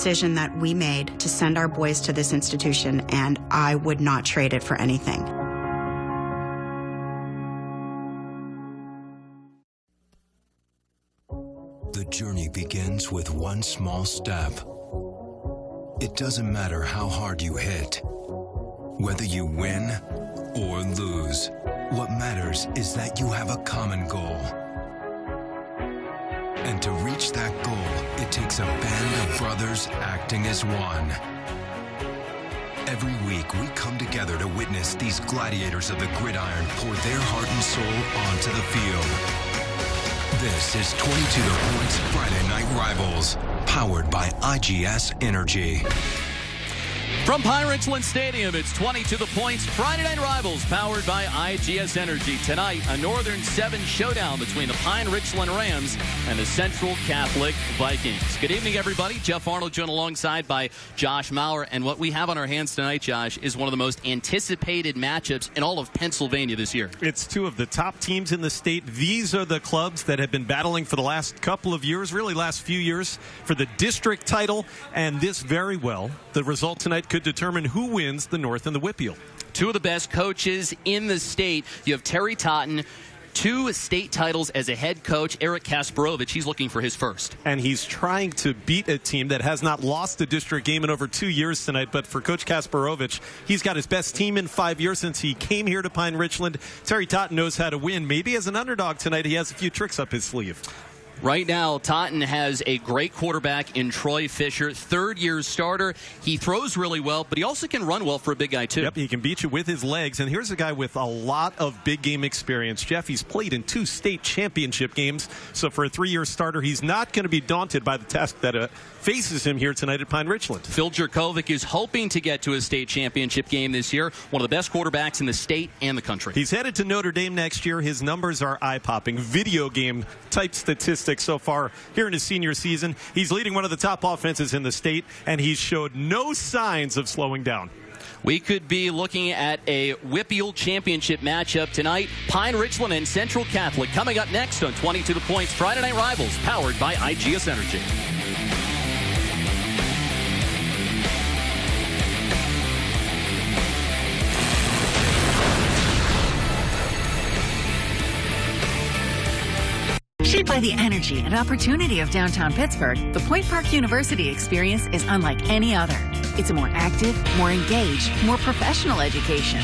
decision that we made to send our boys to this institution, and I would not trade it for anything. The journey begins with one small step. It doesn't matter how hard you hit, whether you win or lose. What matters is that you have a common goal. And to reach that goal, it takes a band of brothers acting as one. Every week, we come together to witness these gladiators of the gridiron pour their heart and soul onto the field. This is 22 The Points Friday Night Rivals, powered by IGS Energy. From Pine Richland Stadium, it's 22 The Points Friday Night Rivals, powered by IGS Energy. Tonight, a Northern 7 showdown between the Pine Richland Rams and the Central Catholic Vikings. Good evening, everybody. Jeff Arnold joined alongside by Josh Maurer. And what we have on our hands tonight, Josh, is one of the most anticipated matchups in all of Pennsylvania this year. It's two of the top teams in the state. These are the clubs that have been battling for the last couple of years, really last few years, for the district title. And this very well, the result tonight could determine who wins the North and the WPIAL. Two of the best coaches in the state. You have Terry Totten, 2 state titles as a head coach. Eric Kasparovich, he's looking for his first. And he's trying to beat a team that has not lost a district game in over 2 years tonight. But for Coach Kasparovich, he's got his best team in 5 years since he came here to Pine Richland. Terry Totten knows how to win. Maybe as an underdog tonight, he has a few tricks up his sleeve. Right now, Totten has a great quarterback in Troy Fisher, third-year starter. He throws really well, but he also can run well for a big guy, too. Yep, he can beat you with his legs. And here's a guy with a lot of big game experience. Jeff, he's played in 2 state championship games. So for a 3-year starter, he's not going to be daunted by the task that faces him here tonight at Pine Richland. Phil Jerkovic is hoping to get to a state championship game this year. One of the best quarterbacks in the state and the country. He's headed to Notre Dame next year. His numbers are eye-popping. Video game type statistics so far here in his senior season. He's leading one of the top offenses in the state, and he's showed no signs of slowing down. We could be looking at a WPIAL championship matchup tonight. Pine Richland and Central Catholic coming up next on 22 The Points Friday Night Rivals, powered by IGS Energy. Shaped by the energy and opportunity of downtown Pittsburgh, the Point Park University experience is unlike any other. It's a more active, more engaged, more professional education.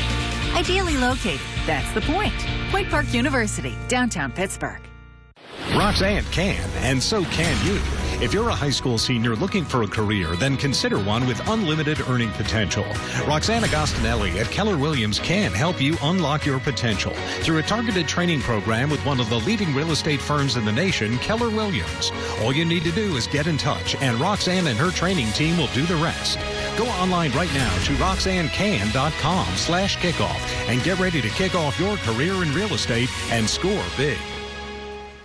Ideally located, that's the point. Point Park University, downtown Pittsburgh. Roxanne can, and so can you. If you're a high school senior looking for a career, then consider one with unlimited earning potential. Roxanne Agostinelli at Keller Williams can help you unlock your potential through a targeted training program with one of the leading real estate firms in the nation, Keller Williams. All you need to do is get in touch, and Roxanne and her training team will do the rest. Go online right now to roxannecan.com/kickoff and get ready to kick off your career in real estate and score big.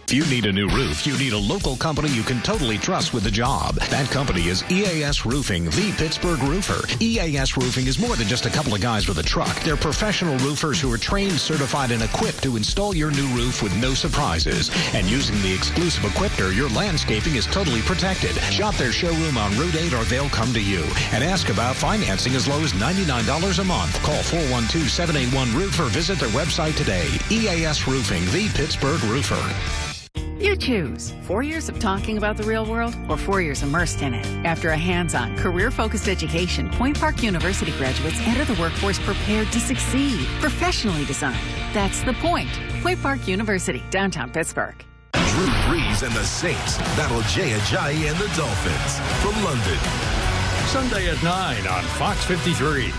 If you need a new roof, you need a local company you can totally trust with the job. That company is EAS Roofing, the Pittsburgh roofer. EAS Roofing is more than just a couple of guys with a truck. They're professional roofers who are trained, certified, and equipped to install your new roof with no surprises. And using the exclusive equipter, your landscaping is totally protected. Shop their showroom on Route 8 or they'll come to you. And ask about financing as low as $99 a month. Call 412-781-ROOF or visit their website today. EAS Roofing, the Pittsburgh roofer. You choose 4 years of talking about the real world or 4 years immersed in it. After a hands-on, career-focused education, Point Park University graduates enter the workforce prepared to succeed, professionally designed. That's the point. Point Park University, downtown Pittsburgh. Drew Brees and the Saints battle Jay Ajayi and the Dolphins from London. Sunday at 9 on Fox 53.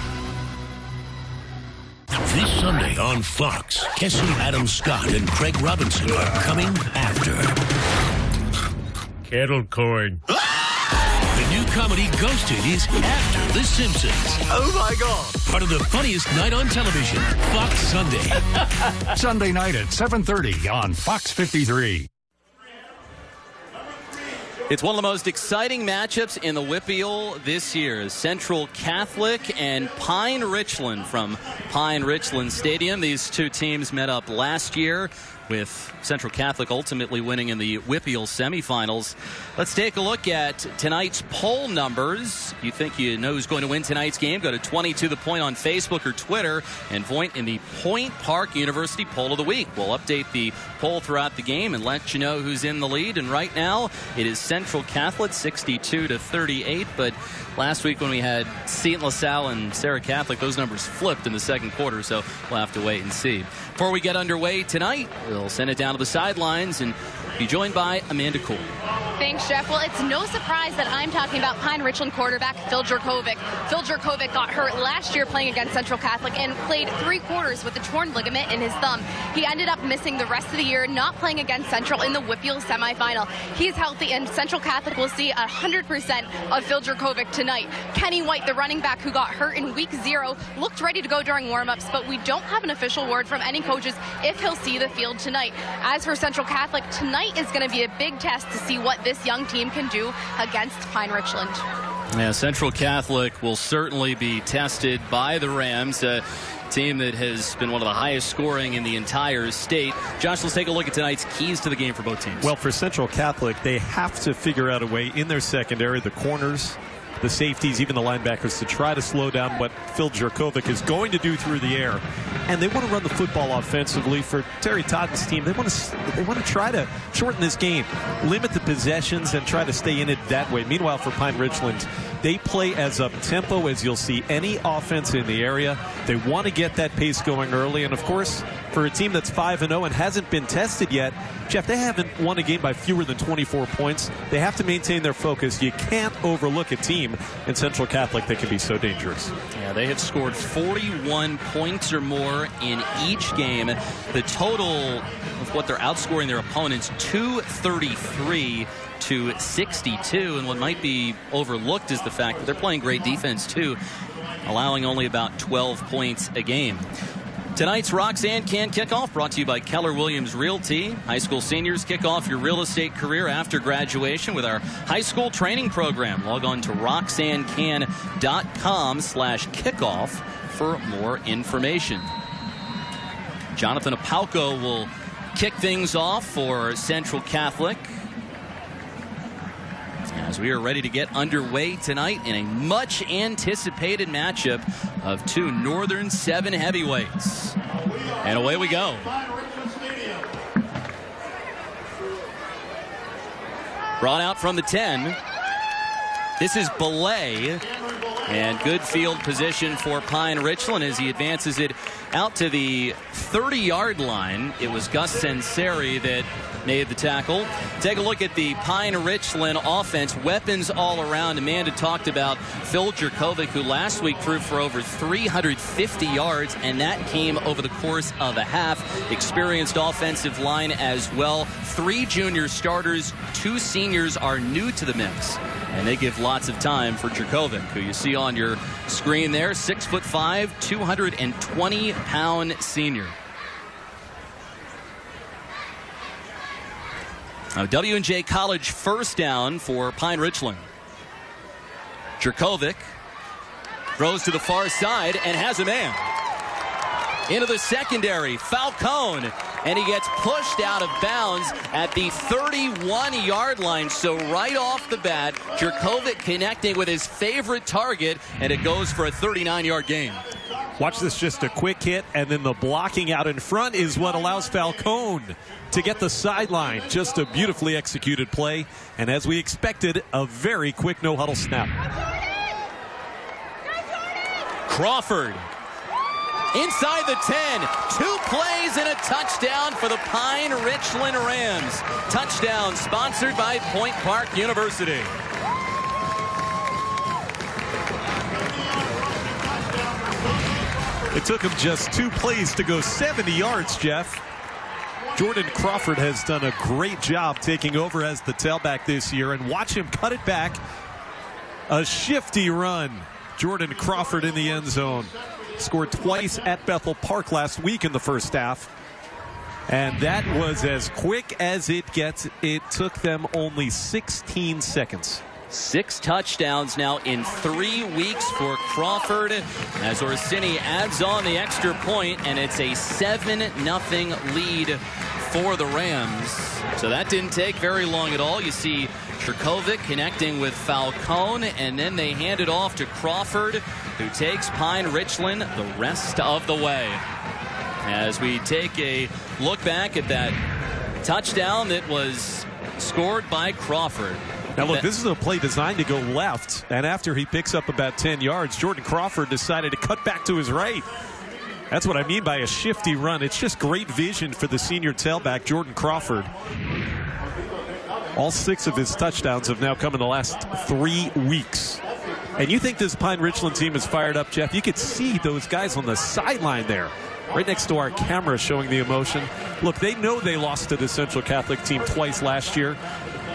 This Sunday on Fox, Kessie Adam Scott and Craig Robinson are coming after Kettle corn. The new comedy Ghosted is after The Simpsons. Oh my God. Part of the funniest night on television, Fox Sunday. Sunday night at 7:30 on Fox 53. It's one of the most exciting matchups in the WPIAL this year. Central Catholic and Pine Richland from Pine Richland Stadium. These two teams met up last year. with Central Catholic ultimately winning in the Whippeal semifinals. Let's take a look at tonight's poll numbers. You think you know who's going to win tonight's game? Go to 22 The Point on Facebook or Twitter and vote in the Point Park University Poll of the Week. We'll update the poll throughout the game and let you know who's in the lead. And right now, it is Central Catholic 62-38. But last week when we had St. LaSalle and Sarah Catholic, those numbers flipped in the second quarter, so we'll have to wait and see. Before we get underway tonight, we'll send it down to the sidelines and be joined by Amanda Cool. Thanks, Jeff. Well, it's no surprise that I'm talking about Pine Richland quarterback Phil Jerkovic. Phil Jerkovic got hurt last year playing against Central Catholic and played 3 quarters with a torn ligament in his thumb. He ended up missing the rest of the year, not playing against Central in the Whippeal semifinal. He's healthy, and Central Catholic will see 100% of Phil Jerkovic tonight. Kenny White, the running back who got hurt in week 0, looked ready to go during warm-ups, but we don't have an official word from any coaches if he'll see the field tonight. As for Central Catholic, tonight is going to be a big test to see what this young team can do against Pine Richland. Yeah, Central Catholic will certainly be tested by the Rams, a team that has been one of the highest scoring in the entire state. Josh, let's take a look at tonight's keys to the game for both teams. Well, for Central Catholic, they have to figure out a way in their secondary, the corners, the safeties, even the linebackers, to try to slow down what Phil Jerkovic is going to do through the air. And they want to run the football offensively. For Terry Totten's team, they want to try to shorten this game, limit the possessions, and try to stay in it that way. Meanwhile, for Pine Richland, they play as up-tempo as you'll see any offense in the area. They want to get that pace going early. And, of course, for a team that's 5-0 and hasn't been tested yet, Jeff, they haven't won a game by fewer than 24 points. They have to maintain their focus. You can't overlook a team in Central Catholic that can be so dangerous. Yeah, they have scored 41 points or more in each game. The total of what they're outscoring their opponents, 233 to 62. And what might be overlooked is the fact that they're playing great defense, too, allowing only about 12 points a game. Tonight's Roxanne Can Kickoff brought to you by Keller Williams Realty. High school seniors kick off your real estate career after graduation with our high school training program. Log on to roxannecan.com/kickoff for more information. Jonathan Apalco will kick things off for Central Catholic as we are ready to get underway tonight in a much anticipated matchup of 2 Northern 7 heavyweights. And away we go. Brought out from the 10. This is Belay. And good field position for Pine Richland as he advances it out to the 30-yard line. It was Gus Senseri that made the tackle. Take a look at the Pine Richland offense. Weapons all around. Amanda talked about Phil Jerkovic, who last week threw for over 350 yards, and that came over the course of a half. Experienced offensive line as well. 3 junior starters, 2 seniors are new to the mix. And they give lots of time for Jerkovic, who you see on your screen there, 6'5", 220-pound senior. Now, W&J College first down for Pine Richland. Jerkovic throws to the far side and has a man. Into the secondary, Falcone, and he gets pushed out of bounds at the 31-yard line. So right off the bat, Jerkovic connecting with his favorite target, and it goes for a 39-yard gain. Watch this, just a quick hit, and then the blocking out in front is what allows Falcone to get the sideline. Just a beautifully executed play, and as we expected, a very quick no-huddle snap. Crawford inside the 10, 2 plays and a touchdown for the Pine Richland Rams. Touchdown sponsored by Point Park University. It took him just 2 plays to go 70 yards, Jeff. Jordan Crawford has done a great job taking over as the tailback this year, and watch him cut it back. A shifty run. Jordan Crawford in the end zone. Scored twice at Bethel Park last week in the first half. And that was as quick as it gets. It took them only 16 seconds. 6 touchdowns now in 3 weeks for Crawford as Orsini adds on the extra point, and it's a 7-0 lead for the Rams. So that didn't take very long at all. You see Sherkovic connecting with Falcone, and then they hand it off to Crawford, who takes Pine Richland the rest of the way. As we take a look back at that touchdown that was scored by Crawford. Now look, this is a play designed to go left, and after he picks up about 10 yards, Jordan Crawford decided to cut back to his right. That's what I mean by a shifty run. It's just great vision for the senior tailback, Jordan Crawford. All 6 of his touchdowns have now come in the last 3 weeks. And you think this Pine Richland team is fired up, Jeff? You could see those guys on the sideline there, right next to our camera, showing the emotion. Look, they know they lost to the Central Catholic team twice last year.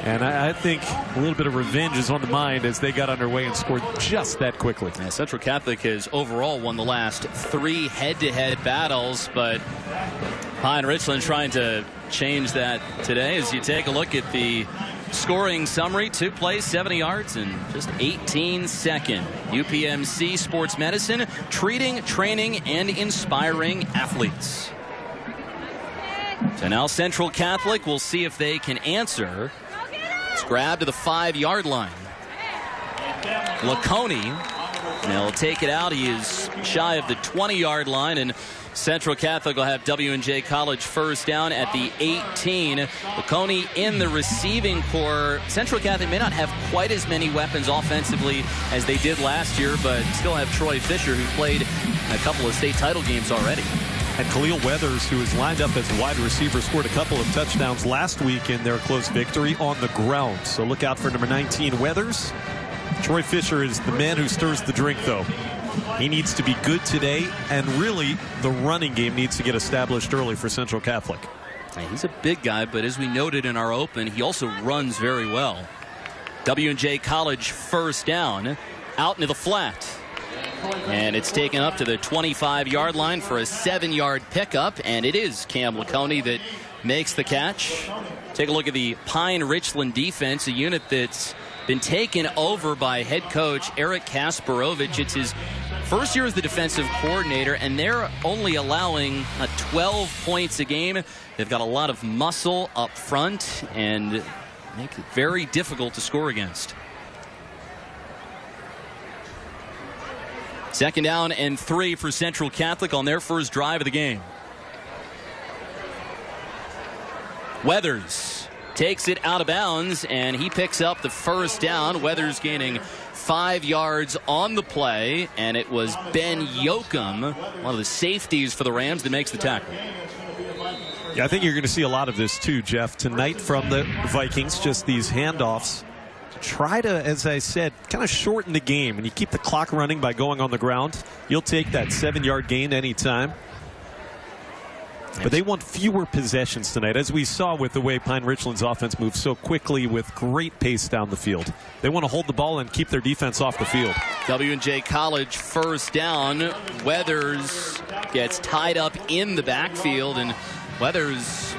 And I think a little bit of revenge is on the mind as they got underway and scored just that quickly. Yeah, Central Catholic has overall won the last 3 head-to-head battles, but Pine Richland trying to change that today. As you take a look at the scoring summary, 2 plays, 70 yards, and just 18 seconds. UPMC Sports Medicine, treating, training, and inspiring athletes. So now Central Catholic will see if they can answer. It's grabbed to the 5-yard line. Laconi, they'll take it out. He is shy of the 20-yard line, and Central Catholic will have W&J College first down at the 18. Laconi in the receiving corps. Central Catholic may not have quite as many weapons offensively as they did last year, but still have Troy Fisher, who played a couple of state title games already. And Khalil Weathers, who is lined up as a wide receiver, scored a couple of touchdowns last week in their close victory on the ground. So look out for number 19, Weathers. Troy Fisher is the man who stirs the drink, though. He needs to be good today, and really the running game needs to get established early for Central Catholic. He's a big guy, but as we noted in our open, he also runs very well. W&J College first down, out into the flat. And it's taken up to the 25-yard line for a 7-yard pickup, and it is Cam Laconi that makes the catch. Take a look at the Pine Richland defense, a unit that's been taken over by head coach Eric Kasparovich. It's his first year as the defensive coordinator, and they're only allowing 12 points a game. They've got a lot of muscle up front and make it very difficult to score against. 2nd down and 3 for Central Catholic on their first drive of the game. Weathers takes it out of bounds, and he picks up the first down. Weathers gaining 5 yards on the play, and it was Ben Yoakum, one of the safeties for the Rams, that makes the tackle. Yeah, I think you're going to see a lot of this too, Jeff, tonight from the Vikings, just these handoffs. Try to, as I said, kind of shorten the game. And you keep the clock running by going on the ground, you'll take that 7-yard gain anytime. But they want fewer possessions tonight, as we saw with the way Pine Richland's offense moves so quickly with great pace down the field. They want to hold the ball and keep their defense off the field. W&J College first down. Weathers gets tied up in the backfield, and Weathers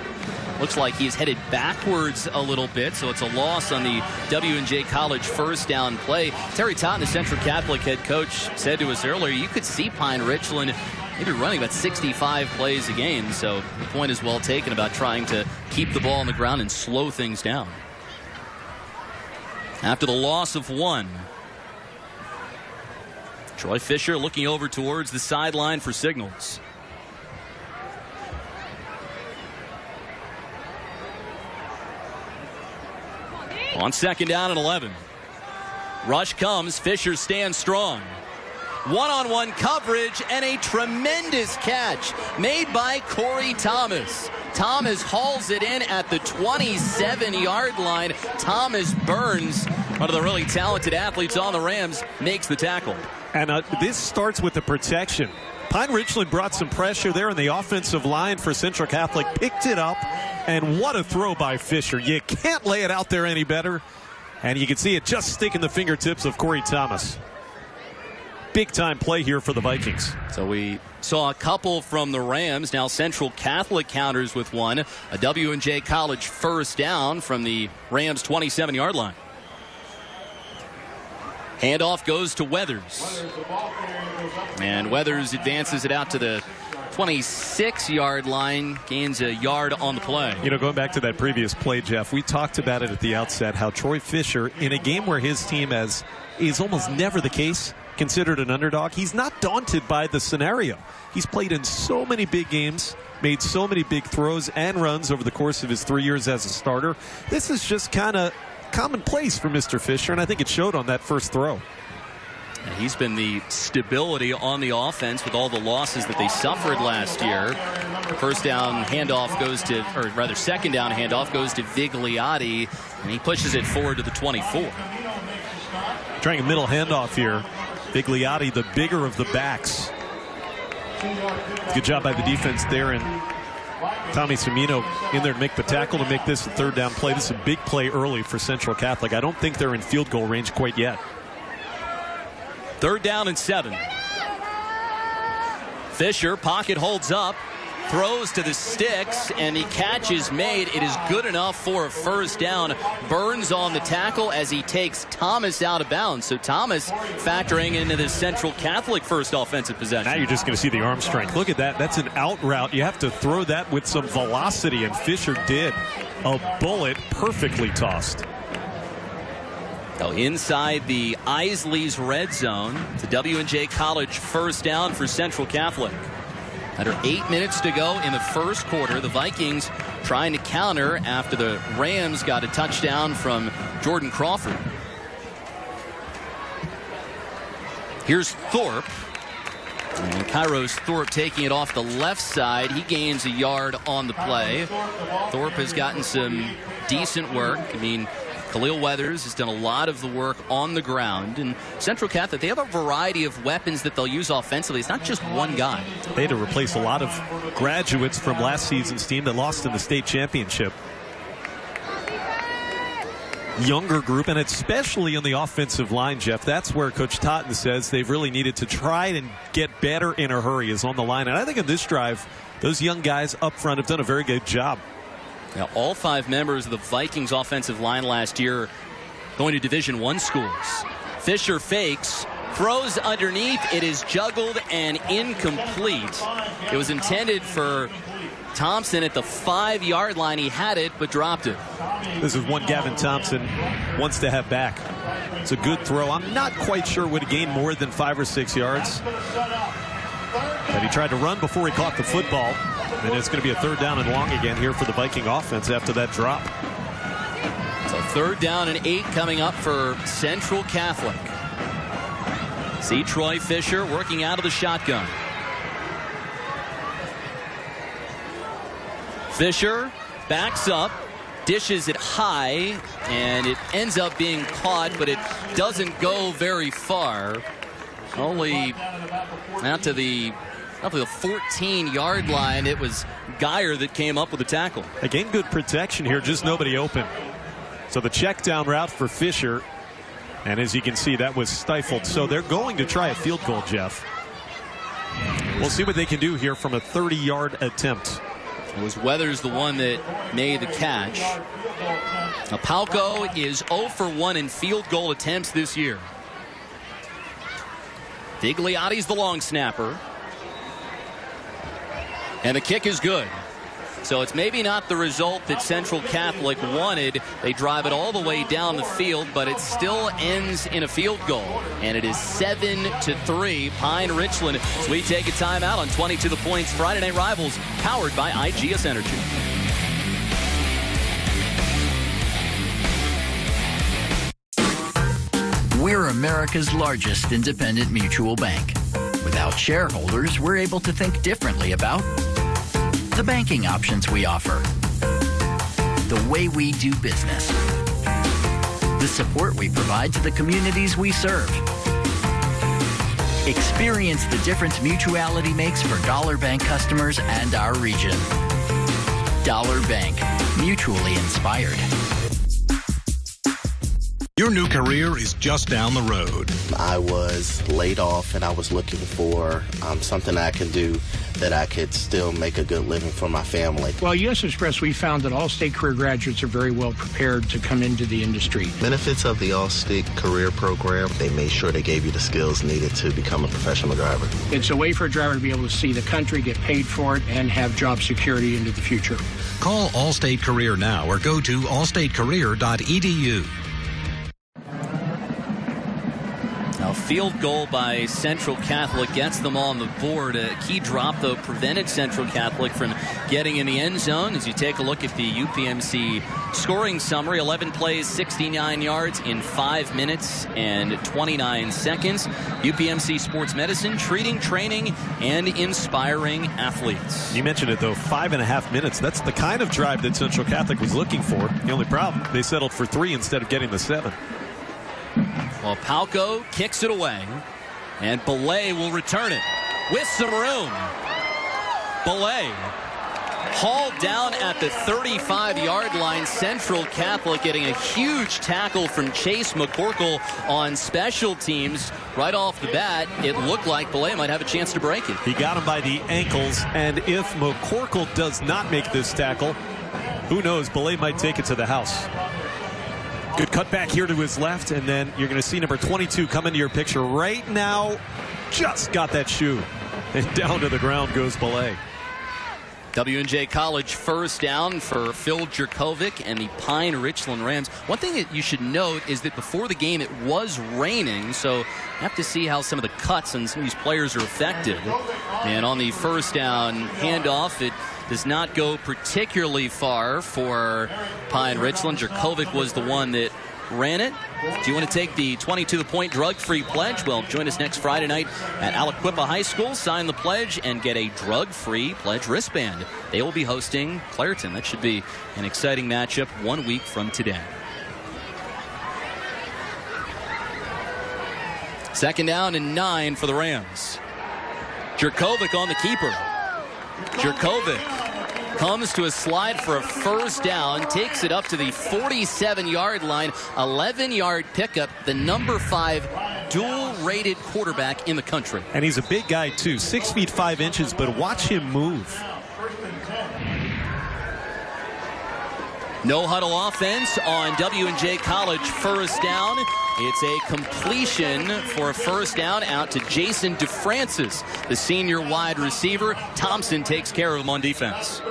looks like he's headed backwards a little bit, so it's a loss on the W&J College first down play. Terry Totten, the Central Catholic head coach, said to us earlier, you could see Pine Richland maybe running about 65 plays a game, so the point is well taken about trying to keep the ball on the ground and slow things down. After the loss of 1, Troy Fisher looking over towards the sideline for signals. On 2nd down and 11. Rush comes. Fisher stands strong. One-on-one coverage and a tremendous catch made by Corey Thomas. Thomas hauls it in at the 27-yard line. Thomas Burns, one of the really talented athletes on the Rams, makes the tackle. And this starts with the protection. Pine Richland brought some pressure there in the offensive line for Central Catholic, picked it up, and what a throw by Fisher. You can't lay it out there any better, and you can see it just stick in the fingertips of Corey Thomas. Big-time play here for the Vikings. So we saw a couple from the Rams. Now Central Catholic counters with one. A W&J College first down from the Rams' 27-yard line. Handoff goes to Weathers. And Weathers advances it out to the 26-yard line, gains a yard on the play. You know, going back to that previous play, Jeff, we talked about it at the outset, how Troy Fisher, in a game where his team is almost never the case, considered an underdog, he's not daunted by the scenario. He's played in so many big games, made so many big throws and runs over the course of his 3 years as a starter. This is just kind of commonplace for Mr. Fisher, and I think it showed on that first throw. And he's been the stability on the offense with all the losses that they suffered last year. First down handoff goes to, or rather second down handoff goes to Vigliotti, and he pushes it forward to the 24. Trying a middle handoff here. Vigliotti, the bigger of the backs. Good job by the defense there, and Tommy Semino in there to make the tackle to make this a third down play. This is a big play early for Central Catholic. I don't think they're in field goal range quite yet. 3rd down and 7. Fisher, pocket holds up, throws to the sticks, and the catch is made. It is good enough for a first down. Burns on the tackle as he takes Thomas out of bounds. So Thomas factoring into the Central Catholic first offensive possession. Now you're just going to see the arm strength. Look at that. That's an out route. You have to throw that with some velocity, and Fisher did. A bullet perfectly tossed. So inside the Isley's red zone, it's a W&J College first down for Central Catholic. Under 8 minutes to go in the first quarter, the Vikings trying to counter after the Rams got a touchdown from Jordan Crawford. Here's Thorpe. And Kairos Thorpe taking it off the left side. He gains a yard on the play. Thorpe has gotten some decent work. I mean, Khalil Weathers has done a lot of the work on the ground. And Central Catholic, they have a variety of weapons that they'll use offensively. It's not just one guy. They had to replace a lot of graduates from last season's team that lost in the state championship. Younger group, and especially on the offensive line, Jeff. That's where Coach Totten says they've really needed to try and get better in a hurry is on the line. And I think in this drive, those young guys up front have done a very good job. Now, all 5 members of the Vikings offensive line last year going to Division I schools. Fisher fakes, throws underneath. It is juggled and incomplete. It was intended for Thompson at the 5-yard line. He had it, but dropped it. This is one Gavin Thompson wants to have back. It's a good throw. I'm not quite sure would have gained more than 5 or 6 yards. But he tried to run before he caught the football. And it's going to be a 3rd down and long again here for the Viking offense after that drop. So 3rd down and 8 coming up for Central Catholic. See Troy Fisher working out of the shotgun. Fisher backs up, dishes it high, and it ends up being caught, but it doesn't go very far. Only out to the 14-yard line. It was Geyer that came up with the tackle. Again, good protection here, just nobody open. So the check down route for Fisher, and as you can see, that was stifled. So they're going to try a field goal, Jeff. We'll see what they can do here from a 30-yard attempt. It was Weathers the one that made the catch. Now, Palco is 0 for 1 in field goal attempts this year. Vigliotti's the long snapper. And the kick is good. So it's maybe not the result that Central Catholic wanted. They drive it all the way down the field, but it still ends in a field goal. And it is 7-3 Pine Richland. So we take a timeout on 22 The Points Friday Night Rivals, powered by IGS Energy. We're America's largest independent mutual bank. Without shareholders, we're able to think differently about the banking options we offer, the way we do business, the support we provide to the communities we serve. Experience the difference mutuality makes for Dollar Bank customers and our region. Dollar Bank, mutually inspired. Your new career is just down the road. I was laid off and I was looking for something I can do that I could still make a good living for my family. Well, U.S. Express, we found that All-State career graduates are very well prepared to come into the industry. Benefits of the All-State career program, they made sure they gave you the skills needed to become a professional driver. It's a way for a driver to be able to see the country, get paid for it, and have job security into the future. Call All-State Career now or go to allstatecareer.edu. A field goal by Central Catholic gets them on the board. A key drop, though, prevented Central Catholic from getting in the end zone. As you take a look at the UPMC scoring summary, 11 plays, 69 yards in 5 minutes and 29 seconds. UPMC Sports Medicine, treating, training, and inspiring athletes. You mentioned it, though, 5.5 minutes. That's the kind of drive that Central Catholic was looking for. The only problem, they settled for 3 instead of getting the 7. Well, Palco kicks it away, and Belay will return it with some room. Belay hauled down at the 35-yard line. Central Catholic getting a huge tackle from Chase McCorkle on special teams. Right off the bat, it looked like Belay might have a chance to break it. He got him by the ankles, and if McCorkle does not make this tackle, who knows, Belay might take it to the house. Good cut back here to his left, and then you're going to see number 22 come into your picture right now. Just got that shoe. And down to the ground goes Belay. W&J College first down for Phil Jerkovic and the Pine Richland Rams. One thing that you should note is that before the game it was raining, so you have to see how some of the cuts and some of these players are affected. And on the first down handoff, it does not go particularly far for Pine Richland. Jerkovic was the one that ran it. Do you want to take the 22-point drug-free pledge? Well, join us next Friday night at Aliquippa High School. Sign the pledge and get a drug-free pledge wristband. They will be hosting Clairton. That should be an exciting matchup 1 week from today. Second down and 9 for the Rams. Jerkovic on the keeper. Jerkovic comes to a slide for a first down, takes it up to the 47-yard line, 11-yard pickup, the number 5 dual-rated quarterback in the country. And he's a big guy, too, 6 feet 5 inches, but watch him move. No huddle offense on W&J College first down. It's a completion for a first down out to Jason DeFrancis, the senior wide receiver. Thompson takes care of him on defense.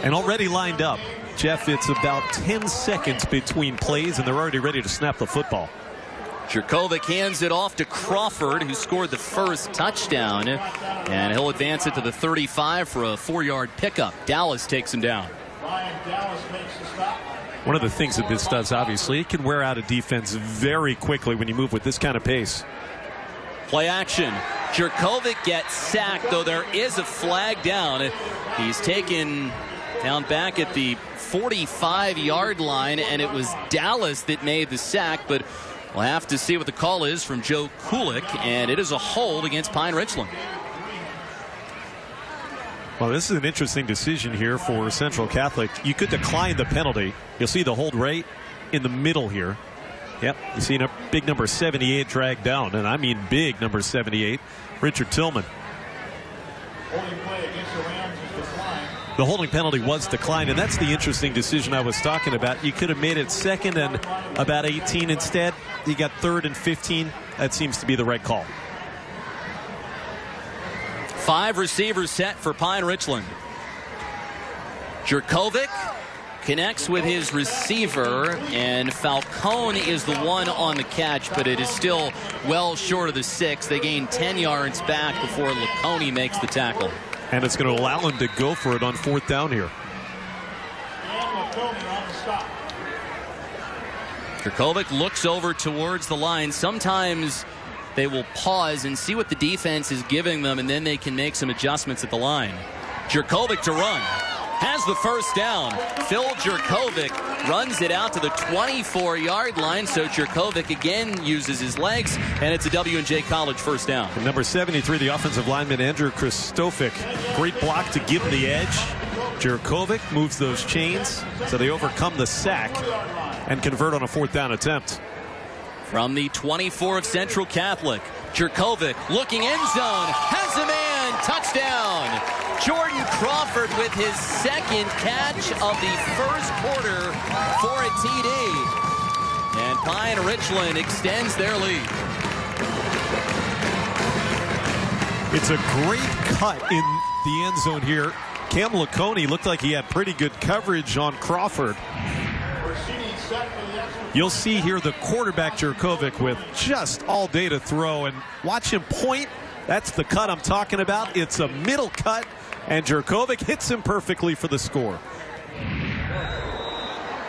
And already lined up. Jeff, it's about 10 seconds between plays, and they're already ready to snap the football. Jerkovic hands it off to Crawford, who scored the first touchdown. And he'll advance it to the 35 for a 4-yard pickup. Dallas takes him down. One of the things that this does, obviously, it can wear out a defense very quickly when you move with this kind of pace. Play action. Jerkovic gets sacked, though there is a flag down. He's taken down back at the 45-yard line, and it was Dallas that made the sack, but we'll have to see what the call is from Joe Kulik, and it is a hold against Pine Richland. Well, this is an interesting decision here for Central Catholic. You could decline the penalty. You'll see the hold right in the middle here. Yep, you see a big number 78 dragged down, and I mean big number 78, Richard Tillman. The holding penalty was declined, and that's the interesting decision I was talking about. You could have made it second and about 18 instead. You got third and 15. That seems to be the right call. 5 receivers set for Pine Richland. Jerkovic connects with his receiver, and Falcone is the one on the catch, but it is still well short of the 6. They gain 10 yards back before Laconi makes the tackle. And it's going to allow him to go for it on 4th down here. Jerkovic looks over towards the line. Sometimes they will pause and see what the defense is giving them, and then they can make some adjustments at the line. Jerkovic to run. Has the first down. Phil Jerkovic runs it out to the 24-yard line, so Jerkovic again uses his legs, and it's a W&J College first down. And number 73, the offensive lineman, Andrew Kristofic. Great block to give him the edge. Jerkovic moves those chains, so they overcome the sack and convert on a 4th down attempt. From the 24 of Central Catholic, Jurkovic looking end zone, has a man, touchdown. Jordan Crawford with his second catch of the first quarter for a TD. And Pine Richland extends their lead. It's a great cut in the end zone here. Cam Laconey looked like he had pretty good coverage on Crawford. You'll see here the quarterback Jurkovic with just all day to throw, and watch him point. That's the cut I'm talking about. It's a middle cut, and Jurkovic hits him perfectly for the score.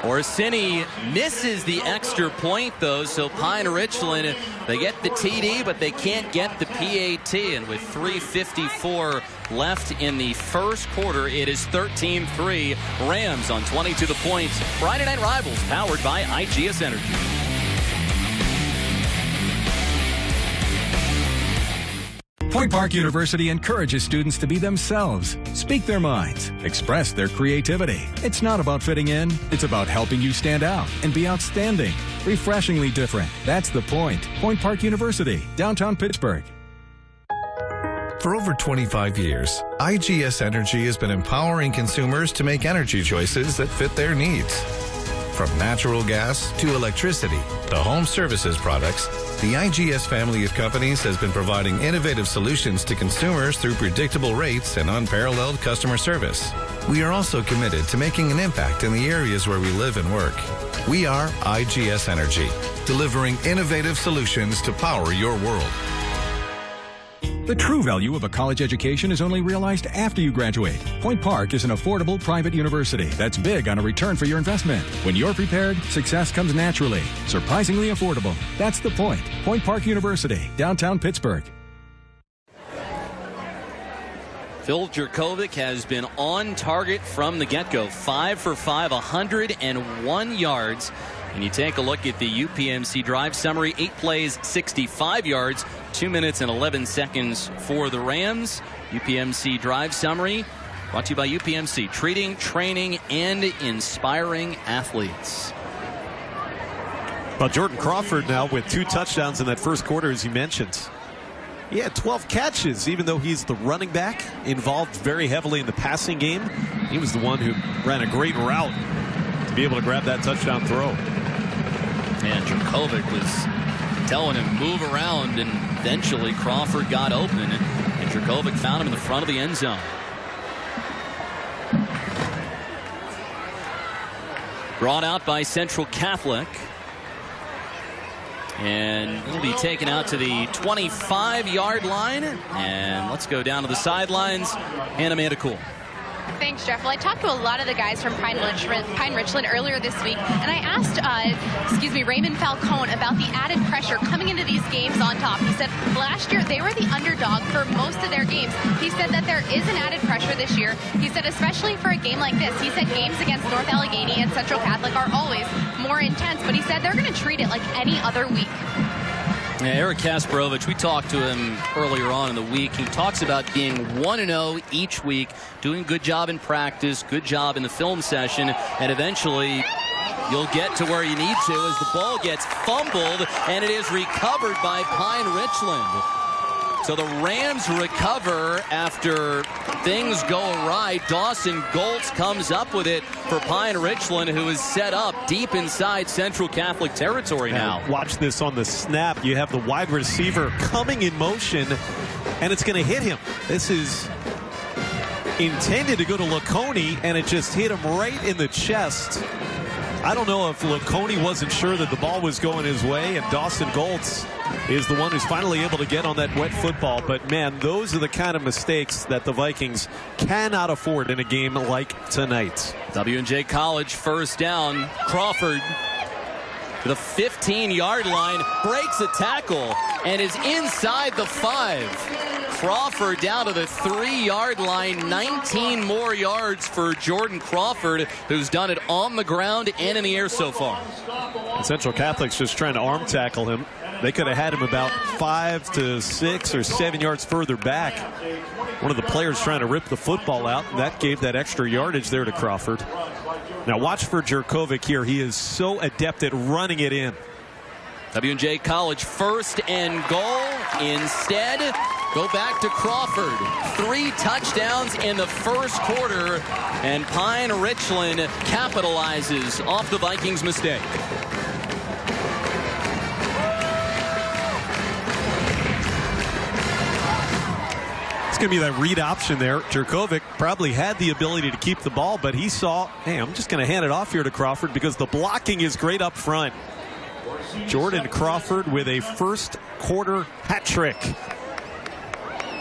Orsini misses the extra point, though, so Pine Richland, they get the TD, but they can't get the PAT. And with 3:54 left in the first quarter, it is 13-3. Rams on 22 the points. Friday Night Rivals, powered by IGS Energy. Point Park University encourages students to be themselves, speak their minds, express their creativity. It's not about fitting in, it's about helping you stand out and be outstanding. Refreshingly different. That's the point. Point Park University, downtown Pittsburgh. For over 25 years, IGS Energy has been empowering consumers to make energy choices that fit their needs. From natural gas to electricity to home services products, the IGS family of companies has been providing innovative solutions to consumers through predictable rates and unparalleled customer service. We are also committed to making an impact in the areas where we live and work. We are IGS Energy, delivering innovative solutions to power your world. The true value of a college education is only realized after you graduate. Point Park is an affordable private university that's big on a return for your investment. When you're prepared, success comes naturally. Surprisingly affordable. That's the point. Point Park University, downtown Pittsburgh. Phil Jurkovic has been on target from the get-go. 5 for 5, 101 yards. And you take a look at the UPMC drive summary, 8 plays, 65 yards, 2 minutes and 11 seconds for the Rams. UPMC drive summary brought to you by UPMC, treating, training, and inspiring athletes. Well, Jordan Crawford now with 2 touchdowns in that first quarter, as you mentioned. He had 12 catches, even though he's the running back, involved very heavily in the passing game. He was the one who ran a great route to be able to grab that touchdown throw. And Jurkovic was telling him move around, and eventually Crawford got open, and Jurkovic found him in the front of the end zone. Brought out by Central Catholic. And it'll be taken out to the 25-yard line. And let's go down to the sidelines. And Amanda Cool. Thanks, Jeff. Well, I talked to a lot of the guys from Pine Richland earlier this week, and I asked, Raymond Falcone about the added pressure coming into these games on top. He said last year they were the underdog for most of their games. He said that there is an added pressure this year. He said especially for a game like this. He said games against North Allegheny and Central Catholic are always more intense, but he said they're going to treat it like any other week. Yeah, Eric Kasparovich, we talked to him earlier on in the week. He talks about being 1-0 each week, doing a good job in practice, good job in the film session, and eventually you'll get to where you need to as the ball gets fumbled, and it is recovered by Pine Richland. So the Rams recover after things go awry. Dawson Goltz comes up with it for Pine Richland, who is set up deep inside Central Catholic territory now. Watch this on the snap. You have the wide receiver coming in motion, and it's going to hit him. This is intended to go to Laconey, and it just hit him right in the chest. I don't know if Laconey wasn't sure that the ball was going his way, and Dawson Goltz is the one who's finally able to get on that wet football. But, man, those are the kind of mistakes that the Vikings cannot afford in a game like tonight. W&J College first down. Crawford to the 15-yard line, breaks a tackle, and is inside the 5. Crawford down to the 3-yard line. 19 more yards for Jordan Crawford, who's done it on the ground and in the air so far. And Central Catholic's just trying to arm tackle him. They could have had him about 5 to 6 or 7 yards further back. One of the players trying to rip the football out, and that gave that extra yardage there to Crawford. Now watch for Jurkovic here. He is so adept at running it in. W&J College first and goal. Instead, go back to Crawford. 3 touchdowns in the first quarter, and Pine Richland capitalizes off the Vikings' mistake. It's going to be that read option there. Jurkovic probably had the ability to keep the ball, but he saw, hey, I'm just going to hand it off here to Crawford because the blocking is great up front. Jordan Crawford with a first quarter hat trick.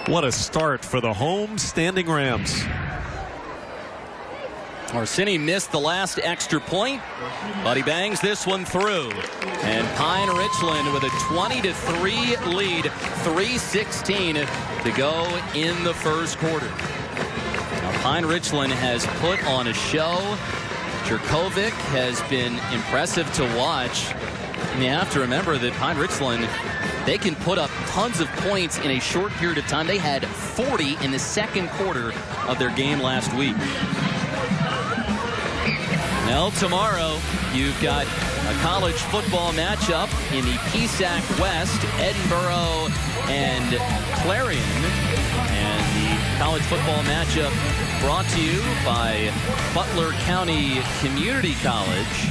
What a start for the home standing Rams. Orsini missed the last extra point, but he bangs this one through. And Pine Richland with a 20-3 lead, 3:16 to go in the first quarter. Now, Pine Richland has put on a show. Jurkovic has been impressive to watch. And you have to remember that Pine Richland, they can put up tons of points in a short period of time. They had 40 in the second quarter of their game last week. Now tomorrow, you've got a college football matchup in the PSAC West, Edinburgh and Clarion. And the college football matchup brought to you by Butler County Community College.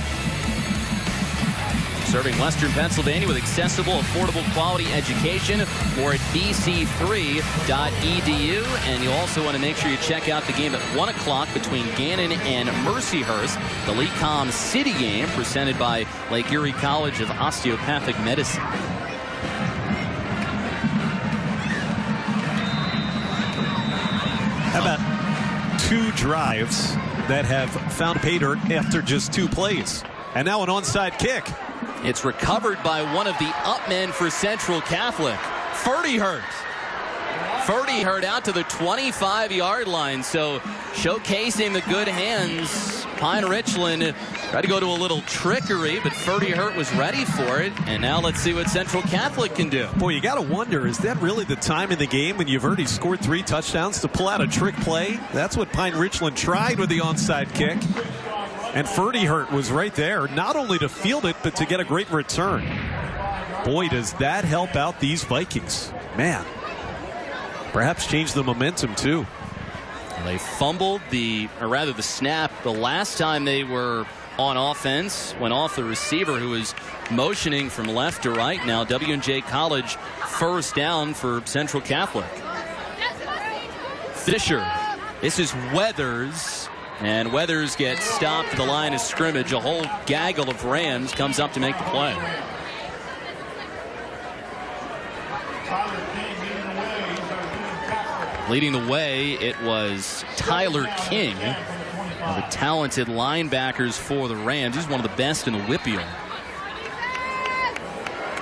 Serving Western Pennsylvania with accessible, affordable, quality education. More at bc3.edu. And you also want to make sure you check out the game at 1 o'clock between Gannon and Mercyhurst. The Lecom City game presented by Lake Erie College of Osteopathic Medicine. How about 2 drives that have found pay dirt after just 2 plays? And now an onside kick. It's recovered by one of the up men for Central Catholic. Ferdyhurt out to the 25-yard line. So showcasing the good hands. Pine Richland tried to go to a little trickery, but Ferdyhurt was ready for it. And now let's see what Central Catholic can do. Boy, you got to wonder, is that really the time in the game when you've already scored 3 touchdowns to pull out a trick play? That's what Pine Richland tried with the onside kick. And Ferdyhurt was right there, not only to field it, but to get a great return. Boy, does that help out these Vikings. Man, perhaps change the momentum, too. They fumbled the snap the last time they were on offense. Went off the receiver who was motioning from left to right. Now W&J College first down for Central Catholic. Fisher. This is Weathers. And Weathers gets stopped at the line of scrimmage. A whole gaggle of Rams comes up to make the play. Leading the way, it was Tyler King, one of the talented linebackers for the Rams. He's one of the best in the Whippeal.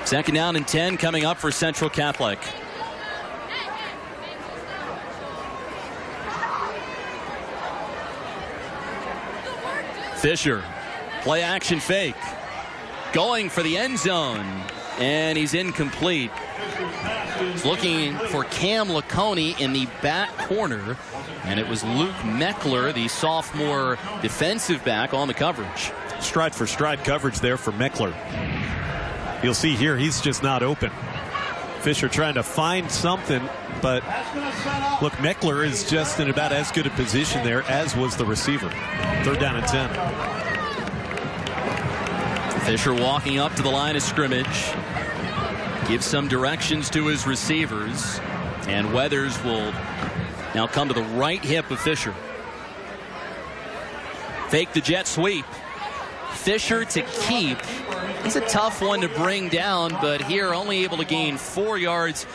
Second down and 10 coming up for Central Catholic. Fisher, play action fake, going for the end zone, and he's incomplete. He's looking for Cam Laconey in the back corner, and it was Luke Meckler, the sophomore defensive back, on the coverage. Stride for stride coverage there for Meckler. You'll see here he's just not open. Fisher trying to find something, but look, Meckler is just in about as good a position there as was the receiver. Third down and 10. Fisher walking up to the line of scrimmage. Gives some directions to his receivers. And Weathers will now come to the right hip of Fisher. Fake the jet sweep. Fisher to keep. It's a tough one to bring down, but here only able to gain 4 yards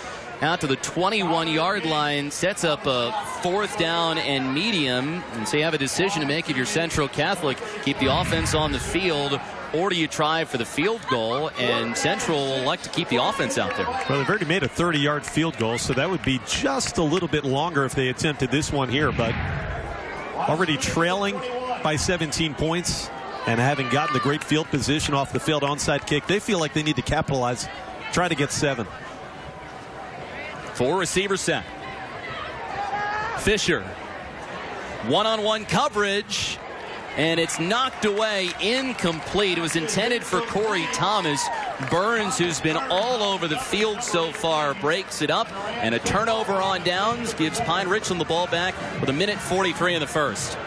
out to the 21-yard line. Sets up a 4th down and medium. And so you have a decision to make if you're Central Catholic. Keep the offense on the field, or do you try for the field goal? And Central will like to keep the offense out there. Well, they've already made a 30-yard field goal, so that would be just a little bit longer if they attempted this one here. But already trailing by 17 points and having gotten the great field position off the field onside kick, they feel like they need to capitalize, try to get 7. 4 receiver set. Fisher, one-on-one coverage, and it's knocked away, incomplete. It was intended for Corey Thomas. Burns, who's been all over the field so far, breaks it up, and a turnover on downs gives Pine Richland the ball back with 1:43 in the first.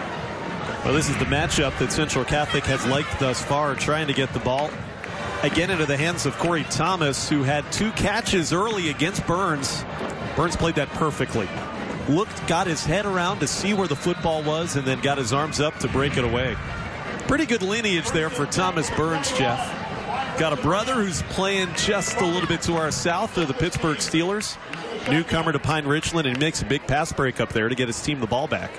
Well, this is the matchup that Central Catholic has liked thus far, trying to get the ball again into the hands of Corey Thomas, who had 2 catches early against Burns. Burns played that perfectly. Got his head around to see where the football was, and then got his arms up to break it away. Pretty good lineage there for Thomas Burns, Jeff. Got a brother who's playing just a little bit to our south of the Pittsburgh Steelers. Newcomer to Pine Richland, and he makes a big pass break up there to get his team the ball back.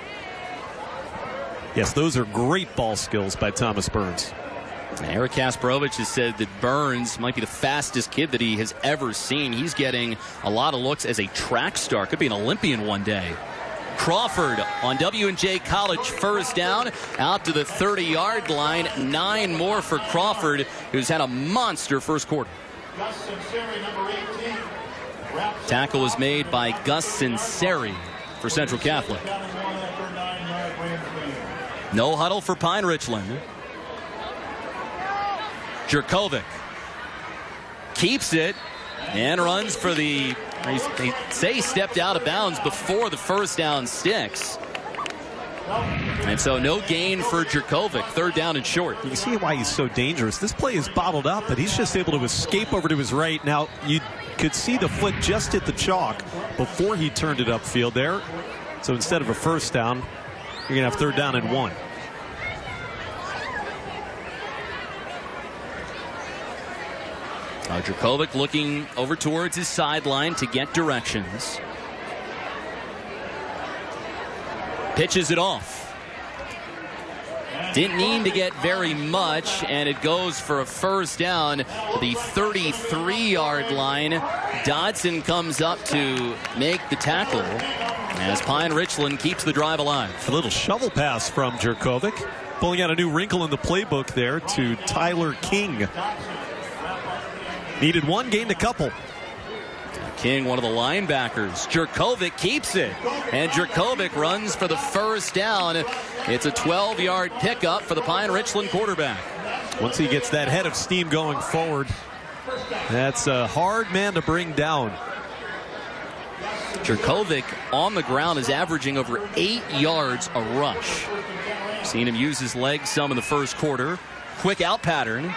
Yes, those are great ball skills by Thomas Burns. Eric Kasparovich has said that Burns might be the fastest kid that he has ever seen. He's getting a lot of looks as a track star. Could be an Olympian one day. Crawford on W&J College, first down, out to the 30-yard line. 9 more for Crawford, who's had a monster first quarter. Tackle was made by Gus Sinceri for Central Catholic. No huddle for Pine Richland. Jurkovic keeps it and runs for the, they say he stepped out of bounds before the first down sticks. And so no gain for Jurkovic. 3rd down and short. You can see why he's so dangerous. This play is bottled up, but he's just able to escape over to his right. Now, you could see the foot just hit the chalk before he turned it upfield there. So instead of a first down, you're going to have 3rd down and 1. Jurkovic looking over towards his sideline to get directions. Pitches it off. Didn't need to get very much, and it goes for a first down. The 33-yard line. Dodson comes up to make the tackle as Pine Richland keeps the drive alive. A little shovel pass from Jurkovic, pulling out a new wrinkle in the playbook there to Tyler King. Needed 1, gained a couple. King, one of the linebackers. Jurkovic keeps it, and Jurkovic runs for the first down. It's a 12-yard pickup for the Pine Richland quarterback. Once he gets that head of steam going forward, that's a hard man to bring down. Jurkovic on the ground is averaging over 8 yards a rush. Seen him use his legs some in the first quarter. Quick out pattern.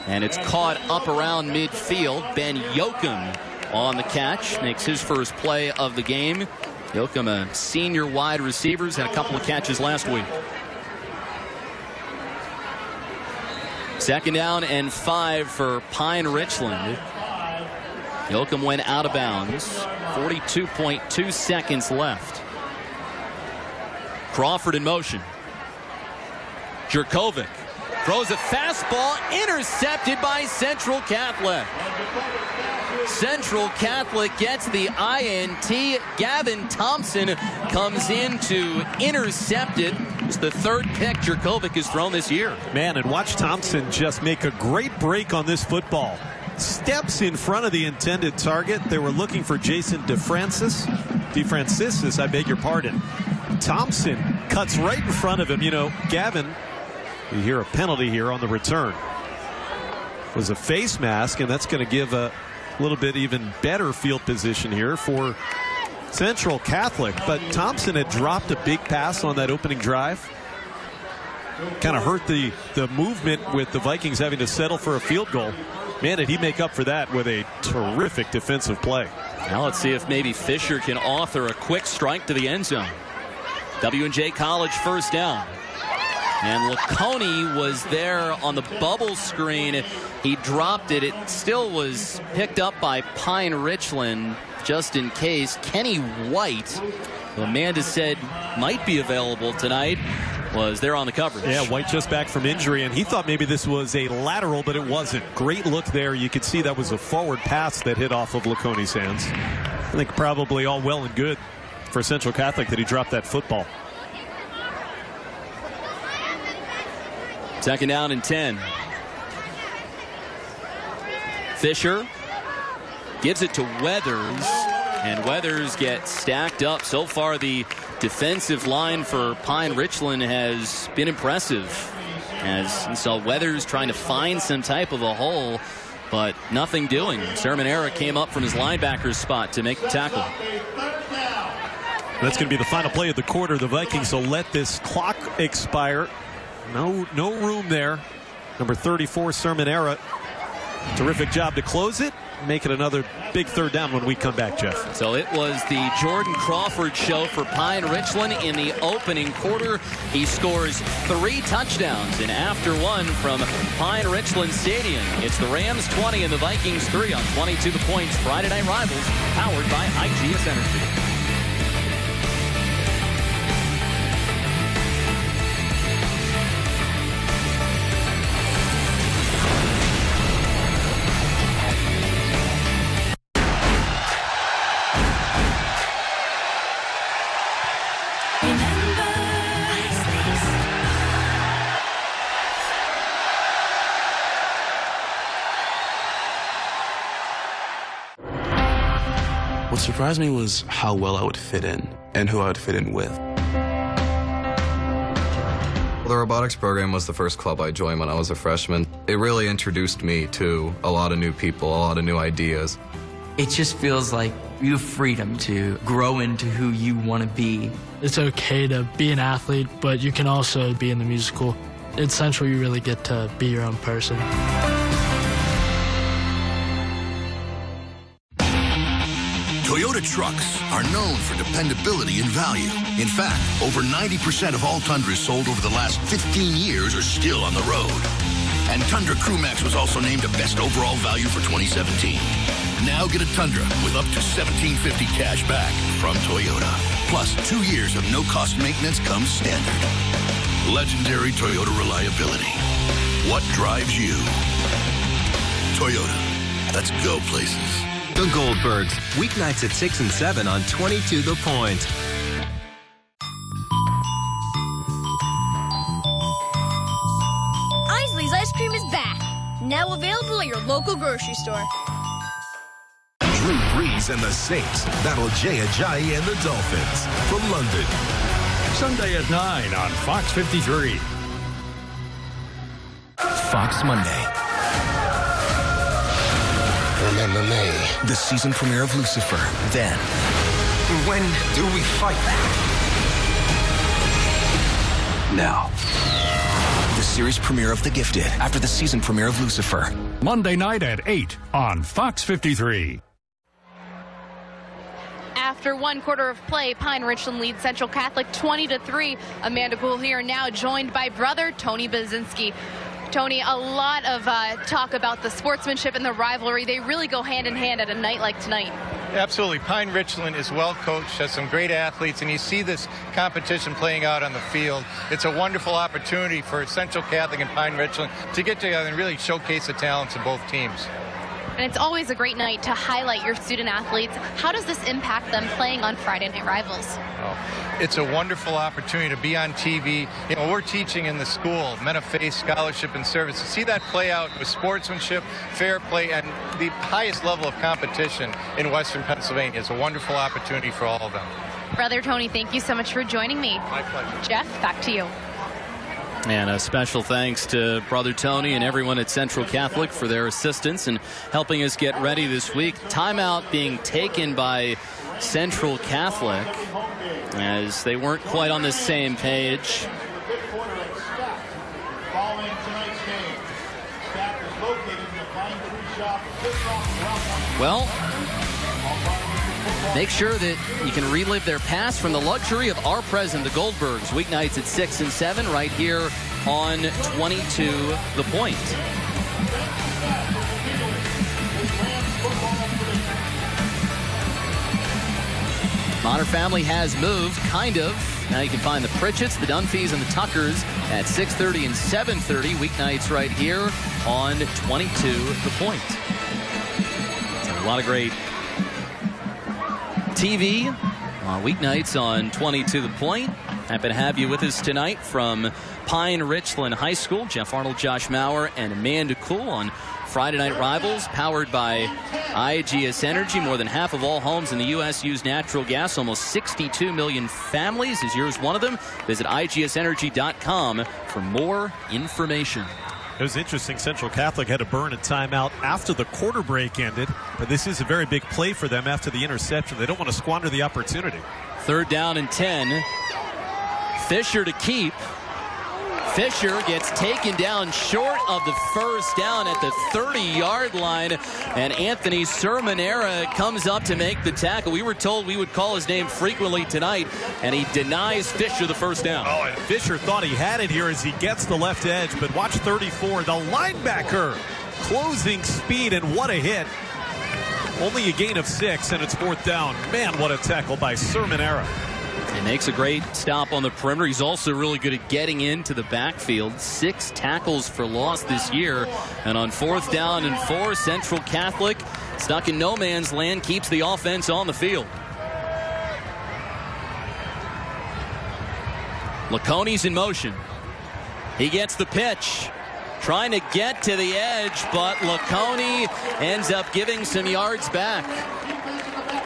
And it's caught up around midfield. Ben Yoakum on the catch. Makes his first play of the game. Yoakum, a senior wide receiver, had a couple of catches last week. 2nd down and 5 for Pine Richland. Yoakum went out of bounds. 42.2 seconds left. Crawford in motion. Jurkovic throws a fastball, intercepted by Central Catholic. Central Catholic gets the INT. Gavin Thompson comes in to intercept it. It's the 3rd pick Jurkovic has thrown this year. Man, and watch Thompson just make a great break on this football. Steps in front of the intended target. They were looking for Jason DeFrancis, I beg your pardon. Thompson cuts right in front of him. You know, Gavin, you hear a penalty here on the return. It was a face mask, and that's going to give a little bit even better field position here for Central Catholic. But Thompson had dropped a big pass on that opening drive. Kind of hurt the movement with the Vikings having to settle for a field goal. Man, did he make up for that with a terrific defensive play. Now let's see if maybe Fisher can author a quick strike to the end zone. W&J College first down. And Laconey was there on the bubble screen. He dropped it. It still was picked up by Pine Richland just in case. Kenny White, who Amanda said might be available tonight, was there on the coverage. Yeah, White just back from injury, and he thought maybe this was a lateral, but it wasn't. Great look there. You could see that was a forward pass that hit off of Laconey's hands. I think probably all well and good for Central Catholic that he dropped that football. 2nd down and 10. Fisher gives it to Weathers, and Weathers gets stacked up. So far, the defensive line for Pine Richland has been impressive, as you saw Weathers trying to find some type of a hole, but nothing doing. Sermonera came up from his linebacker's spot to make the tackle. That's going to be the final play of the quarter. The Vikings will let this clock expire. No room there. Number 34, Sermonera. Terrific job to close it. Make it another big third down when we come back, Jeff. So it was the Jordan Crawford show for Pine Richland in the opening quarter. He scores 3 touchdowns, and after one from Pine Richland Stadium. It's the Rams 20 and the Vikings 3 on 22 The Points. Friday Night Rivals, powered by IGS Energy. What surprised me was how well I would fit in and who I would fit in with. The robotics program was the first club I joined when I was a freshman. It really introduced me to a lot of new people, a lot of new ideas. It just feels like you have freedom to grow into who you want to be. It's okay to be an athlete, but you can also be in the musical. At Central, you really get to be your own person. Toyota trucks are known for dependability and value. In fact, over 90% of all Tundras sold over the last 15 years are still on the road. And Tundra Crewmax was also named a best overall value for 2017. Now get a Tundra with up to $1,750 cash back from Toyota. Plus, 2 years of no-cost maintenance comes standard. Legendary Toyota reliability. What drives you? Toyota. Let's go places. The Goldbergs, weeknights at 6 and 7 on 22 The Point. Isley's ice cream is back. Now available at your local grocery store. Drew Brees and the Saints battle Jay Ajayi and the Dolphins from London. Sunday at 9 on Fox 53. Fox Monday. Remember me. The season premiere of Lucifer. Then. When do we fight? Now. The series premiere of The Gifted after the season premiere of Lucifer. Monday night at 8 on Fox 53. After one quarter of play, Pine Richland leads Central Catholic 20-3. Amanda Gould here now, joined by brother Tony Bazinski. Tony, a lot of talk about the sportsmanship and the rivalry. They really go hand in hand at a night like tonight. Absolutely. Pine Richland is well coached, has some great athletes, and you see this competition playing out on the field. It's a wonderful opportunity for Central Catholic and Pine Richland to get together and really showcase the talents of both teams. And it's always a great night to highlight your student athletes. How does this impact them playing on Friday Night Rivals? Oh, it's a wonderful opportunity to be on TV. You know, we're teaching in the school, men of faith, scholarship, and service. To see that play out with sportsmanship, fair play, and the highest level of competition in Western Pennsylvania is a wonderful opportunity for all of them. Brother Tony, thank you so much for joining me. My pleasure. Jeff, back to you. And a special thanks to Brother Tony and everyone at Central Catholic for their assistance and helping us get ready this week. Timeout being taken by Central Catholic as they weren't quite on the same page. Well, make sure that you can relive their past from the luxury of our present, the Goldbergs, weeknights at 6 and 7, right here on 22 The Point. Modern Family has moved, kind of. Now you can find the Pritchetts, the Dunphys, and the Tuckers at 6:30 and 7:30, weeknights right here on 22 The Point. A lot of great TV weeknights on 22 The Point. Happy to have you with us tonight from Pine Richland High School. Jeff Arnold, Josh Maurer, and Amanda Kuhl on Friday Night Rivals, powered by IGS Energy. More than half of all homes in the U.S. use natural gas. Almost 62 million families. Is yours one of them? Visit IGSenergy.com for more information. It was interesting. Central Catholic had to burn a timeout after the quarter break ended, but this is a very big play for them after the interception. They don't want to squander the opportunity. 3rd down and 10. Fisher to keep. Fisher gets taken down short of the first down at the 30-yard line, and Anthony Sermonera comes up to make the tackle. We were told we would call his name frequently tonight, and he denies Fisher the first down. Oh, and Fisher thought he had it here as he gets the left edge, but watch 34, the linebacker, closing speed, and what a hit. Only a gain of 6, and it's 4th down. Man, what a tackle by Sermonera. He makes a great stop on the perimeter. He's also really good at getting into the backfield. 6 tackles for loss this year. And on 4th down and 4, Central Catholic, stuck in no man's land, keeps the offense on the field. Lacone's in motion. He gets the pitch. Trying to get to the edge, but Lacone ends up giving some yards back.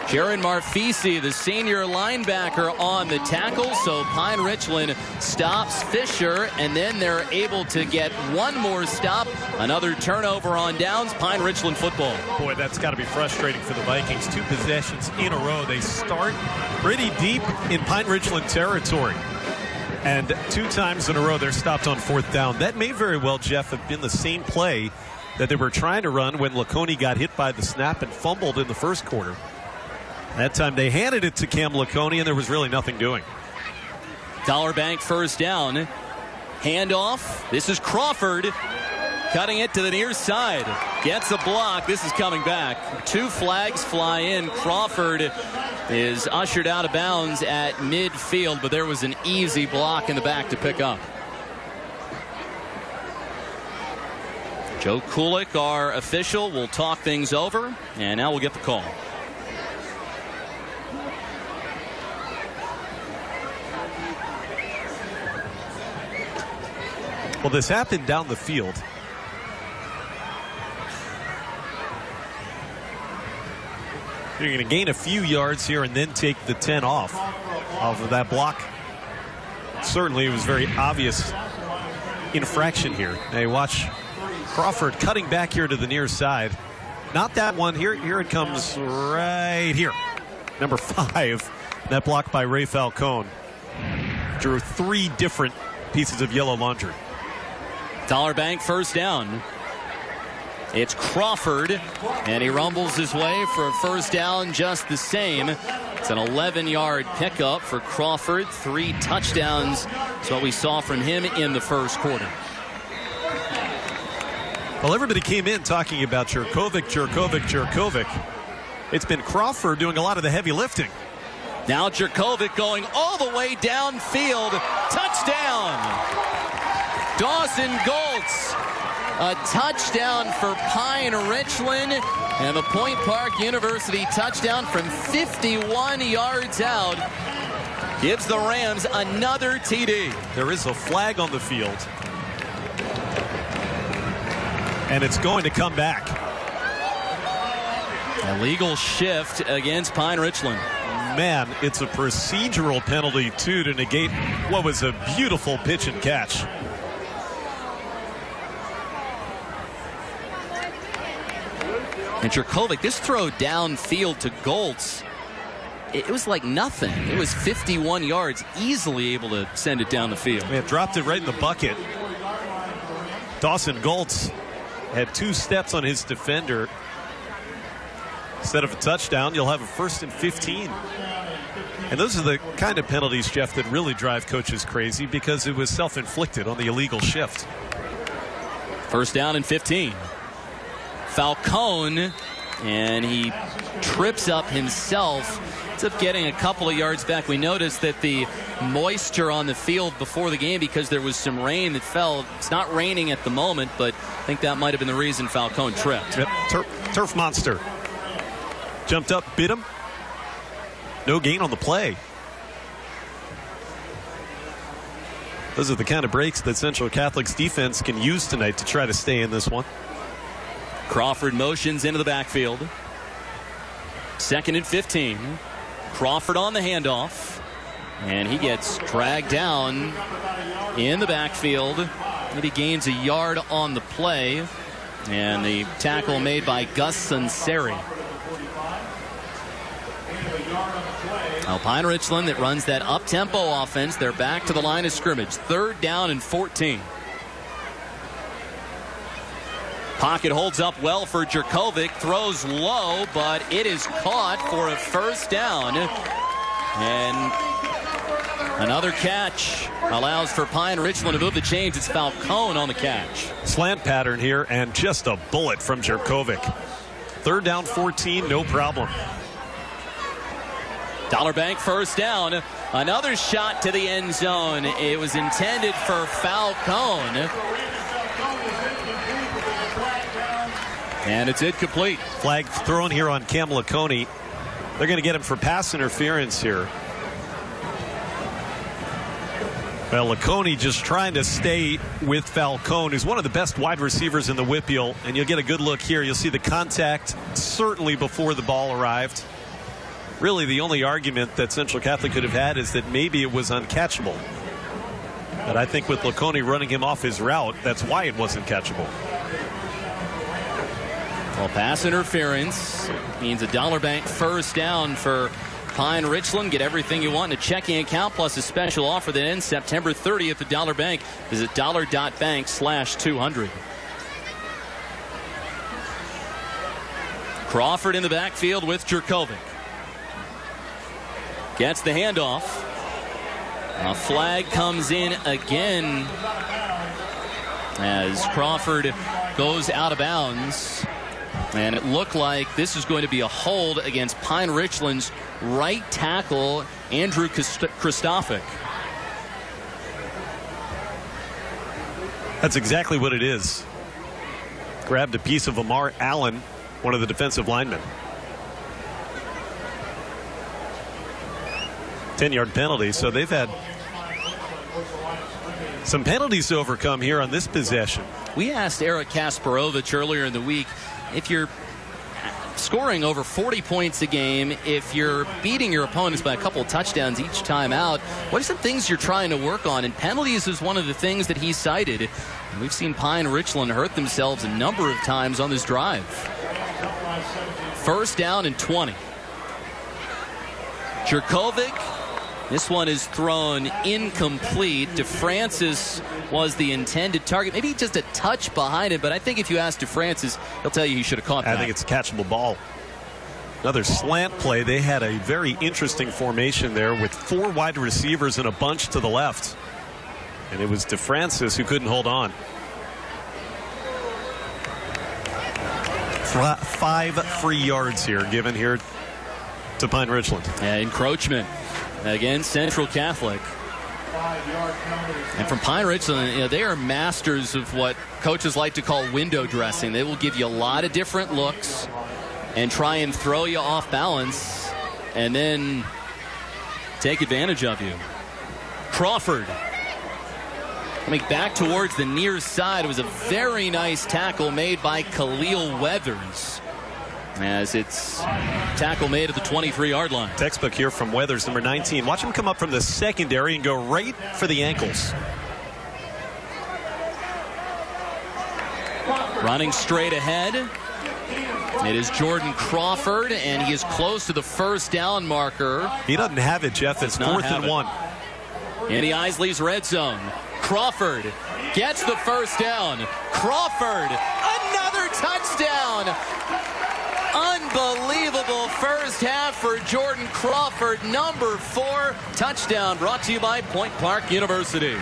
Jaron Marfisi, the senior linebacker, on the tackle, so Pine Richland stops Fisher, and then they're able to get one more stop. Another turnover on downs. Pine Richland football. Boy, that's got to be frustrating for the Vikings. 2 possessions in a row. They start pretty deep in Pine Richland territory, and 2 times in a row they're stopped on 4th down. That may very well, Jeff, have been the same play that they were trying to run when Lacone got hit by the snap and fumbled in the first quarter. That time they handed it to Cam Lacone, and there was really nothing doing. Dollar Bank 1st down. Handoff. This is Crawford cutting it to the near side. Gets a block. This is coming back. 2 flags fly in. Crawford is ushered out of bounds at midfield, but there was an easy block in the back to pick up. Joe Kulik, our official, will talk things over, and now we'll get the call. Well, this happened down the field. You're going to gain a few yards here and then take the 10 off of that block. Certainly, it was very obvious infraction here. Now, watch Crawford cutting back here to the near side. Not that one. Here it comes right here. Number 5. That block by Ray Falcone drew 3 different pieces of yellow laundry. Dollar Bank 1st down. It's Crawford, and he rumbles his way for a 1st down just the same. It's an 11-yard pickup for Crawford. 3 touchdowns. That's what we saw from him in the first quarter. Well, everybody came in talking about Jurkovic. It's been Crawford doing a lot of the heavy lifting. Now Jurkovic going all the way downfield. Touchdown! Dawson Goltz. A touchdown for Pine Richland, and the Point Park University touchdown from 51 yards out gives the Rams another TD. There is a flag on the field, and it's going to come back. Illegal shift against Pine Richland. Man, it's a procedural penalty, too, to negate what was a beautiful pitch and catch. And Jurkovic, this throw downfield to Goltz, it was like nothing. It was 51 yards, easily able to send it down the field. Man, dropped it right in the bucket. Dawson Goltz had 2 steps on his defender. Instead of a touchdown, you'll have a 1st and 15. And those are the kind of penalties, Jeff, that really drive coaches crazy because it was self-inflicted on the illegal shift. 1st down and 15. Falcone, and he trips up himself. Ends up getting a couple of yards back. We noticed that the moisture on the field before the game, because there was some rain that fell. It's not raining at the moment, but I think that might have been the reason Falcone tripped. Yep. Turf monster. Jumped up, bit him. No gain on the play. Those are the kind of breaks that Central Catholic's defense can use tonight to try to stay in this one. Crawford motions into the backfield. 2nd and 15. Crawford on the handoff. And he gets dragged down in the backfield Maybe gains a yard on the play. And the tackle made by Gus Sunseri. Pine Richland that runs that up-tempo offense. They're back to the line of scrimmage. 3rd down and 14. Pocket holds up well for Jurkovic. Throws low, but it is caught for a 1st down. And another catch allows for Pine Richland to move the chains. It's Falcone on the catch. Slant pattern here, and just a bullet from Jurkovic. 3rd down, 14, no problem. Dollar Bank 1st down. Another shot to the end zone. It was intended for Falcone. And it's incomplete. Flag thrown here on Cam Laconey. They're going to get him for pass interference here. Well, Laconey just trying to stay with Falcone, who's one of the best wide receivers in the Whippeal. And you'll get a good look here. You'll see the contact certainly before the ball arrived. Really, the only argument that Central Catholic could have had is that maybe it was uncatchable. But I think with Laconey running him off his route, that's why it wasn't catchable. Well, pass interference means a Dollar Bank 1st down for Pine Richland. Get everything you want in a checking account plus a special offer that ends September 30th at Dollar Bank. Visit dollar.bank/200. Crawford in the backfield with Jurkovic. Gets the handoff. A flag comes in again as Crawford goes out of bounds. And it looked like this is going to be a hold against Pine Richland's right tackle, Andrew Kristofic. That's exactly what it is. Grabbed a piece of Amar Allen, one of the defensive linemen. 10-yard penalty, so they've had some penalties to overcome here on this possession. We asked Eric Kasparovich earlier in the week, if you're scoring over 40 points a game, if you're beating your opponents by a couple of touchdowns each time out, what are some things you're trying to work on? And penalties is one of the things that he cited. And we've seen Pine Richland hurt themselves a number of times on this drive. 1st down and 20. Jurkovic. This one is thrown incomplete. DeFrancis was the intended target. Maybe just a touch behind it, but I think if you ask DeFrancis, he'll tell you he should have caught that. I think it's a catchable ball. Another slant play. They had a very interesting formation there with 4 wide receivers and a bunch to the left. And it was DeFrancis who couldn't hold on. 5 free yards here given here to Pine Richland. Encroachment against Central Catholic. And from Pine Richland, they are masters of what coaches like to call window dressing. They will give you a lot of different looks and try and throw you off balance and then take advantage of you. Crawford coming back towards the near side. It was a very nice tackle made by Khalil Weathers, as it's tackle made at the 23-yard line. Textbook here from Weathers, number 19. Watch him come up from the secondary and go right for the ankles. Running straight ahead. It is Jordan Crawford, and he is close to the 1st down marker. He doesn't have it, Jeff. It's 4th and 1. In the Isley's red zone. Crawford gets the 1st down. Crawford, another touchdown. Unbelievable first half for Jordan Crawford. Number 4 touchdown, brought to you by Point Park University.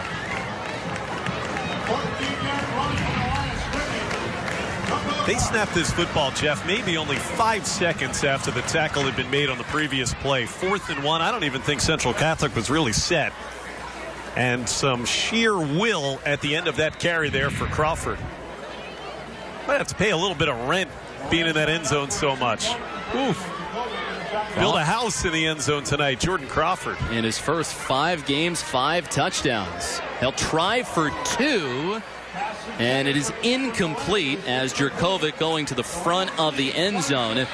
They snapped this football, Jeff, maybe only 5 seconds after the tackle had been made on the previous play. 4th and 1. I don't even think Central Catholic was really set. And some sheer will at the end of that carry there for Crawford. Might have to pay a little bit of rent being in that end zone so much. Oof. Build a house in the end zone tonight. Jordan Crawford. In his first 5 games, 5 touchdowns. They'll try for 2. And it is incomplete as Jurkovic going to the front of the end zone.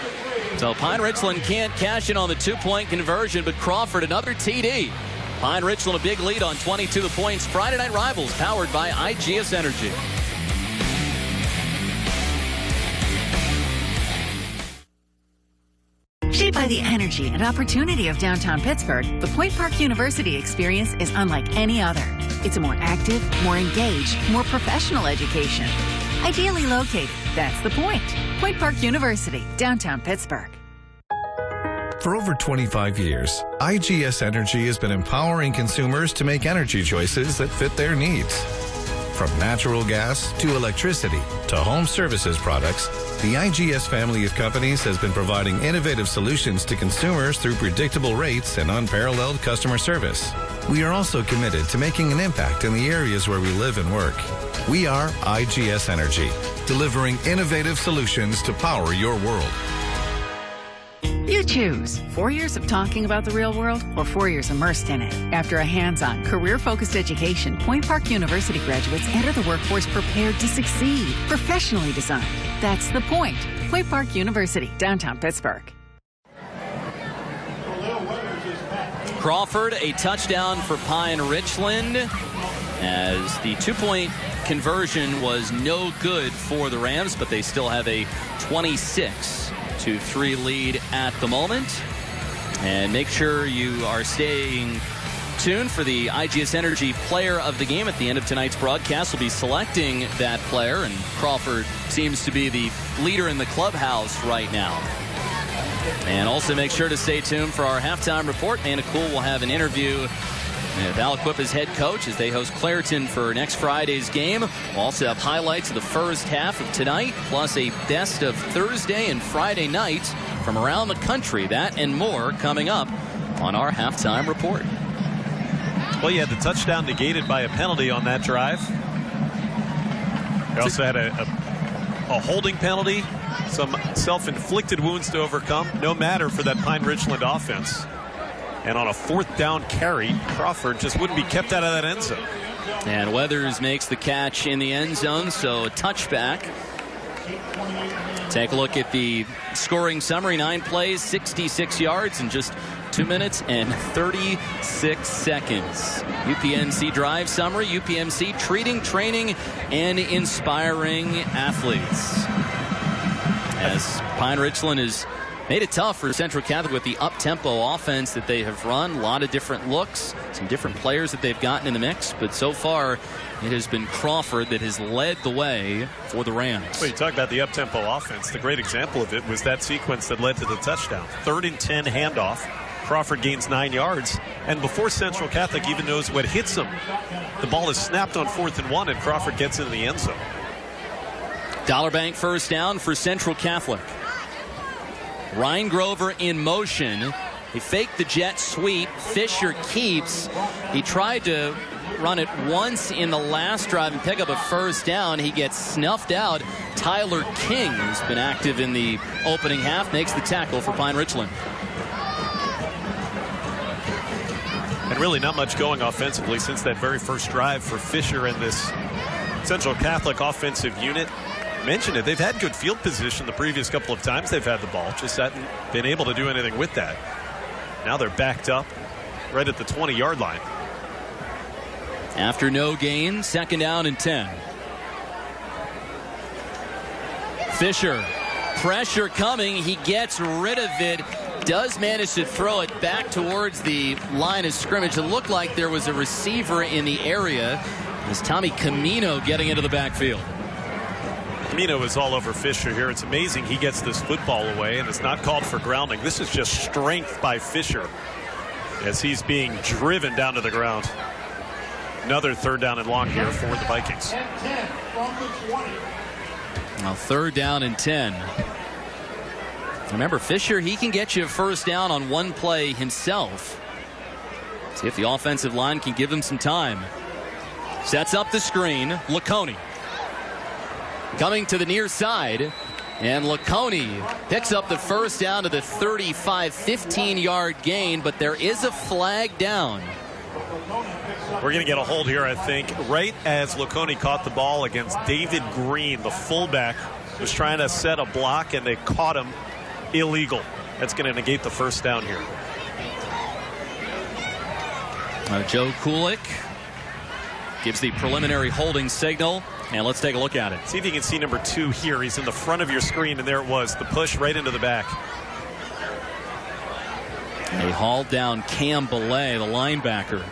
So Pine Richland can't cash in on the 2-point conversion, but Crawford, another TD. Pine Richland a big lead on 22 The Points. Friday Night Rivals powered by IGS Energy. Shaped by the energy and opportunity of downtown Pittsburgh, the Point Park University experience is unlike any other. It's a more active, more engaged, more professional education. Ideally located, that's the point. Point Park University, downtown Pittsburgh. For over 25 years, IGS Energy has been empowering consumers to make energy choices that fit their needs. From natural gas to electricity to home services products, the IGS family of companies has been providing innovative solutions to consumers through predictable rates and unparalleled customer service. We are also committed to making an impact in the areas where we live and work. We are IGS Energy, delivering innovative solutions to power your world. You choose 4 years of talking about the real world or 4 years immersed in it. After a hands-on, career-focused education, Point Park University graduates enter the workforce prepared to succeed, professionally designed. That's the point. Point Park University, downtown Pittsburgh. Crawford, a touchdown for Pine Richland, as the two-point conversion was no good for the Rams, but they still have a 26-3 lead at the moment. And make sure you are staying tuned for the IGS Energy Player of the Game at the end of tonight's broadcast. We'll be selecting that player, and Crawford seems to be the leader in the clubhouse right now. And also make sure to stay tuned for our halftime report. Anna Cool will have an interview with Aliquippa's head coach as they host Clareton for next Friday's game. We'll also have highlights of the first half of tonight, plus a best of Thursday and Friday night from around the country. That and more coming up on our halftime report. Well, you had the touchdown negated by a penalty on that drive. You also had a holding penalty, some self-inflicted wounds to overcome. No matter for that Pine Richland offense. And on a fourth down carry, Crawford just wouldn't be kept out of that end zone. And Weathers makes the catch in the end zone, so a touchback. Take a look at the scoring summary. 9 plays, 66 yards in just 2 minutes and 36 seconds. UPMC drive summary. UPMC treating, training, and inspiring athletes. As Pine Richland has made it tough for Central Catholic with the up-tempo offense that they have run. A lot of different looks, some different players that they've gotten in the mix. But so far, it has been Crawford that has led the way for the Rams. Well, you talk about the up-tempo offense. The great example of it was that sequence that led to the touchdown. 3rd and 10 handoff. Crawford gains 9 yards. And before Central Catholic even knows what hits him, the ball is snapped on 4th and 1, and Crawford gets into the end zone. Dollar Bank first down for Central Catholic. Ryan Grover in motion. He faked the jet sweep. Fisher keeps. He tried to run it once in the last drive and pick up a first down. He gets snuffed out. Tyler King, who's been active in the opening half, makes the tackle for Pine Richland. And really not much going offensively since that very first drive for Fisher and this Central Catholic offensive unit. Mentioned it, they've had good field position the previous couple of times they've had the ball, just hadn't been able to do anything with that. Now they're backed up right at the 20-yard line. After no gain, 2nd down and 10. Fisher, pressure coming, he gets rid of it, does manage to throw it back towards the line of scrimmage. It looked like there was a receiver in the area. It's Tommy Camino getting into the backfield. Camino is all over Fisher here. It's amazing he gets this football away, and it's not called for grounding. This is just strength by Fisher as he's being driven down to the ground. Another 3rd down and long here for the Vikings. Now 3rd down and 10. Remember, Fisher, he can get you a first down on one play himself. See if the offensive line can give him some time. Sets up the screen. Laconey coming to the near side, and Laconey picks up the first down to the 35, 15-yard gain, but there is a flag down. We're going to get a hold here, I think, right as Laconey caught the ball against David Green. The fullback was trying to set a block, and they caught him illegal. That's going to negate the first down here. Joe Kulik gives the preliminary holding signal, and let's take a look at it. See if you can see number 2 here. He's in the front of your screen, and there it was, the push right into the back. They hauled down Cam Belay, the linebacker.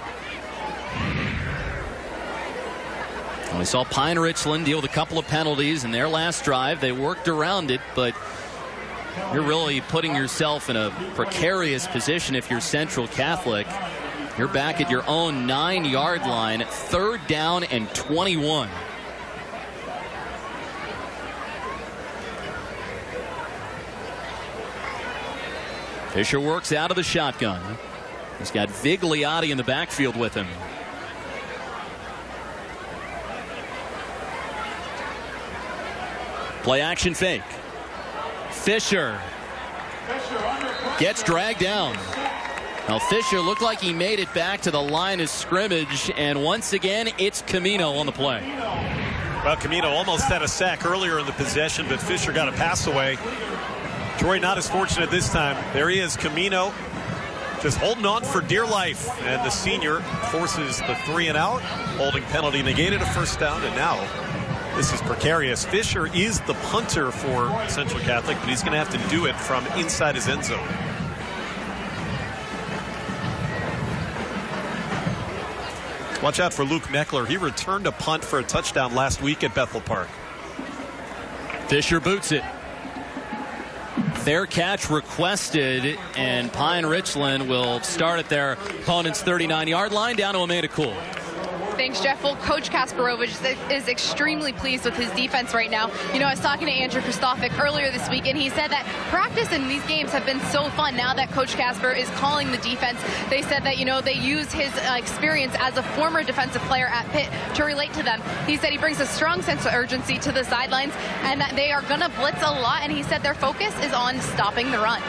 And we saw Pine Richland deal with a couple of penalties in their last drive. They worked around it, but you're really putting yourself in a precarious position if you're Central Catholic. You're back at your own 9-yard line, 3rd down and 21. Fisher works out of the shotgun. He's got Vigliotti in the backfield with him. Play action fake. Fisher gets dragged down. Now Fisher looked like he made it back to the line of scrimmage, and once again it's Camino on the play. Well, Camino almost had a sack earlier in the possession, but Fisher got a pass away. Troy not as fortunate this time. There he is, Camino, just holding on for dear life, and the senior forces the 3 and out. Holding penalty negated, a 1st down, and now this is precarious. Fisher is the punter for Central Catholic, but he's going to have to do it from inside his end zone. Watch out for Luke Meckler. He returned a punt for a touchdown last week at Bethel Park. Fisher boots it. Fair catch requested, and Pine Richland will start at their opponent's 39-yard line down to Amanda Cool. Thanks, Jeff. Well, Coach Kasparovich is extremely pleased with his defense right now. You know, I was talking to Andrew Kristofic earlier this week, and he said that practice in these games have been so fun now that Coach Kasper is calling the defense. They said that, you know, they use his experience as a former defensive player at Pitt to relate to them. He said he brings a strong sense of urgency to the sidelines and that they are going to blitz a lot, and he said their focus is on stopping the run.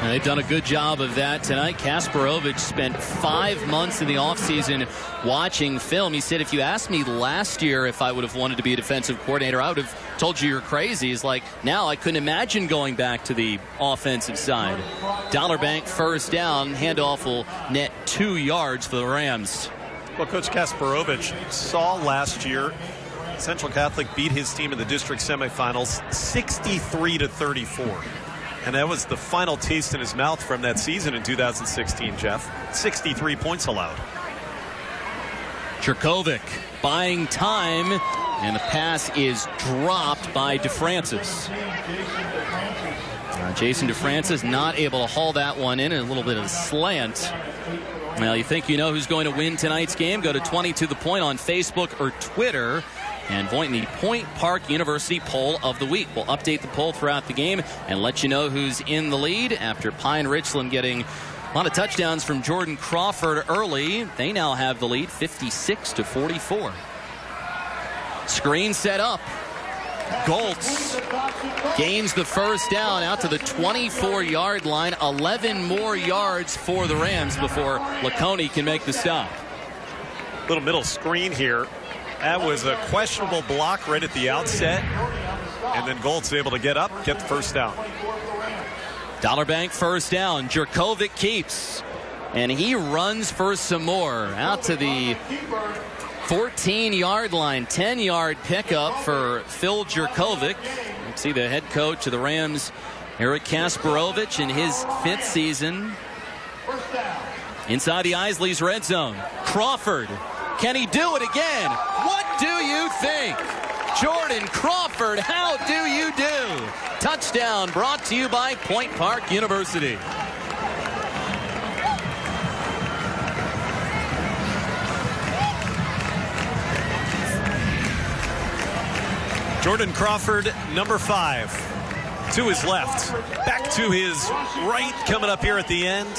And they've done a good job of that tonight. Kasparovich spent 5 months in the offseason watching film. He said, if you asked me last year if I would have wanted to be a defensive coordinator, I would have told you you're crazy. He's like, now I couldn't imagine going back to the offensive side. Dollar Bank 1st down. Handoff will net 2 yards for the Rams. Well, Coach Kasparovich saw last year Central Catholic beat his team in the district semifinals 63-34. And that was the final taste in his mouth from that season in 2016, Jeff. 63 points allowed. Jerkovic buying time, and the pass is dropped by DeFrancis. Jason DeFrancis not able to haul that one in, a little bit of a slant. Well, you think you know who's going to win tonight's game? Go to 22 The Point on Facebook or Twitter and vote in the Point Park University Poll of the Week. We'll update the poll throughout the game and let you know who's in the lead after Pine Richland getting a lot of touchdowns from Jordan Crawford early. They now have the lead 56-44. Screen set up. Goltz gains the 1st down out to the 24-yard line. 11 more yards for the Rams before Laconey can make the stop. Little middle screen here. That was a questionable block right at the outset. And then Goltz able to get up, get the 1st down. Dollar Bank 1st down. Jerkovic keeps. And he runs for some more. Out to the 14-yard line. 10-yard pickup for Phil Jerkovic. You see the head coach of the Rams, Eric Kasparovich, in his 5th season. Inside the Isleys red zone. Crawford. Can he do it again? What do you think? Jordan Crawford, how do you do? Touchdown brought to you by Point Park University. Jordan Crawford, number 5, to his left. Back to his right, coming up here at the end.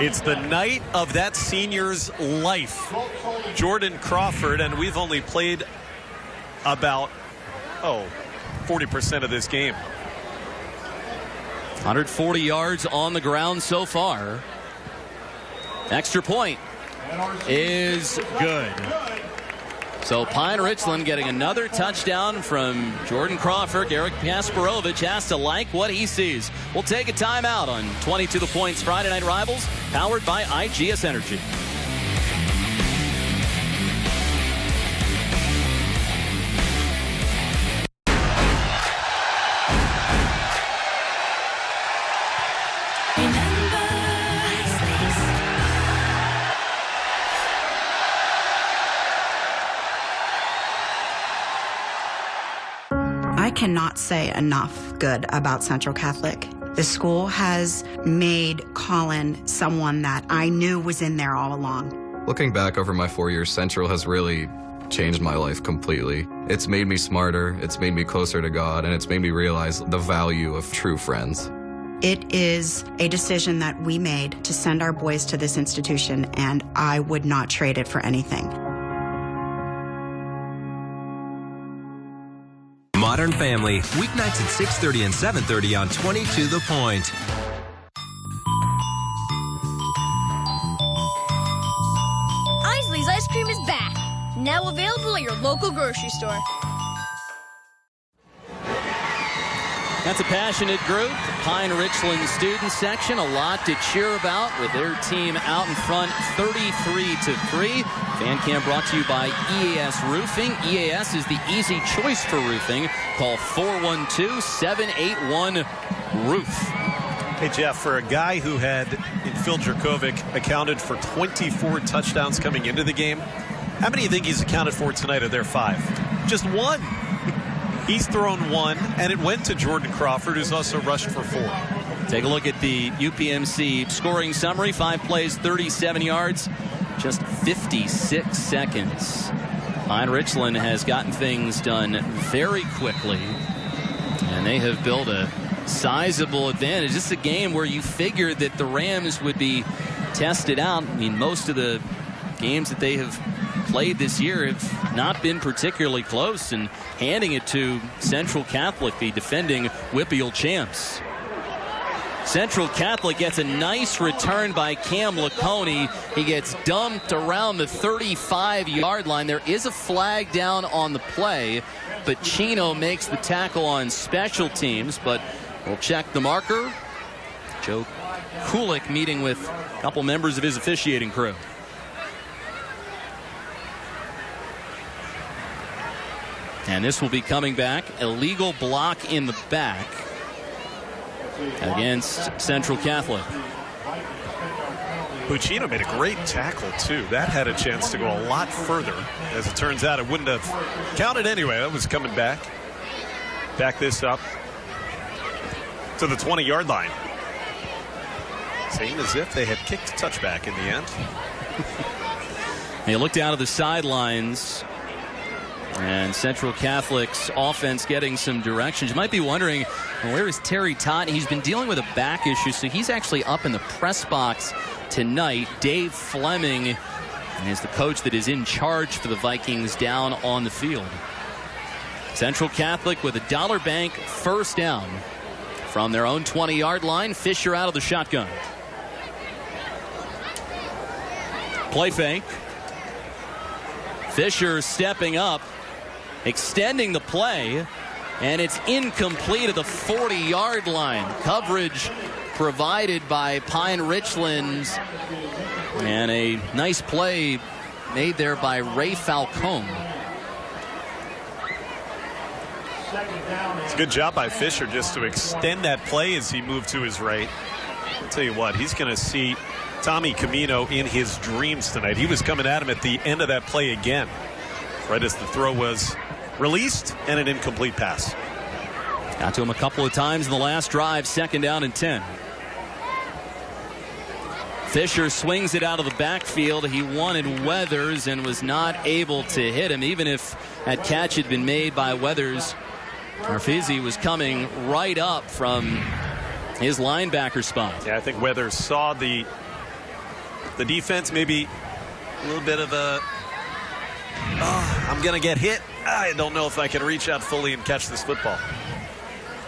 It's the night of that senior's life. Jordan Crawford, and we've only played about 40% of this game. 140 yards on the ground so far. Extra point is good. So Pine Richland getting another touchdown from Jordan Crawford. Eric Kasparovich has to like what he sees. We'll take a timeout on 22 The Points Friday Night Rivals, powered by IGS Energy. I cannot say enough good about Central Catholic. The school has made Colin someone that I knew was in there all along. Looking back over my 4 years, Central has really changed my life completely. It's made me smarter, it's made me closer to God, and it's made me realize the value of true friends. It is a decision that we made to send our boys to this institution, and I would not trade it for anything. Modern Family, weeknights at 6:30 and 7:30 on 22 The Point. Isley's ice cream is back. Now available at your local grocery store. That's a passionate group. The Pine Richland student section, a lot to cheer about with their team out in front 33-3. Fan cam brought to you by EAS Roofing. EAS is the easy choice for roofing. Call 412-781-ROOF. Hey, Jeff, for a guy who had, in Phil Jerkovic, accounted for 24 touchdowns coming into the game, how many do you think he's accounted for tonight? Are there 5? Just 1. He's thrown 1, and it went to Jordan Crawford, who's also rushed for 4. Take a look at the UPMC scoring summary. 5 plays, 37 yards, just 56 seconds. Pine Richland has gotten things done very quickly, and they have built a sizable advantage. This is a game where you figured that the Rams would be tested out. I mean, most of the games that they have played this year have not been particularly close, and handing it to Central Catholic, the defending WPIAL champs. Central Catholic gets a nice return by Cam Laconey. He gets dumped around the 35-yard line. There is a flag down on the play, but Chino makes the tackle on special teams, but we'll check the marker. Joe Kulik meeting with a couple members of his officiating crew. And this will be coming back. Illegal block in the back against Central Catholic. Puccino made a great tackle, too. That had a chance to go a lot further. As it turns out, it wouldn't have counted anyway. That was coming back. Back this up to the 20-yard line. Same as if they had kicked a touchback in the end. He looked out of the sidelines. And Central Catholic's offense getting some directions. You might be wondering, where is Terry Totten? He's been dealing with a back issue, so he's actually up in the press box tonight. Dave Fleming is the coach that is in charge for the Vikings down on the field. Central Catholic with a dollar bank first down from their own 20-yard line. Fisher out of the shotgun. Play fake. Fisher stepping up, extending the play, and it's incomplete at the 40-yard line. Coverage provided by Pine Richland, and a nice play made there by Ray Falcone. It's a good job by Fisher just to extend that play as he moved to his right. I'll tell you what, he's going to see Tommy Camino in his dreams tonight. He was coming at him at the end of that play again, right as the throw was released and an incomplete pass. Got to him a couple of times in the last drive. 2nd down and 10. Fisher swings it out of the backfield. He wanted Weathers and was not able to hit him. Even if that catch had been made by Weathers, Arfizzi was coming right up from his linebacker spot. Yeah, I think Weathers saw the defense, maybe a little bit of a, I'm going to get hit. I don't know if I can reach out fully and catch this football.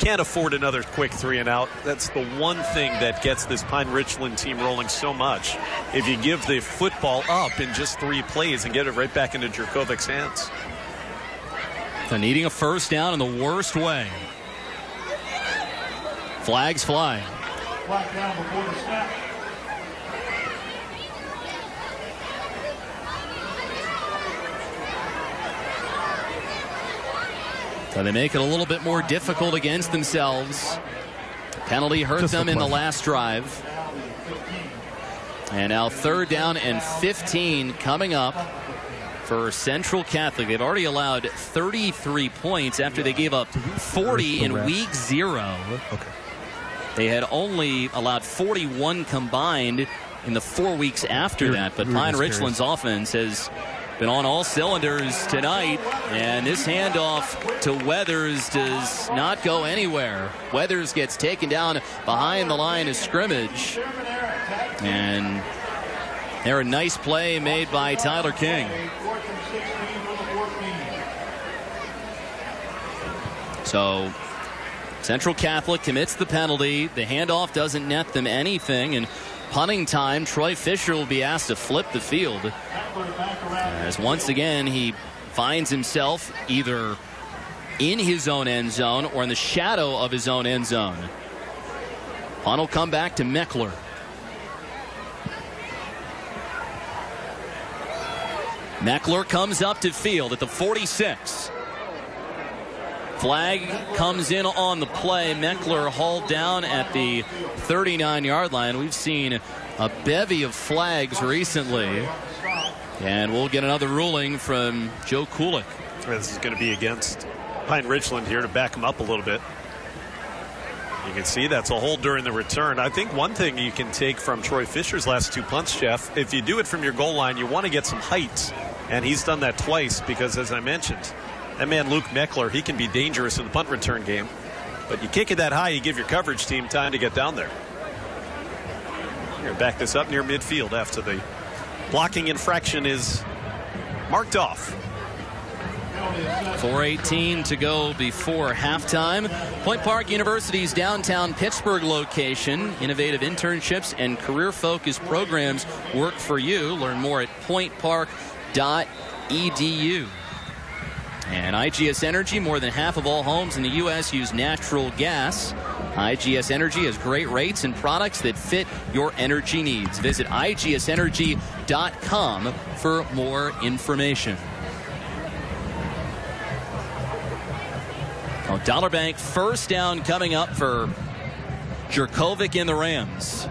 can't afford another quick 3 and out. That's the one thing that gets this Pine Richland team rolling so much. If you give the football up in just 3 plays and get it right back into Jurkovic's hands. So needing a first down in the worst way. Flags fly. Flag down before the snap. So they make it a little bit more difficult against themselves. Penalty hurt them in the last drive. And now 3rd down and 15 coming up for Central Catholic. They've already allowed 33 points after they gave up 40 in week 0. Okay. They had only allowed 41 combined in the 4 weeks after that. But Pine Richland's offense has been on all cylinders tonight, and this handoff to Weathers does not go anywhere. Weathers gets taken down behind the line of scrimmage, and there a nice play made by Tyler King. So Central Catholic commits the penalty. The handoff doesn't net them anything, and punting time, Troy Fisher will be asked to flip the field, as once again he finds himself either in his own end zone or in the shadow of his own end zone. Punt will come back to Meckler. Meckler comes up to field at the 46. Flag comes in on the play. Meckler hauled down at the 39-yard line. We've seen a bevy of flags recently. And we'll get another ruling from Joe Kulik. This is going to be against Pine Richland here to back him up a little bit. You can see that's a hold during the return. I think one thing you can take from Troy Fisher's last 2 punts, Jeff, if you do it from your goal line, you want to get some height. And he's done that twice because, as I mentioned, that man Luke Meckler, he can be dangerous in the punt return game. But you kick it that high, you give your coverage team time to get down there. You're going to back this up near midfield after the blocking infraction is marked off. 4:18 to go before halftime. Point Park University's downtown Pittsburgh location. Innovative internships and career-focused programs work for you. Learn more at pointpark.edu. And IGS Energy, more than half of all homes in the U.S. use natural gas. IGS Energy has great rates and products that fit your energy needs. Visit IGSenergy.com for more information. Dollar Bank first down coming up for Jurkovic and the Rams.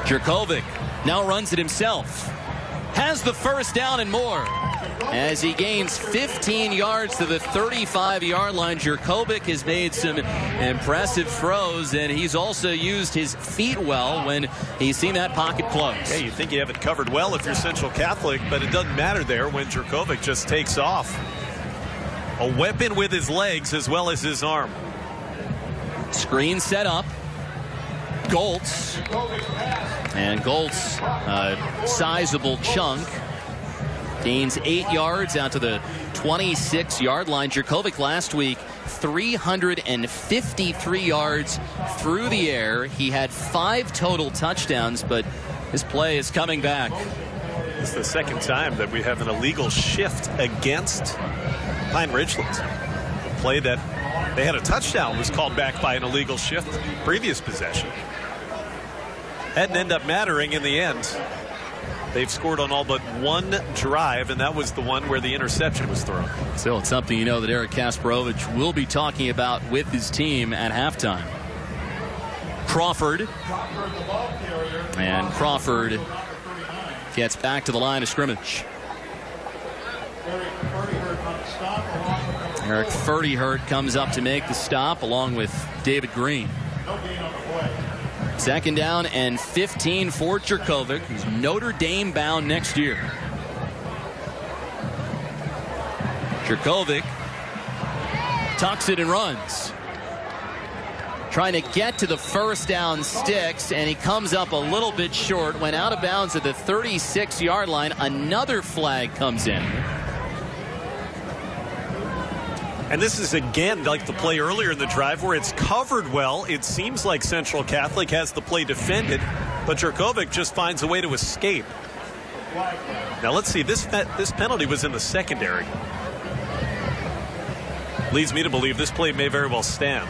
Jurkovic now runs it himself. Has the first down and more as he gains 15 yards to the 35-yard line. Jurkovic has made some impressive throws, and he's also used his feet well when he's seen that pocket close. Hey, you think you have it covered well if you're Central Catholic, but it doesn't matter there when Jurkovic just takes off. A weapon with his legs as well as his arm. Screen set up. Goltz. And Goltz, a sizable chunk, gains 8 yards out to the 26-yard line. Jurkovic last week, 353 yards through the air. He had 5 total touchdowns, but his play is coming back. It's the second time that we have an illegal shift against Pine Richland. A play that they had a touchdown was called back by an illegal shift previous possession. That didn't end up mattering in the end. They've scored on all but one drive, and that was the one where the interception was thrown. Still, it's something you know that Eric Kasparovich will be talking about with his team at halftime. Crawford. And Crawford gets back to the line of scrimmage. Eric Furdyhurt comes up to make the stop along with David Green. Second down and 15 for Jurkovic, who's Notre Dame bound next year. Jurkovic tucks it and runs. Trying to get to the first down sticks, and he comes up a little bit short. Went out of bounds at the 36-yard line. Another flag comes in. And this is, again, like the play earlier in the drive where it's covered well. It seems like Central Catholic has the play defended, but Jurkovic just finds a way to escape. Now, let's see. This penalty was in the secondary. Leads me to believe this play may very well stand.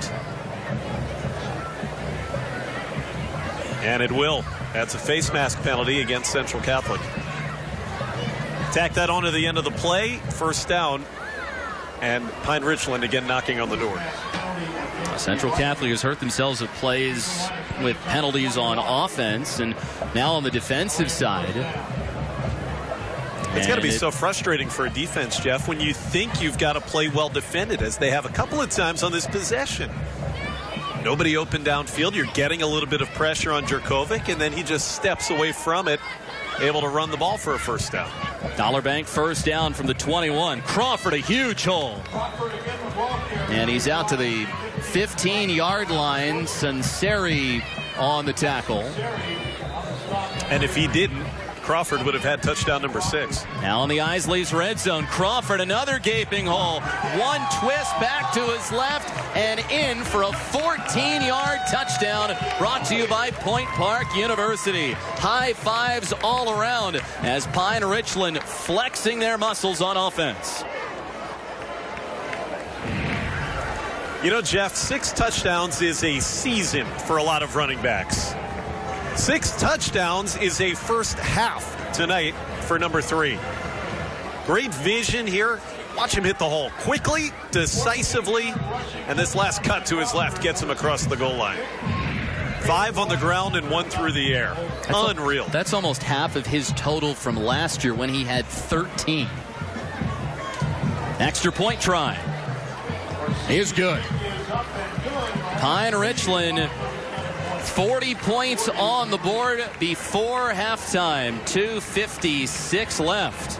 And it will. That's a face mask penalty against Central Catholic. Tack that onto the end of the play. First down. And Pine Richland again knocking on the door. Central Catholic has hurt themselves with plays with penalties on offense, and now on the defensive side. It's got to be so frustrating for a defense, Jeff, when you think you've got to play well defended, as they have a couple of times on this possession. Nobody open downfield. You're getting a little bit of pressure on Jurkovic, and then he just steps away from it, able to run the ball for a first down. Dollar Bank first down from the 21. Crawford, a huge hole. And he's out to the 15-yard line. Sunseri on the tackle. And if he didn't, Crawford would have had touchdown number 6. Now in the Isley's red zone, Crawford, another gaping hole. One twist back to his left and in for a 14-yard touchdown, brought to you by Point Park University. High fives all around as Pine Richland flexing their muscles on offense. You know, Jeff, 6 touchdowns is a season for a lot of running backs. 6 touchdowns is a first half tonight for number 3. Great vision here. Watch him hit the hole quickly, decisively, and this last cut to his left gets him across the goal line. 5 on the ground and 1 through the air. Unreal. That's almost half of his total from last year when he had 13. Extra point try is good. Pine Richland, 40 points on the board before halftime. 2:56 left.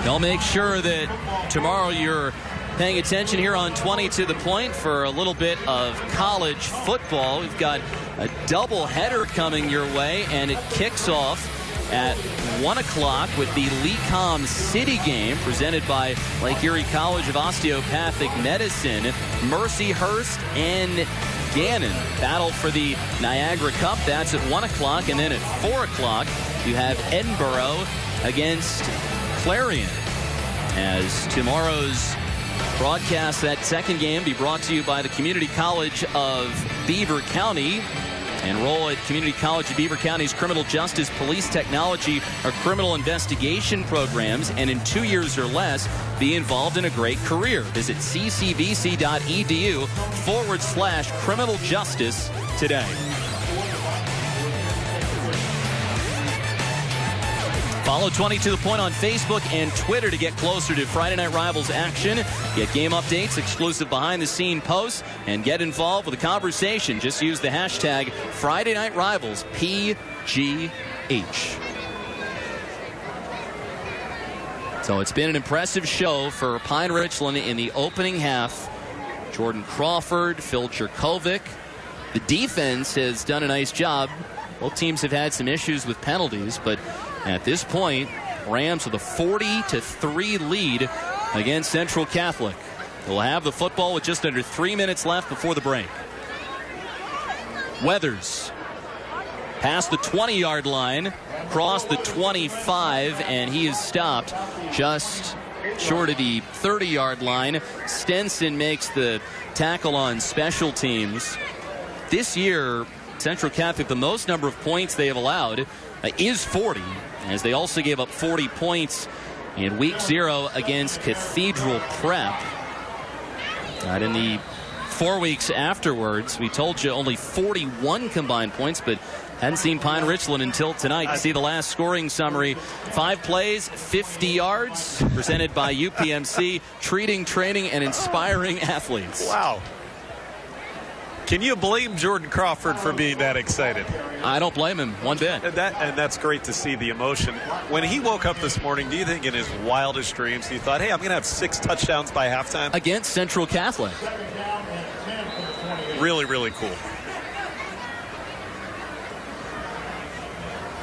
They'll make sure that tomorrow you're paying attention here on 20 to the point for a little bit of college football. We've got a double-header coming your way, and it kicks off at 1 o'clock with the Lecom City game presented by Lake Erie College of Osteopathic Medicine. Mercyhurst and Gannon battle for the Niagara Cup. That's at 1 o'clock. And then at 4 o'clock, you have Edinburgh against Clarion. As tomorrow's broadcast, that second game, be brought to you by the Community College of Beaver County. Enroll at Community College of Beaver County's Criminal Justice, Police Technology, or Criminal Investigation programs, and in 2 years or less, be involved in a great career. Visit ccbc.edu/criminal justice today. Follow 20 to the Point on Facebook and Twitter to get closer to Friday Night Rivals action. Get game updates, exclusive behind-the-scene posts, and get involved with the conversation. Just use the hashtag Friday Night Rivals, PGH. So it's been an impressive show for Pine Richland in the opening half. Jordan Crawford, Phil Jurkovic. The defense has done a nice job. Both teams have had some issues with penalties, but at this point, Rams with a 40-3 lead against Central Catholic. They'll have the football with just under 3 minutes left before the break. Weathers past the 20-yard line, crossed the 25, and he is stopped just short of the 30-yard line. Stenson makes the tackle on special teams. This year, Central Catholic, the most number of points they have allowed is 40, as they also gave up 40 points in week 0 against Cathedral Prep. In the 4 weeks afterwards, we told you only 41 combined points, but hadn't seen Pine Richland until tonight. You see the last scoring summary. 5 plays, 50 yards, presented by UPMC, treating, training, and inspiring athletes. Wow. Can you blame Jordan Crawford for being that excited? I don't blame him one bit. And that's great to see the emotion. When he woke up this morning, do you think in his wildest dreams he thought, hey, I'm going to have 6 touchdowns by halftime? Against Central Catholic. Really, really cool.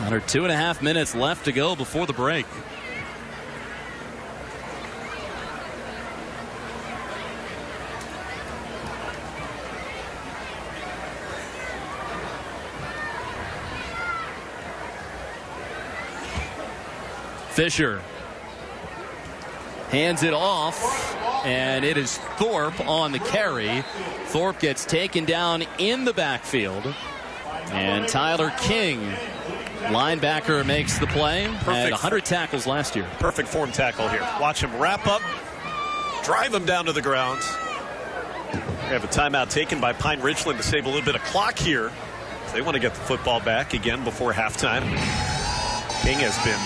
Under 2.5 minutes left to go before the break. Fisher hands it off, and it is Thorpe on the carry. Thorpe gets taken down in the backfield, and Tyler King, linebacker, makes the play. Had 100 tackles last year. Perfect form tackle here. Watch him wrap up, drive him down to the ground. We have a timeout taken by Pine Richland to save a little bit of clock here. They want to get the football back again before halftime. King has been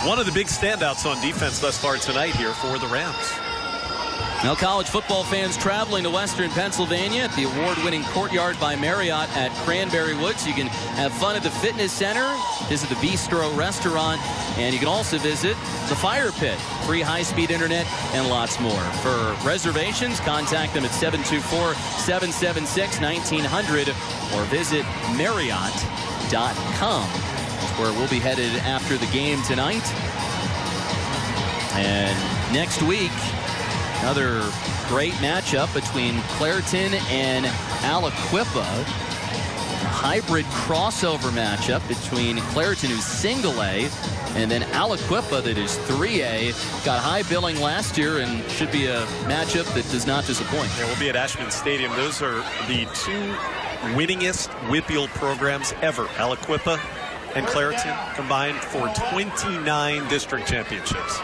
one of the big standouts on defense thus far tonight here for the Rams. Now, college football fans traveling to Western Pennsylvania at the award-winning Courtyard by Marriott at Cranberry Woods. You can have fun at the fitness center, visit the Bistro restaurant, and you can also visit the Fire Pit. Free high-speed internet and lots more. For reservations, contact them at 724-776-1900 or visit Marriott.com. Where we'll be headed after the game tonight. And next week, another great matchup between Clairton and Aliquippa. A hybrid crossover matchup between Clairton, who's single A, and then Aliquippa, that is 3A. Got high billing last year and should be a matchup that does not disappoint. Yeah, we'll be at Ashman Stadium. Those are the two winningest WPIAL programs ever. Aliquippa and Clairton combined for 29 district championships.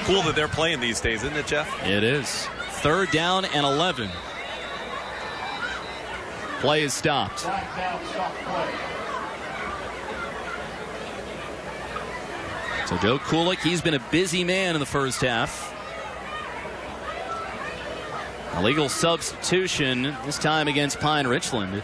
Cool that they're playing these days, isn't it, Jeff? It is. 3rd down and 11. Play is stopped. So Joe Kulik, he's been a busy man in the first half. Illegal substitution, this time against Pine Richland.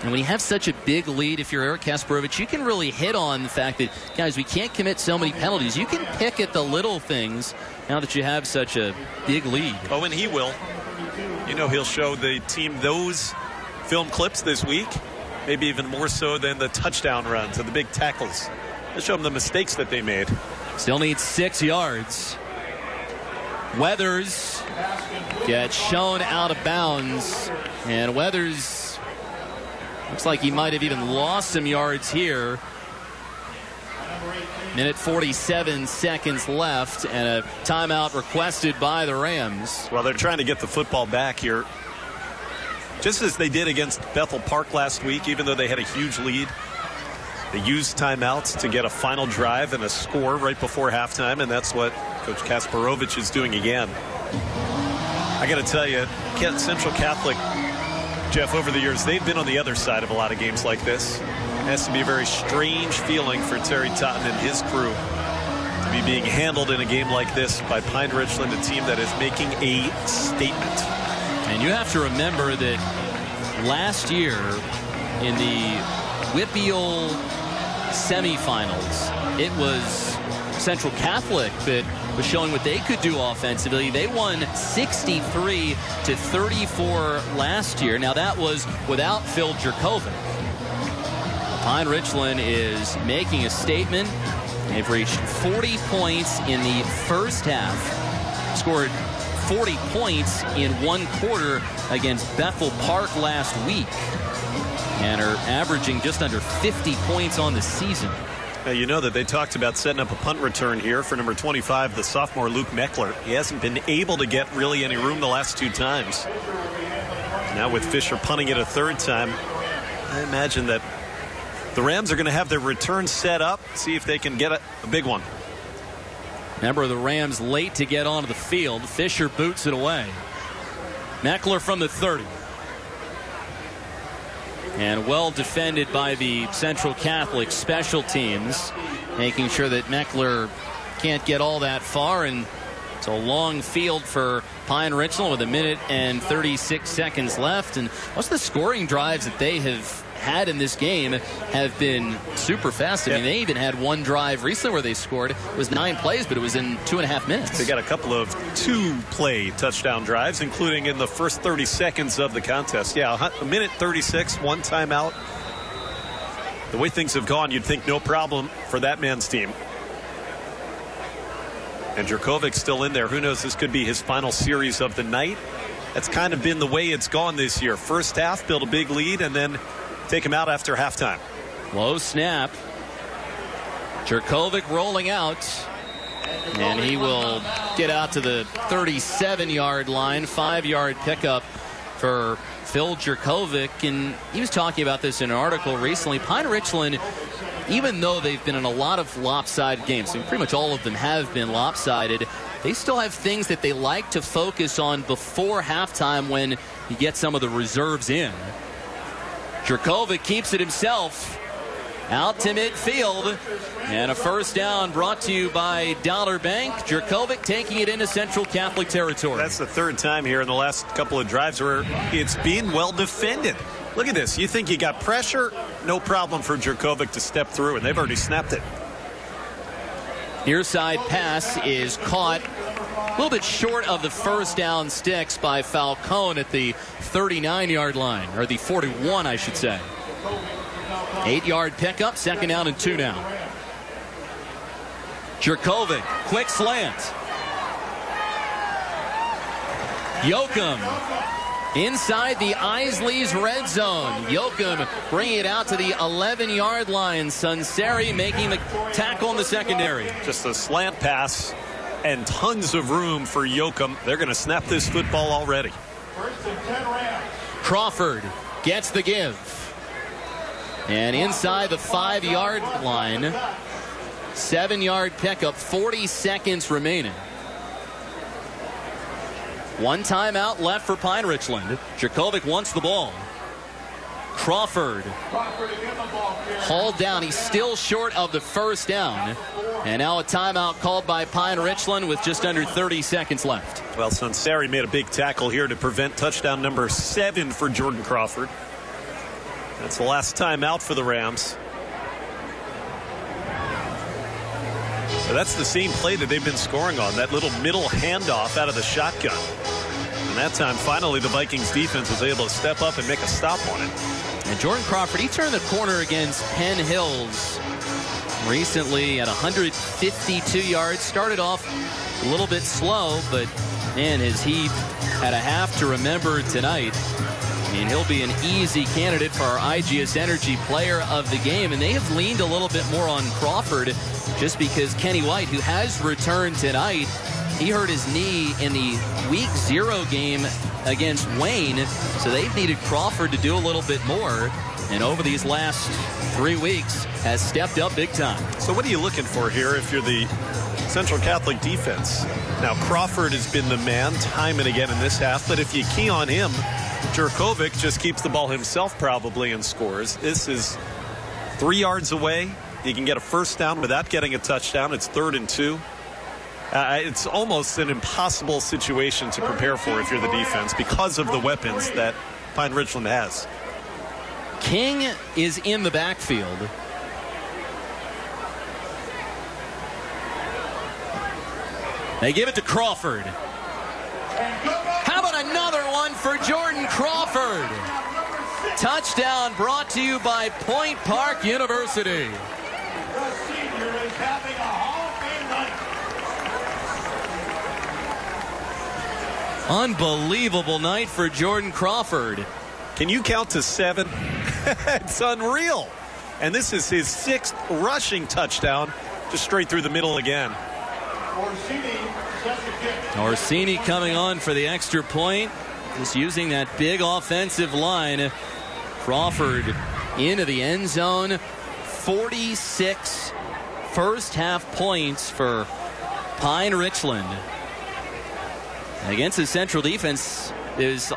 And when you have such a big lead, if you're Eric Kasparovich, you can really hit on the fact that, guys, we can't commit so many penalties. You can pick at the little things now that you have such a big lead. Oh, and he will. You know, he'll show the team those film clips this week, maybe even more so than the touchdown runs and the big tackles. He'll show them the mistakes that they made. Still needs 6 yards. Weathers gets shown out of bounds, and Weathers looks like he might have even lost some yards here. Minute 47 seconds left, and a timeout requested by the Rams. Well, they're trying to get the football back here, just as they did against Bethel Park last week. Even though they had a huge lead, they used timeouts to get a final drive and a score right before halftime, and that's what Coach Kasparovich is doing again. I got to tell you, Central Catholic, Jeff, over the years, they've been on the other side of a lot of games like this. It has to be a very strange feeling for Terry Totten and his crew to be being handled in a game like this by Pine Richland, a team that is making a statement. And you have to remember that last year in the WPIAL semifinals, it was Central Catholic that was showing what they could do offensively. They won 63-34 last year. Now that was without Phil Jerkovic. Pine Richland is making a statement. They've reached 40 points in the first half. Scored 40 points in one quarter against Bethel Park last week. And are averaging just under 50 points on the season. Now, you know that they talked about setting up a punt return here for number 25, the sophomore Luke Meckler. He hasn't been able to get really any room the last 2 times. Now with Fisher punting it a 3rd time, I imagine that the Rams are going to have their return set up, see if they can get a big one. Remember, the Rams late to get onto the field. Fisher boots it away. Meckler from the 30. And well defended by the Central Catholic special teams, making sure that Meckler can't get all that far. And it's a long field for Pine Richland with 1 minute and 36 seconds left. And most of the scoring drives that they have had in this game have been super fast. I mean, they even had one drive recently where they scored. It was 9 plays, but it was in 2.5 minutes. They got a couple of 2-play touchdown drives, including in the first 30 seconds of the contest. Yeah, 1 minute 36, 1 timeout. The way things have gone, you'd think no problem for that man's team. And Jurkovic's still in there. Who knows, this could be his final series of the night. That's kind of been the way it's gone this year. First half, build a big lead, and then take him out after halftime. Low snap. Jurkovic rolling out. And he will get out to the 37-yard line. 5-yard pickup for Phil Jurkovic. And he was talking about this in an article recently. Pine Richland, even though they've been in a lot of lopsided games, and pretty much all of them have been lopsided, they still have things that they like to focus on before halftime when you get some of the reserves in. Jurkovic keeps it himself out to midfield, and a first down brought to you by Dollar Bank. Jurkovic taking it into Central Catholic territory. That's the third time here in the last couple of drives where it's been well defended. Look at this. You think you got pressure? No problem for Jurkovic to step through, and they've already snapped it. Near side pass is caught a little bit short of the first down sticks by Falcone at the 39-yard line, or the 41, I should say. 8-yard pickup, second down and 2 now. Jurkovic, quick slant. Yoakum inside the Isley's red zone. Yoakum bringing it out to the 11-yard line. Sunseri making the tackle in the secondary. Just a slant pass and tons of room for Yoakum. They're going to snap this football already. Crawford gets the give. And inside the 5-yard line, 7-yard pickup, 40 seconds remaining. One timeout left for Pine Richland. Jurkovic wants the ball. Crawford hauled down. He's still short of the first down. And now a timeout called by Pine Richland with just under 30 seconds left. Well, Sunseri made a big tackle here to prevent touchdown number 7 for Jordan Crawford. That's the last time out for the Rams. So that's the same play that they've been scoring on, that little middle handoff out of the shotgun. And that time, finally, the Vikings defense was able to step up and make a stop on it. And Jordan Crawford, he turned the corner against Penn Hills recently at 152 yards. Started off a little bit slow, but, man, has he had a half to remember tonight. And he'll be an easy candidate for our IGS Energy Player of the Game. And they have leaned a little bit more on Crawford just because Kenny White, who has returned tonight, he hurt his knee in the Week 0 game against Wayne. So they've needed Crawford to do a little bit more. And over these last 3 weeks has stepped up big time. So what are you looking for here if you're the Central Catholic defense? Now, Crawford has been the man time and again in this half. But if you key on him, Jurkovic just keeps the ball himself probably and scores. This is 3 yards away. You can get a first down without getting a touchdown. It's 3rd and 2. It's almost an impossible situation to prepare for if you're the defense because of the weapons that Pine Richland has. King is in the backfield. They give it to Crawford. How about another one for Jordan Crawford? Touchdown brought to you by Point Park University. The senior is having a Hall of Fame night. Unbelievable night for Jordan Crawford. Can you count to 7? It's unreal. And this is his 6th rushing touchdown, just straight through the middle again. Orsini coming on for the extra point. Just using that big offensive line. Crawford into the end zone. 46 first half points for Pine Richland. Against the Central defense is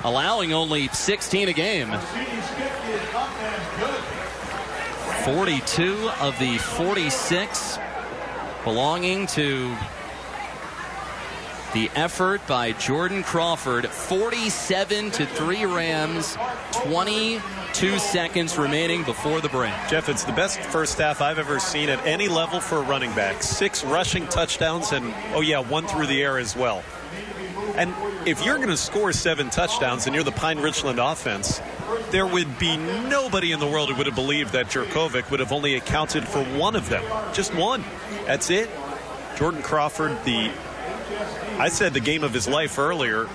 allowing only 16 a game. 42 of the 46 belonging to the effort by Jordan Crawford. 47-3 Rams. 22 seconds remaining before the break. Jeff, it's the best first half I've ever seen at any level for a running back. 6 rushing touchdowns and, oh yeah, 1 through the air as well. And if you're going to score 7 touchdowns and you're the Pine Richland offense, there would be nobody in the world who would have believed that Jurkovic would have only accounted for one of them. Just one. That's it. Jordan Crawford, I said the game of his life earlier.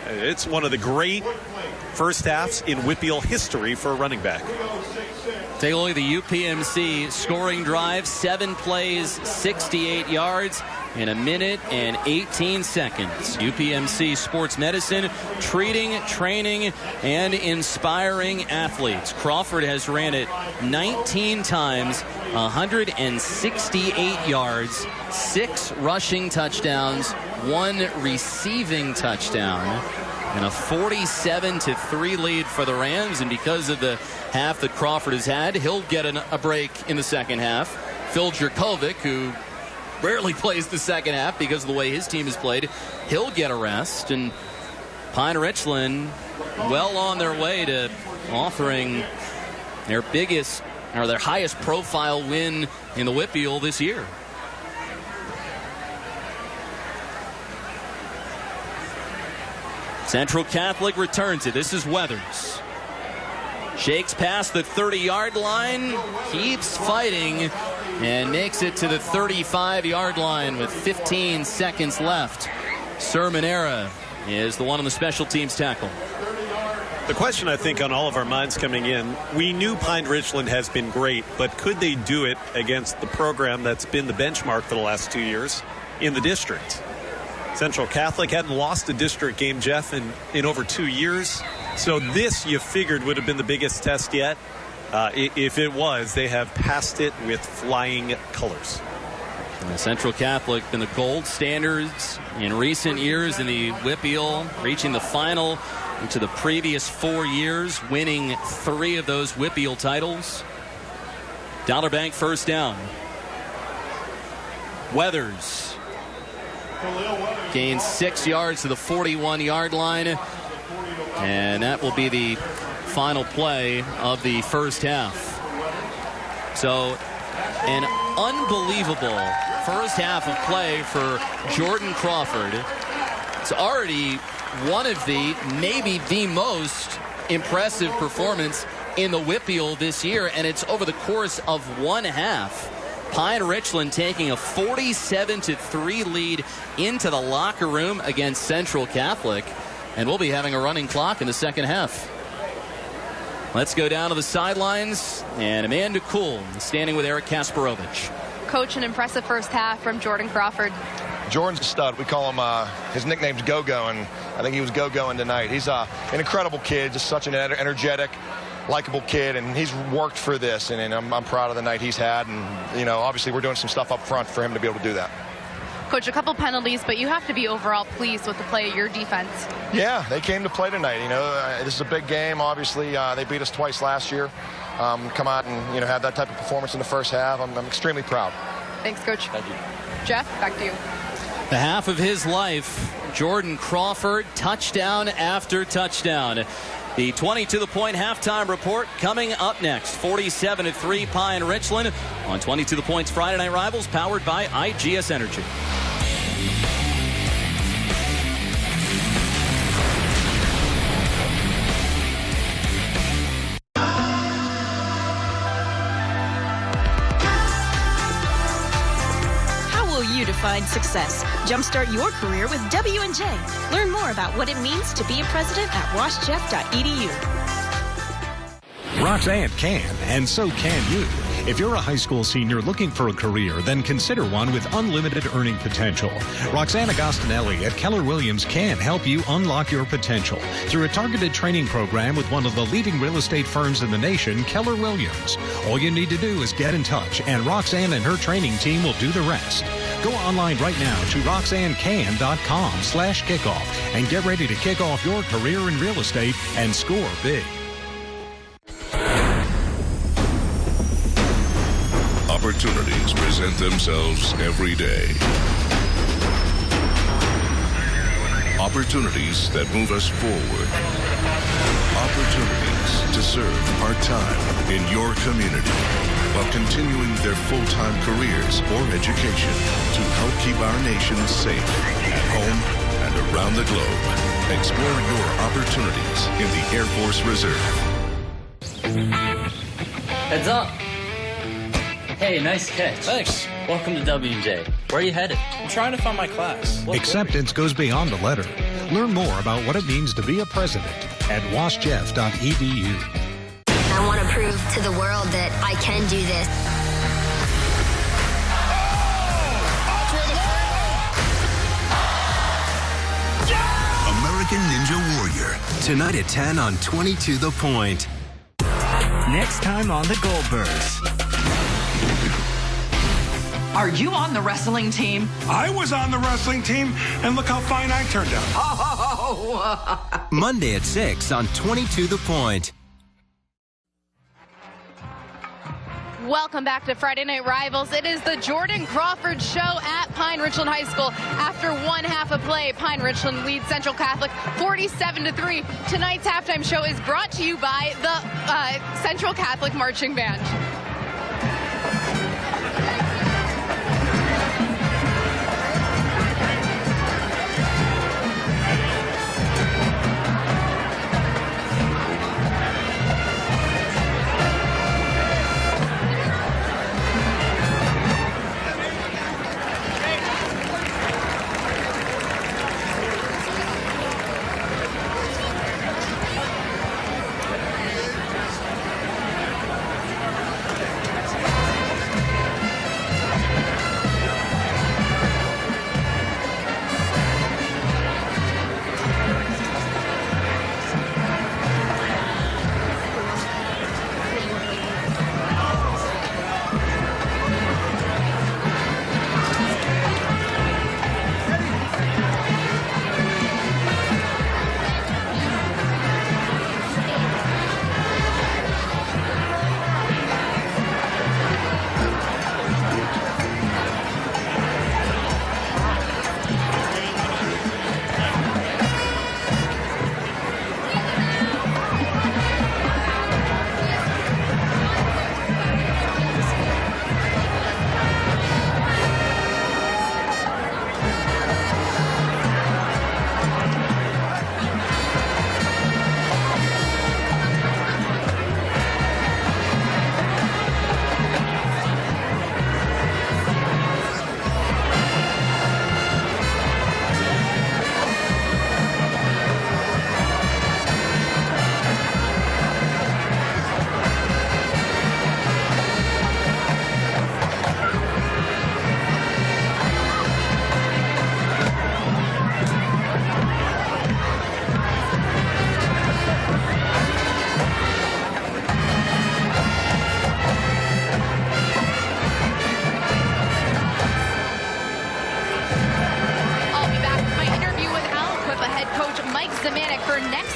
It's one of the great first halves in Whippeal history for a running back. Take a look at the UPMC scoring drive. 7 plays, 68 yards in a minute and 18 seconds. UPMC Sports Medicine, treating, training, and inspiring athletes. Crawford has ran it 19 times, 168 yards, 6 rushing touchdowns, 1 receiving touchdown, and a 47-3 lead for the Rams. And because of the half that Crawford has had, he'll get a break in the second half. Phil Jurkovic, who rarely plays the second half because of the way his team has played, he'll get a rest. And Pine Richland well on their way to offering their biggest or their highest profile win in the Whippeal this year. Central Catholic returns it. This is Weathers. Shakes past the 30-yard line, keeps fighting, and makes it to the 35-yard line with 15 seconds left. Sermonera is the one on the special teams tackle. The question, I think, on all of our minds coming in, we knew Pine Richland has been great, but could they do it against the program that's been the benchmark for the last 2 years in the district? Central Catholic hadn't lost a district game, Jeff, in over 2 years. So this, you figured, would have been the biggest test yet. If it was, they have passed it with flying colors. Central Catholic been the gold standards in recent years in the Whippeal, reaching the final into the previous 4 years, winning 3 of those Whippeal titles. Dollar Bank first down. Weathers gains 6 yards to the 41-yard line, and that will be the final play of the first half. So an unbelievable first half of play for Jordan Crawford. It's already one of the, maybe the most impressive performance in the Whippeal this year, and it's over the course of one half. Pine Richland taking a 47-3 lead into the locker room against Central Catholic, and we'll be having a running clock in the second half. Let's go down to the sidelines, and Amanda Kuhl standing with Eric Kasparovich. Coach, an impressive first half from Jordan Crawford. Jordan's a stud. We call him, his nickname's Go-Go, and I think he was Go-Going tonight. He's an incredible kid, just such an energetic, likable kid, and he's worked for this, and I'm proud of the night he's had, and, you know, obviously we're doing some stuff up front for him to be able to do that. Coach, a couple penalties, but you have to be overall pleased with the play of your defense. Yeah, they came to play tonight. You know, this is a big game. Obviously, they beat us twice last year. Come out and, you know, have that type of performance in the first half. I'm extremely proud. Thanks, Coach. Thank you. Jeff, back to you. The half of his life, Jordan Crawford, touchdown after touchdown. The 20-to-the-point halftime report coming up next. 47-3 Pine Richland on 20 to the Point's Friday Night Rivals, powered by IGS Energy. Define success. Jumpstart your career with W&J. Learn more about what it means to be a president at washjeff.edu. Roxanne can, and so can you. If you're a high school senior looking for a career, then consider one with unlimited earning potential. Roxanne Agostinelli at Keller Williams can help you unlock your potential through a targeted training program with one of the leading real estate firms in the nation, Keller Williams. All you need to do is get in touch, and Roxanne and her training team will do the rest. Go online right now to roxannecan.com/kickoff and get ready to kick off your career in real estate and score big. Opportunities present themselves every day. Opportunities that move us forward. Opportunities to serve part-time in your community while continuing their full-time careers or education to help keep our nation safe at home and around the globe. Explore your opportunities in the Air Force Reserve. Heads up. Hey, nice catch. Thanks. Welcome to Wpnt. Where are you headed? I'm trying to find my class. Acceptance goes beyond the letter. Learn more about what it means to be a president at washjeff.edu. I want to prove to the world that I can do this. American Ninja Warrior. Tonight at 10 on 22 The Point. Next time on The Goldbergs. Are you on the wrestling team? I was on the wrestling team, and look how fine I turned out. Oh! Monday at 6 on 22 The Point. Welcome back to Friday Night Rivals. It is the Jordan Crawford Show at Pine Richland High School. After one half of play, Pine Richland leads Central Catholic 47-3. Tonight's halftime show is brought to you by the Central Catholic Marching Band.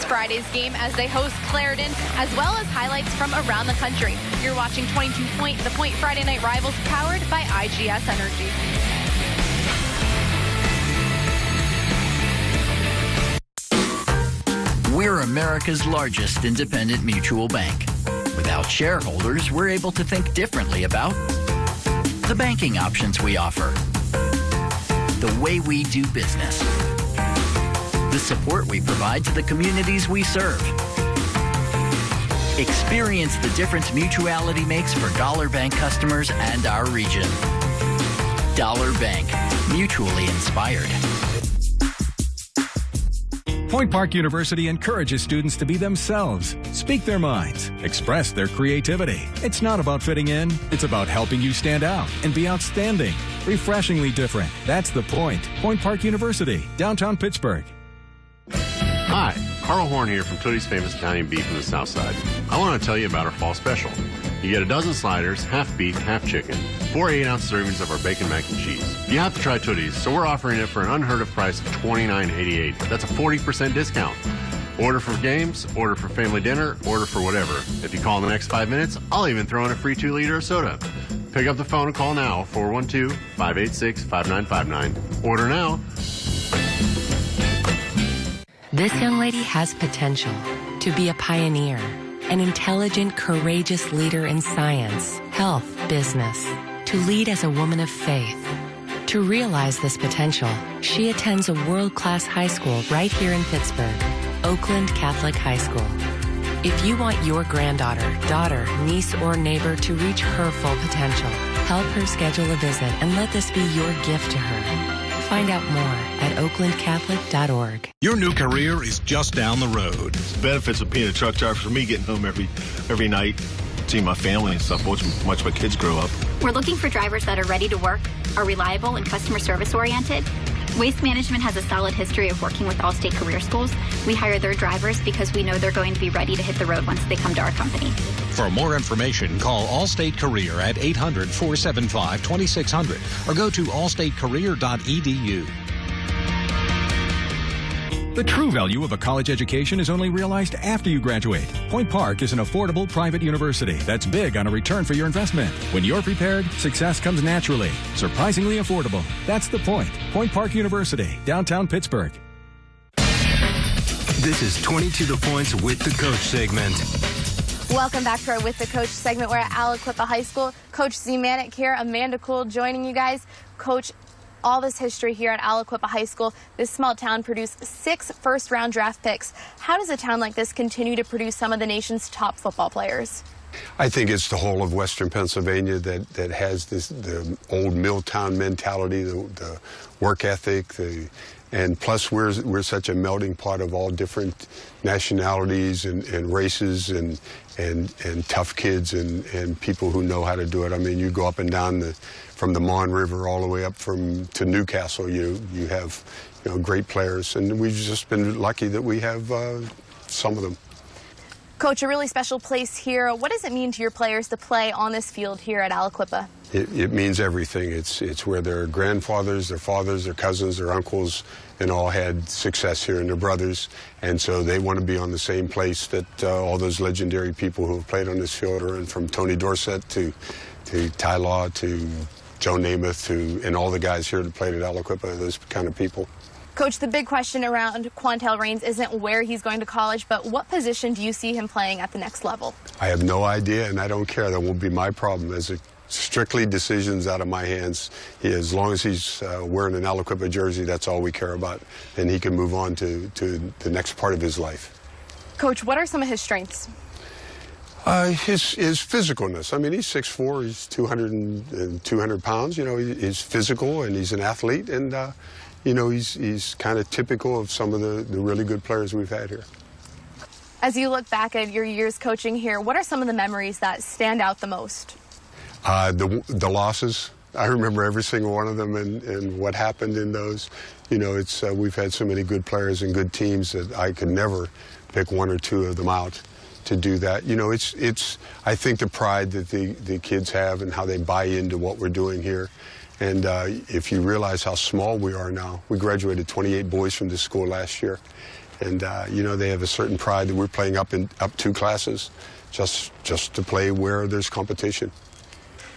Friday's game as they host Clarendon, as well as highlights from around the country. You're watching 22 Point, The Point Friday Night Rivals, powered by IGS Energy. We're America's largest independent mutual bank. Without shareholders, we're able to think differently about the banking options we offer, the way we do business, the support we provide to the communities we serve. Experience the difference mutuality makes for Dollar Bank customers and our region. Dollar Bank, mutually inspired. Point Park University encourages students to be themselves, speak their minds, express their creativity. It's not about fitting in, it's about helping you stand out and be outstanding. Refreshingly different. That's the point. Point Park University, downtown Pittsburgh. Hi, Carl Horn here from Tootie's Famous Italian Beef in the South Side. I want to tell you about our fall special. You get a dozen sliders, half beef, half chicken, 4 8-ounce servings of our bacon mac and cheese. You have to try Tootie's, so we're offering it for an unheard of price of $29.88. That's a 40% discount. Order for games, order for family dinner, order for whatever. If you call in the next 5 minutes, I'll even throw in a free 2-liter of soda. Pick up the phone and call now, 412-586-5959. Order now. This young lady has potential to be a pioneer, an intelligent, courageous leader in science, health, business, to lead as a woman of faith. To realize this potential, she attends a world-class high school right here in Pittsburgh, Oakland Catholic High School. If you want your granddaughter, daughter, niece, or neighbor to reach her full potential, help her schedule a visit and let this be your gift to her. Find out more at oaklandcatholic.org. Your new career is just down the road. The benefits of being a truck driver for me, getting home every night, seeing my family and stuff, watching my kids grow up. We're looking for drivers that are ready to work, are reliable and customer service oriented. Waste Management has a solid history of working with Allstate Career Schools. We hire their drivers because we know they're going to be ready to hit the road once they come to our company. For more information, call Allstate Career at 800-475-2600 or go to allstatecareer.edu. The true value of a college education is only realized after you graduate. Point Park is an affordable private university that's big on a return for your investment. When you're prepared, success comes naturally. Surprisingly affordable. That's the point. Point Park University, downtown Pittsburgh. This is 22 The Points with the Coach segment. Welcome back to our With the Coach segment. We're at Aliquippa High School. Coach Z-Manic here, Amanda Cool joining you guys. Coach, all this history here at Aliquippa High School. This small town produced 6 first-round draft picks. How does a town like this continue to produce some of the nation's top football players? I think it's the whole of Western Pennsylvania that has the old Milltown mentality, the work ethic, and plus we're such a melting pot of all different nationalities and races and tough kids and people who know how to do it. I mean, you go up and down from the Mon River all the way up to Newcastle. You have great players, and we've just been lucky that we have some of them. Coach, a really special place here. What does it mean to your players to play on this field here at Aliquippa? It means everything. It's where their grandfathers, their fathers, their cousins, their uncles, and all had success here, and their brothers. And so they want to be on the same place that all those legendary people who have played on this field are in, from Tony Dorsett to Ty Law to Joe Namath and all the guys here that played at Aliquippa, those kind of people. Coach, the big question around Quantel Raines isn't where he's going to college, but what position do you see him playing at the next level? I have no idea, and I don't care. That won't be my problem. As strictly decisions out of my hands. As long as he's wearing an Aliquippa jersey, that's all we care about. And he can move on to the next part of his life. Coach, what are some of his strengths? His physicalness. I mean, he's 6'4", he's 200 pounds. He's physical, and he's an athlete, and he's kind of typical of some of the really good players we've had here. As you look back at your years coaching here, what are some of the memories that stand out the most? The losses. I remember every single one of them and what happened in those. We've had so many good players and good teams that I could never pick one or two of them out to do that. I think the pride that the kids have and how they buy into what we're doing here. And if you realize how small we are now, we graduated 28 boys from this school last year. And, they have a certain pride that we're playing up 2 classes just to play where there's competition.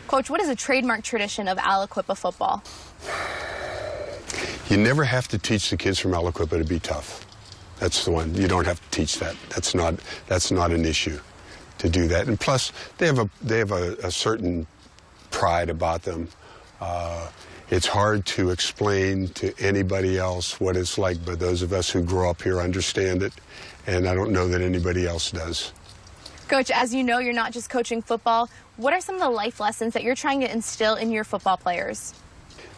Coach, what is a trademark tradition of Aliquippa football? You never have to teach the kids from Aliquippa to be tough. That's the one. You don't have to teach that. That's not an issue to do that. And plus, they have a certain pride about them. It's hard to explain to anybody else what it's like, but those of us who grow up here understand it, and I don't know that anybody else does. Coach, as you know, you're not just coaching football. What are some of the life lessons that you're trying to instill in your football players?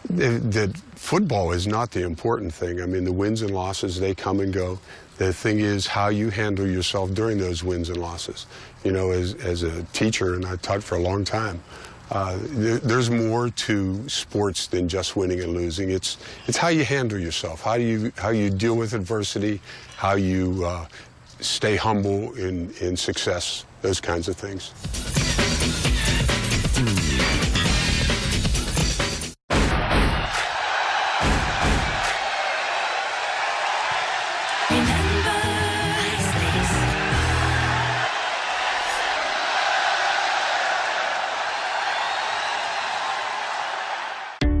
That football is not the important thing. I mean, the wins and losses, they come and go. The thing is how you handle yourself during those wins and losses. As a teacher, and I taught for a long time, there's more to sports than just winning and losing. It's how you handle yourself, how you deal with adversity, how you stay humble in success, those kinds of things.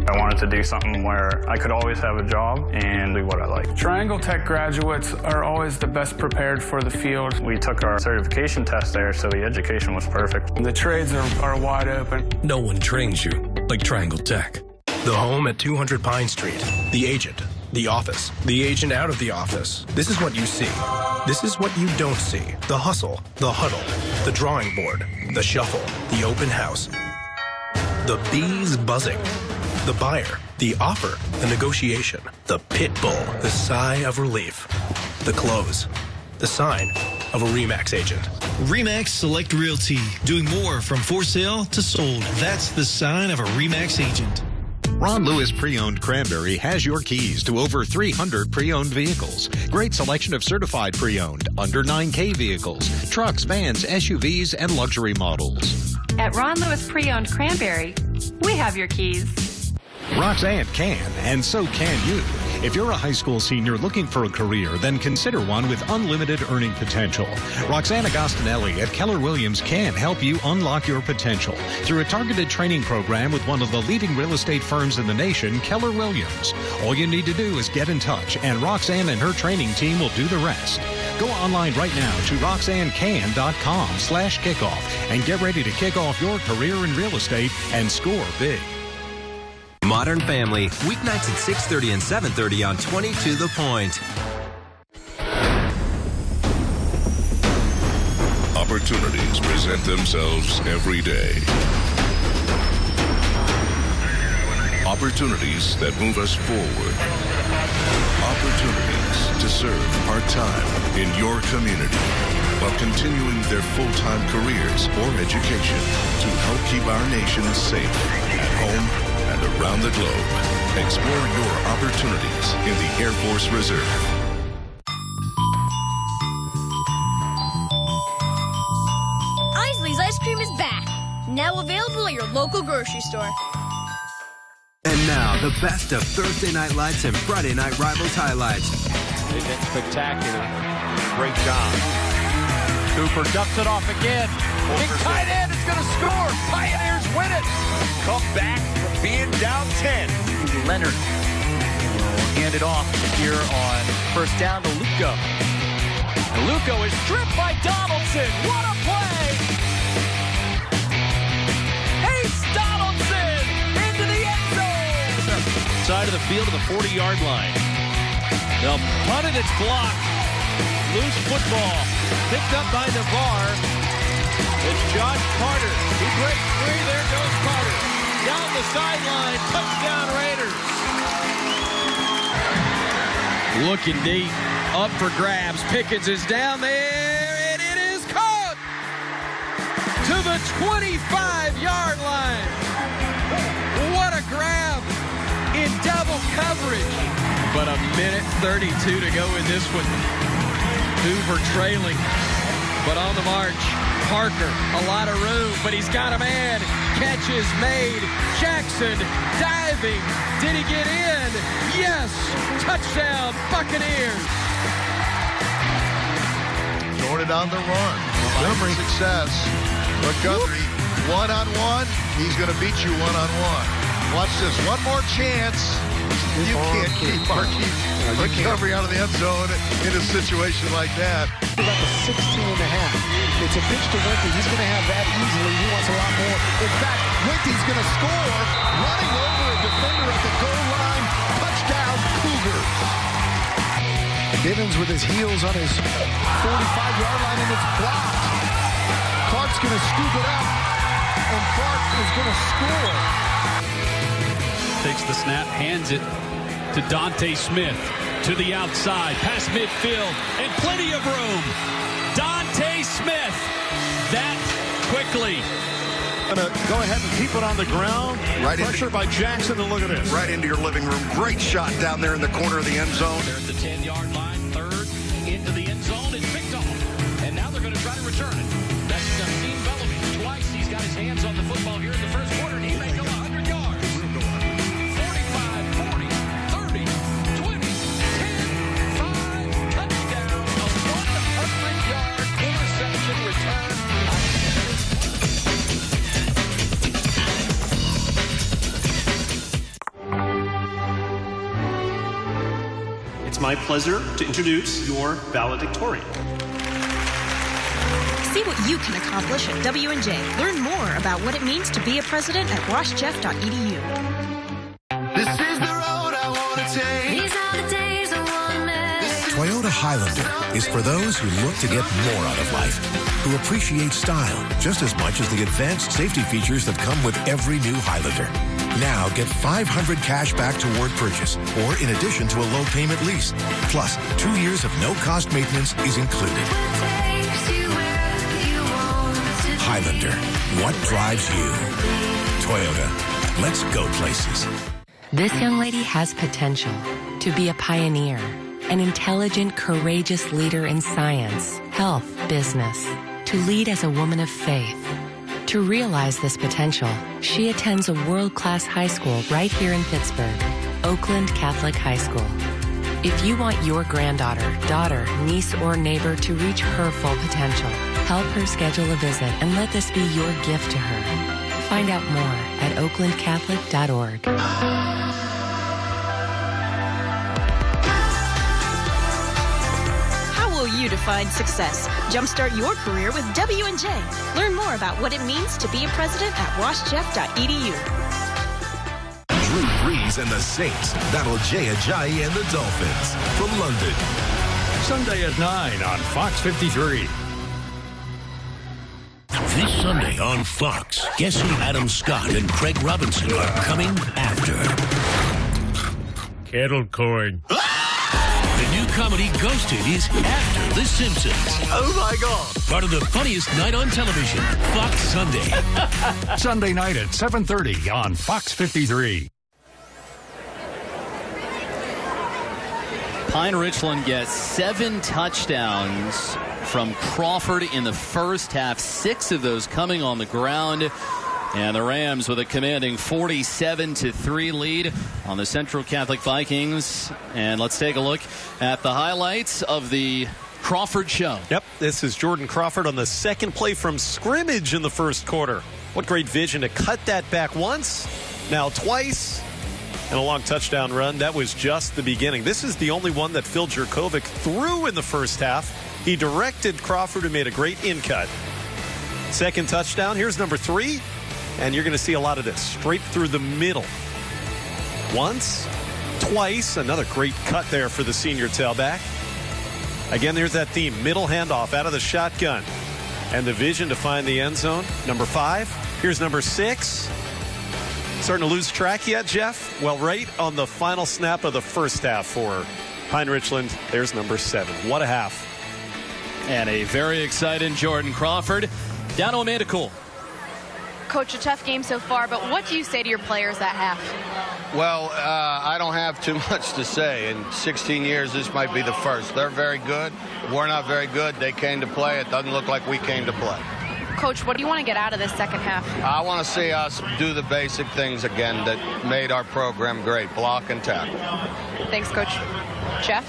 I wanted to do something where I could always have a job and do what I like. Triangle Tech graduates are always the best prepared for the field. We took our certification test there, so the education was perfect. The trades are wide open. No one trains you like Triangle Tech. The home at 200 Pine Street. The agent. The office. The agent out of the office. This is what you see. This is what you don't see. The hustle. The huddle. The drawing board. The shuffle. The open house. The bees buzzing. The buyer. The offer. The negotiation. The pit bull. The sigh of relief. The close. The sign of a RE/MAX agent. RE/MAX Select Realty. Doing more from for sale to sold. That's the sign of a RE/MAX agent. Ron Lewis Pre-Owned Cranberry has your keys to over 300 pre-owned vehicles. Great selection of certified pre-owned, under 9K vehicles, trucks, vans, SUVs, and luxury models. At Ron Lewis Pre-Owned Cranberry, we have your keys. Roxanne can, and so can you. If you're a high school senior looking for a career, then consider one with unlimited earning potential. Roxanne Agostinelli at Keller Williams can help you unlock your potential through a targeted training program with one of the leading real estate firms in the nation, Keller Williams. All you need to do is get in touch, and Roxanne and her training team will do the rest. Go online right now to roxannecan.com/kickoff and get ready to kick off your career in real estate and score big. Modern Family, weeknights at 6:30 and 7:30 on 22 The Point. Opportunities present themselves every day. Opportunities that move us forward. Opportunities to serve part-time in your community while continuing their full-time careers or education to help keep our nation safe at home and around the globe. Explore your opportunities in the Air Force Reserve. Isley's Ice Cream is back. Now available at your local grocery store. And now, the best of Thursday Night Lights and Friday Night Rivals highlights. They've been spectacular. Great job. Cooper ducks it off again. Big tight end is going to score. Pioneers win it. Come back from being down 10. Leonard will hand it off here on first down to Luco. And Luco is stripped by Donaldson. What a play! Ace Donaldson into the end zone. Side of the field to the 40-yard line. They'll punt it. It's blocked. Loose football. Picked up by Navarre. It's Josh Carter. He breaks free. There goes Carter. Down the sideline. Touchdown Raiders. Looking deep. Up for grabs. Pickens is down there, and it is caught to the 25-yard line. What a grab in double coverage. But a minute 32 to go in this one. Hoover trailing, but on the march. Parker, a lot of room, but he's got a man. Catch is made. Jackson diving. Did he get in? Yes. Touchdown, Buccaneers. Jordan on the run. Montgomery success. Montgomery one-on-one. He's going to beat you one-on-one. Watch this. One more chance. You can't keep Marquise Montgomery out of the end zone in a situation like that. About the 16 and a half. It's a pitch to Wente. He's going to have that easily. He wants a lot more. In fact, Wente's going to score, running over a defender at the goal line. Touchdown, Cougars. Bivens with his heels on his 45-yard line, and it's blocked. Clark's going to scoop it up, and Clark is going to score. Takes the snap, hands it to Dante Smith to the outside, past midfield, and plenty of room. Dante Smith, that quickly. Gonna go ahead and keep it on the ground. Right pressure by Jackson, and look at this. Right into your living room. Great shot down there in the corner of the end zone. They're at the 10-yard line, third into the end zone. It's picked off, and now they're going to try to return it. That's Steve Bellamy. Twice he's got his hands on the football here in the first quarter, and he may go 100 yards. 45, 40, 30, 20, 10, 5, touchdown. A 100-yard interception return. It's my pleasure to introduce your valedictorian. See what you can accomplish at W&J. Learn more about what it means to be a president at washjeff.edu. Highlander is for those who look to get more out of life, who appreciate style just as much as the advanced safety features that come with every new Highlander. Now get $500 cash back toward purchase, or in addition to a low payment lease. Plus, 2 years of no-cost maintenance is included. Highlander, what drives you? Toyota, let's go places. This young lady has potential to be a pioneer, an intelligent, courageous leader in science, health, business, to lead as a woman of faith. To realize this potential, she attends a world-class high school right here in Pittsburgh, Oakland Catholic High School. If you want your granddaughter, daughter, niece, or neighbor to reach her full potential, help her schedule a visit and let this be your gift to her. Find out more at oaklandcatholic.org. How will you define success? Jumpstart your career with W&J. Learn more about what it means to be a president at washjeff.edu. Drew Brees and the Saints battle Jay Ajayi and the Dolphins from London. Sunday at 9 on Fox 53. This Sunday on Fox, guess who Adam Scott and Craig Robinson are coming after? Kettle corn. The new comedy Ghosted is after The Simpsons. Oh my God. Part of the funniest night on television, Fox Sunday. Sunday night at 7:30 on Fox 53. Pine Richland gets 7 touchdowns from Crawford in the first half, 6 of those coming on the ground. And the Rams with a commanding 47-3 lead on the Central Catholic Vikings. And let's take a look at the highlights of the Crawford show. Yep, this is Jordan Crawford on the second play from scrimmage in the first quarter. What great vision to cut that back once, now twice, and a long touchdown run. That was just the beginning. This is the only one that Phil Jurkovic threw in the first half. He directed Crawford, who made a great in-cut. Second touchdown. Here's number 3. And you're going to see a lot of this. Straight through the middle. Once, twice. Another great cut there for the senior tailback. Again, there's that theme. Middle handoff out of the shotgun. And the vision to find the end zone. Number 5. Here's number 6. Starting to lose track yet, Jeff? Well, right on the final snap of the first half for Pine Richland, there's number 7. What a half. And a very excited Jordan Crawford. Down to Amanda Cool. Coach, a tough game so far, but what do you say to your players at half? Well, I don't have too much to say. In 16 years, this might be the first. They're very good. We're not very good. They came to play. It doesn't look like we came to play. Coach, what do you want to get out of this second half? I want to see us do the basic things again that made our program great. Block and tackle. Thanks, Coach. Jeff?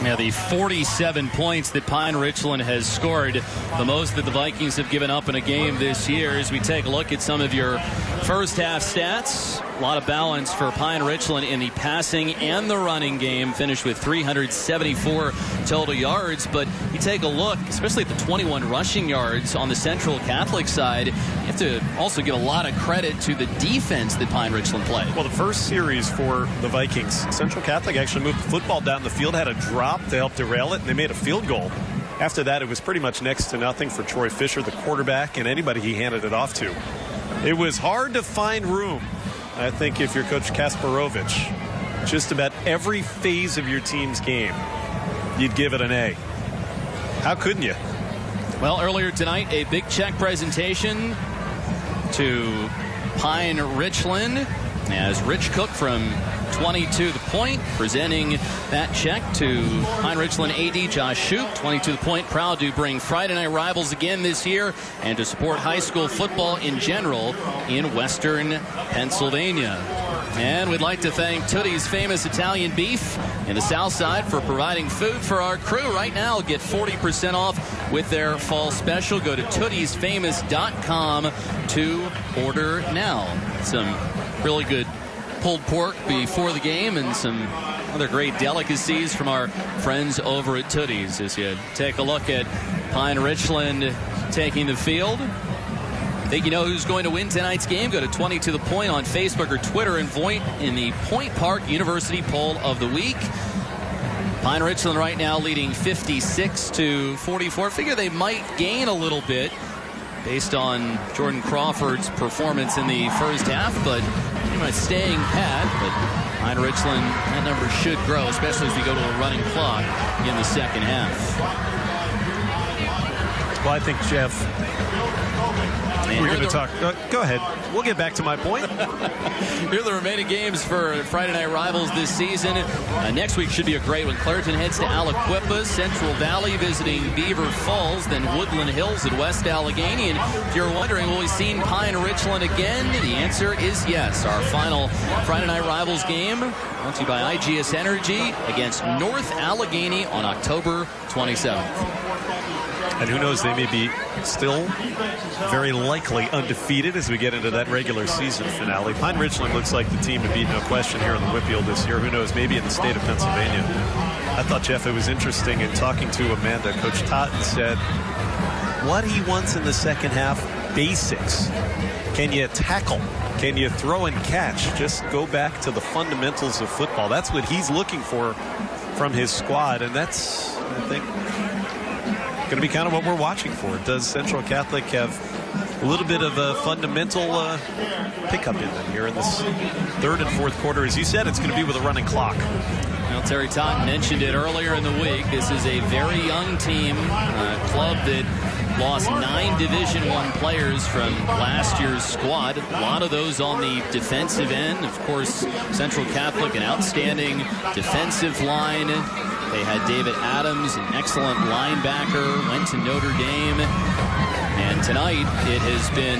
Yeah, the 47 points that Pine Richland has scored, the most that the Vikings have given up in a game this year. As we take a look at some of your first half stats, a lot of balance for Pine Richland in the passing and the running game. Finished with 374 total yards, but you take a look, especially at the 21 rushing yards on the Central Catholic side, you have to also give a lot of credit to the defense that Pine Richland played. Well, the first series for the Vikings, Central Catholic actually moved the football down the field, had a drop to help derail it, and they made a field goal. After that, it was pretty much next to nothing for Troy Fisher, the quarterback, and anybody he handed it off to. It was hard to find room. I think if you're Coach Kasparovich, just about every phase of your team's game, you'd give it an A. How couldn't you? Well, earlier tonight, a big check presentation to Pine Richland as Rich Cook from 22 The Point presenting that check to Pine Richland AD Josh Shoup. 22 The Point proud to bring Friday Night Rivals again this year and to support high school football in general in Western Pennsylvania. And we'd like to thank Tootie's Famous Italian Beef in the South Side for providing food for our crew. Right now, get 40% off with their fall special. Go to toutiesfamous.com to order now. Some really good pulled pork before the game and some other great delicacies from our friends over at Tootie's. As you take a look at Pine Richland taking the field. Think you know who's going to win tonight's game? Go to 22 The Point on Facebook or Twitter and vote in the Point Park University Poll of the Week. Pine Richland right now leading 56-44. Figure they might gain a little bit based on Jordan Crawford's performance in the first half, but pretty much staying pat. But Pine Richland, that number should grow, especially as we go to a running clock in the second half. Well, I think, Jeff, we're going to talk. Go ahead. We'll get back to my point. Here are the remaining games for Friday Night Rivals this season. Next week should be a great one. Clareton heads to Aliquippa, Central Valley visiting Beaver Falls, then Woodland Hills at West Allegheny. And if you're wondering, will we see Pine Richland again? The answer is yes. Our final Friday Night Rivals game brought to you by IGS Energy against North Allegheny on October 27th. And who knows, they may be still very likely undefeated as we get into that regular season finale. Pine Richland looks like the team to beat, no question, here in the Whitfield this year. Who knows, maybe in the state of Pennsylvania. I thought, Jeff, it was interesting in talking to Amanda. Coach Totten said what he wants in the second half, basics. Can you tackle? Can you throw and catch? Just go back to the fundamentals of football. That's what he's looking for from his squad, and that's, I think, going to be kind of what we're watching for. Does Central Catholic have a little bit of a fundamental pickup in them here in this third and fourth quarter? As you said, it's going to be with a running clock. Well, Terry Totten mentioned it earlier in the week. This is a very young team, a club that lost 9 Division I players from last year's squad. A lot of those on the defensive end. Of course, Central Catholic, an outstanding defensive line. They had David Adams, an excellent linebacker, went to Notre Dame. And tonight it has been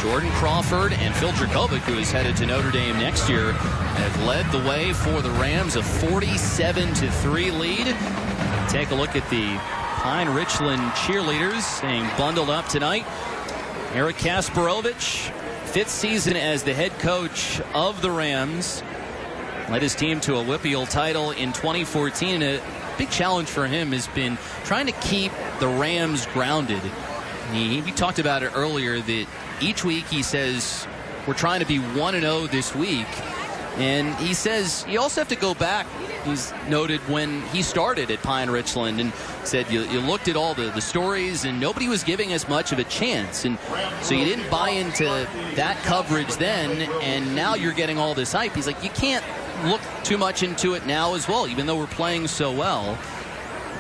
Jordan Crawford and Phil Dracovic, who is headed to Notre Dame next year, have led the way for the Rams, a 47-3 lead. Take a look at the Pine Richland cheerleaders staying bundled up tonight. Eric Kasparovich, 5th season as the head coach of the Rams. Led his team to a Whippeal title in 2014. And a big challenge for him has been trying to keep the Rams grounded. He talked about it earlier that each week he says, we're trying to be 1-0 this week. And he says you also have to go back. He's noted when he started at Pine Richland and said you looked at all the stories and nobody was giving us much of a chance. And so you didn't buy into that coverage then, and now you're getting all this hype. He's like, you can't look too much into it now as well, even though we're playing so well.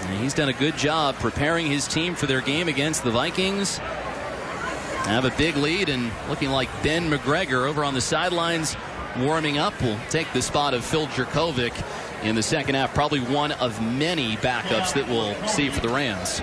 And he's done a good job preparing his team for their game against the Vikings. Have a big lead and looking like Ben McGregor over on the sidelines warming up will take the spot of Phil Dracovic in the second half. Probably one of many backups that we'll see for the Rams.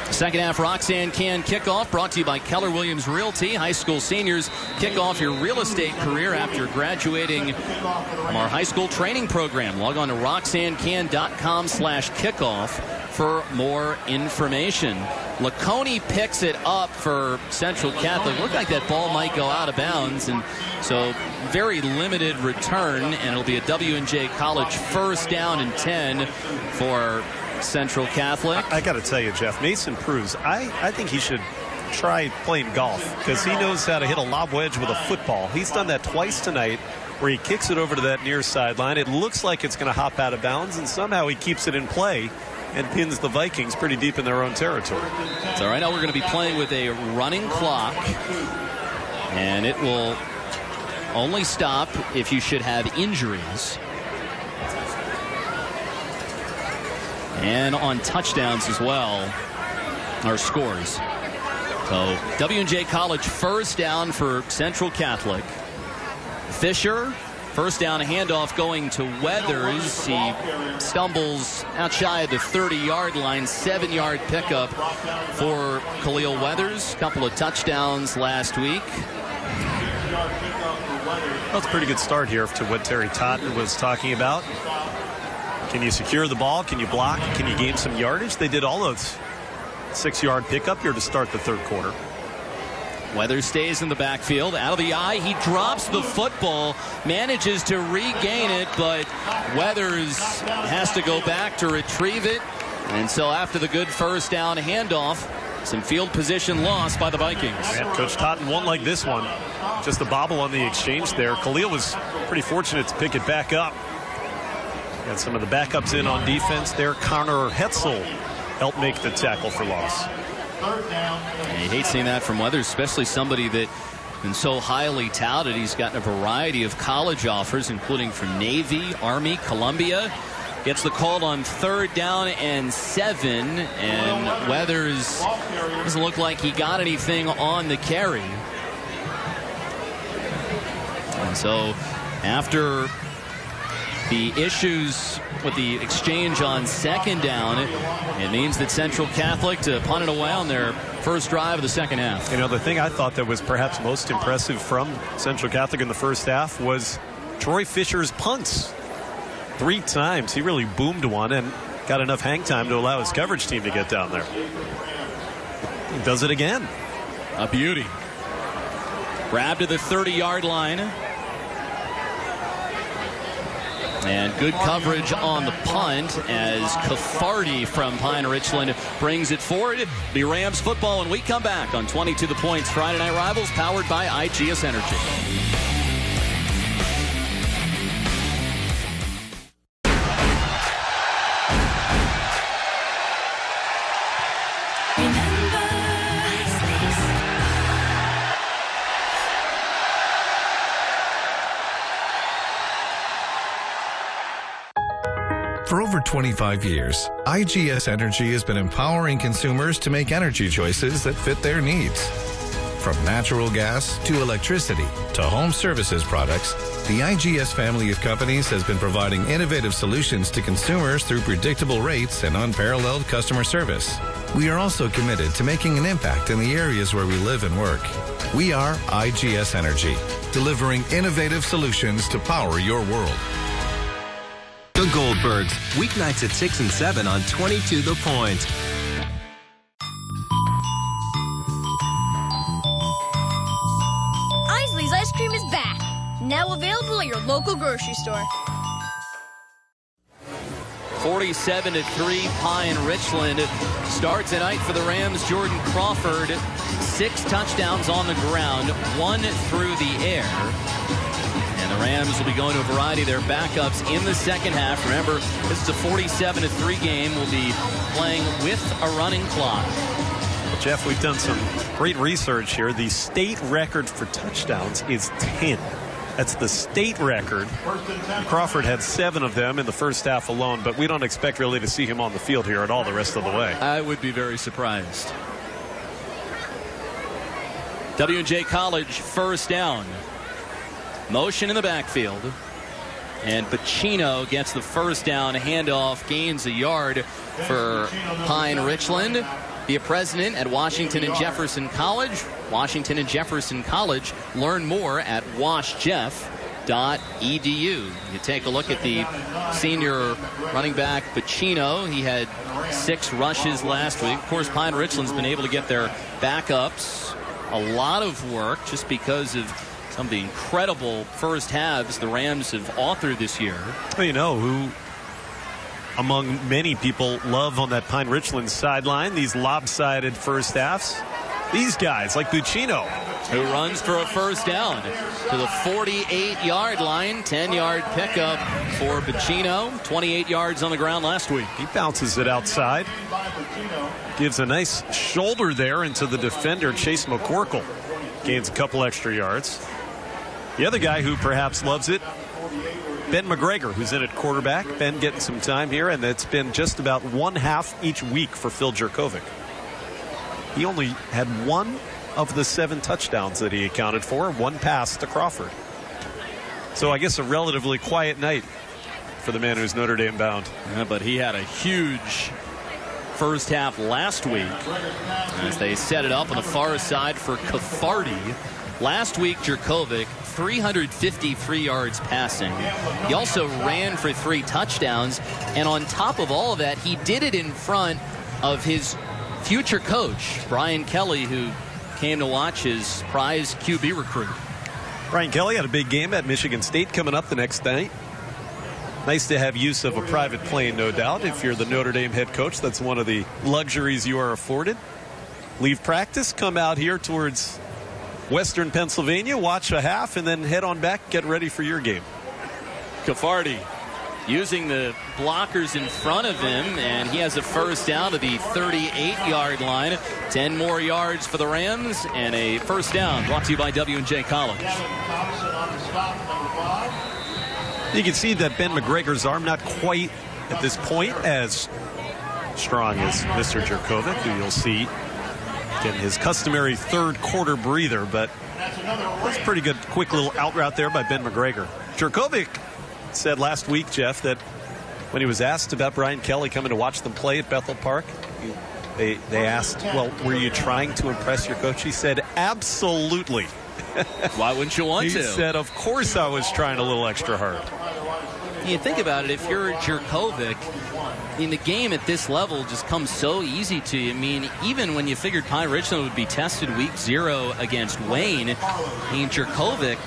Second half Roxanne Can kickoff brought to you by Keller Williams Realty. High school seniors kick off your real estate career after graduating from our high school training program. Log on to roxannecan.com/kickoff for more information. Laconie picks it up for Central Catholic. Looked like that ball might go out of bounds, and so very limited return, and it'll be a W&J College first down and 10 for Central Catholic. I got to tell you, Jeff, Mason Pruse, I think he should try playing golf because he knows how to hit a lob wedge with a football. He's done that twice tonight where he kicks it over to that near sideline. It looks like it's going to hop out of bounds, and somehow he keeps it in play and pins the Vikings pretty deep in their own territory. So right now we're going to be playing with a running clock, and it will only stop if you should have injuries. And on touchdowns as well, our scores. So W&J College first down for Central Catholic. Fisher, first down, a handoff going to Weathers. He stumbles out shy of the 30-yard line. 7-yard pickup for Khalil Weathers. Couple of touchdowns last week. Well, it's a pretty good start here to what Terry Totten was talking about. Can you secure the ball? Can you block? Can you gain some yardage? They did all those 6-yard pickup here to start the third quarter. Weathers stays in the backfield. Out of the eye, he drops the football, manages to regain it, but Weathers has to go back to retrieve it. And so after the good first down handoff, some field position lost by the Vikings. And Coach Totten won't like this one. Just a bobble on the exchange there. Khalil was pretty fortunate to pick it back up. Got some of the backups in on defense there. Connor Hetzel helped make the tackle for loss. And you hate seeing that from Weathers, especially somebody that been so highly touted. He's gotten a variety of college offers, including from Navy, Army, Columbia. Gets the call on 3rd down and 7, and Weathers doesn't look like he got anything on the carry. And so after the issues with the exchange on 2nd down, it means that Central Catholic to punt it away on their first drive of the second half. You know, the thing I thought that was perhaps most impressive from Central Catholic in the first half was Troy Fisher's punts. 3 times. He really boomed one and got enough hang time to allow his coverage team to get down there. He does it again. A beauty. Grab to the 30-yard line. And good coverage on the punt as Caffardi from Pine Richland brings it forward. It'll be Rams football when we come back on 22 The Points Friday Night Rivals, powered by IGS Energy. For over 25 years, IGS Energy has been empowering consumers to make energy choices that fit their needs. From natural gas to electricity to home services products, the IGS family of companies has been providing innovative solutions to consumers through predictable rates and unparalleled customer service. We are also committed to making an impact in the areas where we live and work. We are IGS Energy, delivering innovative solutions to power your world. The Goldbergs, weeknights at 6 and 7 on 22 The Point. Isley's ice cream is back. Now available at your local grocery store. 47-3 Pine Richland starts tonight for the Rams. Jordan Crawford, 6 touchdowns on the ground, 1 through the air. And the Rams will be going to a variety of their backups in the second half. Remember, this is a 47-3 game. We'll be playing with a running clock. Well, Jeff, we've done some great research here. The state record for touchdowns is 10. That's the state record. Crawford had 7 of them in the first half alone, but we don't expect really to see him on the field here at all the rest of the way. I would be very surprised. W&J College first down. Motion in the backfield. And Pacino gets the first down. Handoff, gains a yard for Pine Richland. Be a president at Washington and Jefferson College. Washington and Jefferson College. Learn more at washjeff.edu. You take a look at the senior running back Pacino. He had 6 rushes last week. Of course, Pine Richland's been able to get their backups a lot of work just because of some of the incredible first halves the Rams have authored this year. Well, you know who among many people love on that Pine Richland sideline, these lopsided first halves? These guys like Buccino, who runs for a first down to the 48-yard line. 10-yard pickup for Buccino. 28 yards on the ground last week. He bounces it outside. Gives a nice shoulder there into the defender, Chase McCorkle. Gains a couple extra yards. The other guy who perhaps loves it, Ben McGregor, who's in at quarterback. Ben getting some time here, and it's been just about 1/2 each week for Phil Jerkovic. He only had 1 of the 7 touchdowns that he accounted for, 1 pass to Crawford. So I guess a relatively quiet night for the man who's Notre Dame bound. Yeah, but he had a huge first half last week as they set it up on the far side for Caffardi. Last week, Jerkovic, 353 yards passing. He also ran for 3 touchdowns. And on top of all of that, he did it in front of his future coach, Brian Kelly, who came to watch his prize QB recruit. Brian Kelly had a big game at Michigan State coming up the next night. Nice to have use of a private plane, no doubt. If you're the Notre Dame head coach, that's one of the luxuries you are afforded. leave practice, come out here towards Western Pennsylvania, watch a half, and then head on back, get ready for your game. Caffardi using the blockers in front of him, and he has a first down to the 38-yard line. 10 more yards for the Rams, and a first down brought to you by W&J College. You can see that Ben McGregor's arm not quite at this point as strong as Mr. Jurkovec, who you'll see getting his customary third quarter breather, but that's a pretty good quick little out route there by Ben McGregor. Jurkovec said last week, Jeff, that when he was asked about Brian Kelly coming to watch them play at Bethel Park, they asked, well, were you trying to impress your coach? He said, absolutely. Why wouldn't you want to? He said, of course I was trying a little extra hard. You think about it, if you're Jurkovec, in the game at this level just comes so easy to you. I mean, even when you figured Pine Richland would be tested week 0 against Wayne, Jurkovec,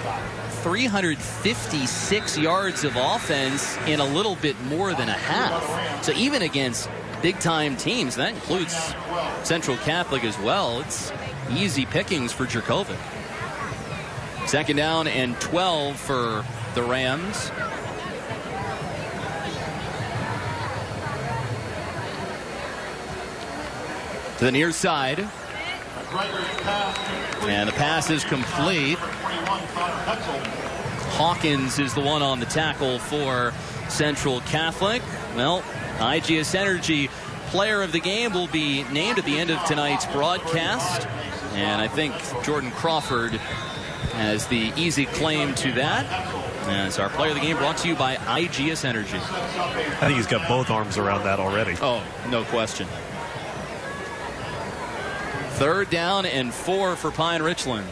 356 yards of offense in a little bit more than a half. So even against big-time teams, that includes Central Catholic as well, it's easy pickings for Jurkovec. Second down and 12 for the Rams. To the near side. And the pass is complete. Hawkins is the one on the tackle for Central Catholic. Well, IGS Energy Player of the Game will be named at the end of tonight's broadcast. And I think Jordan Crawford has the easy claim to that. As our Player of the Game brought to you by IGS Energy. I think he's got both arms around that already. Oh, no question. Third down and 4 for Pine Richland.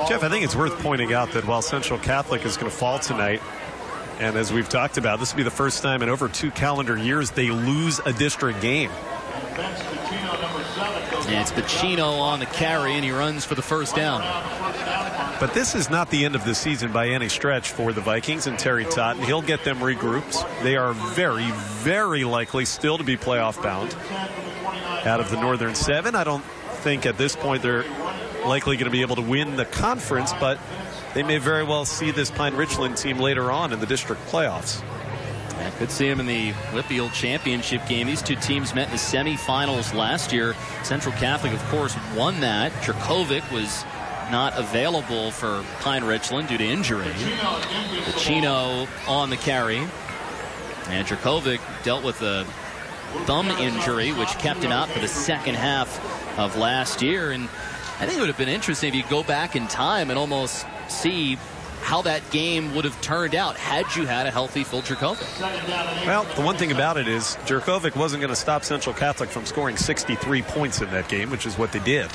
Jeff, I think it's worth pointing out that while Central Catholic is going to fall tonight, and as we've talked about, this will be the first time in over 2 calendar years they lose a district game. And it's Pacino on the carry, and he runs for the first down. But this is not the end of the season by any stretch for the Vikings and Terry Totten. He'll get them regrouped. They are very, very likely still to be playoff bound out of the Northern 7. I don't think at this point they're likely going to be able to win the conference, but they may very well see this Pine Richland team later on in the district playoffs. I could see him in the Whitfield Championship game. These two teams met in the semifinals last year. Central Catholic, of course, won that. Jurkovec was not available for Pine Richland due to injury. Pacino on the carry. And Jurkovec dealt with a thumb injury, which kept him out for the second half of last year. And I think it would have been interesting if you go back in time and almost see how that game would have turned out had you had a healthy Phil Jurkovec. Well, the one thing about it is Jurkovec wasn't going to stop Central Catholic from scoring 63 points in that game, which is what they did.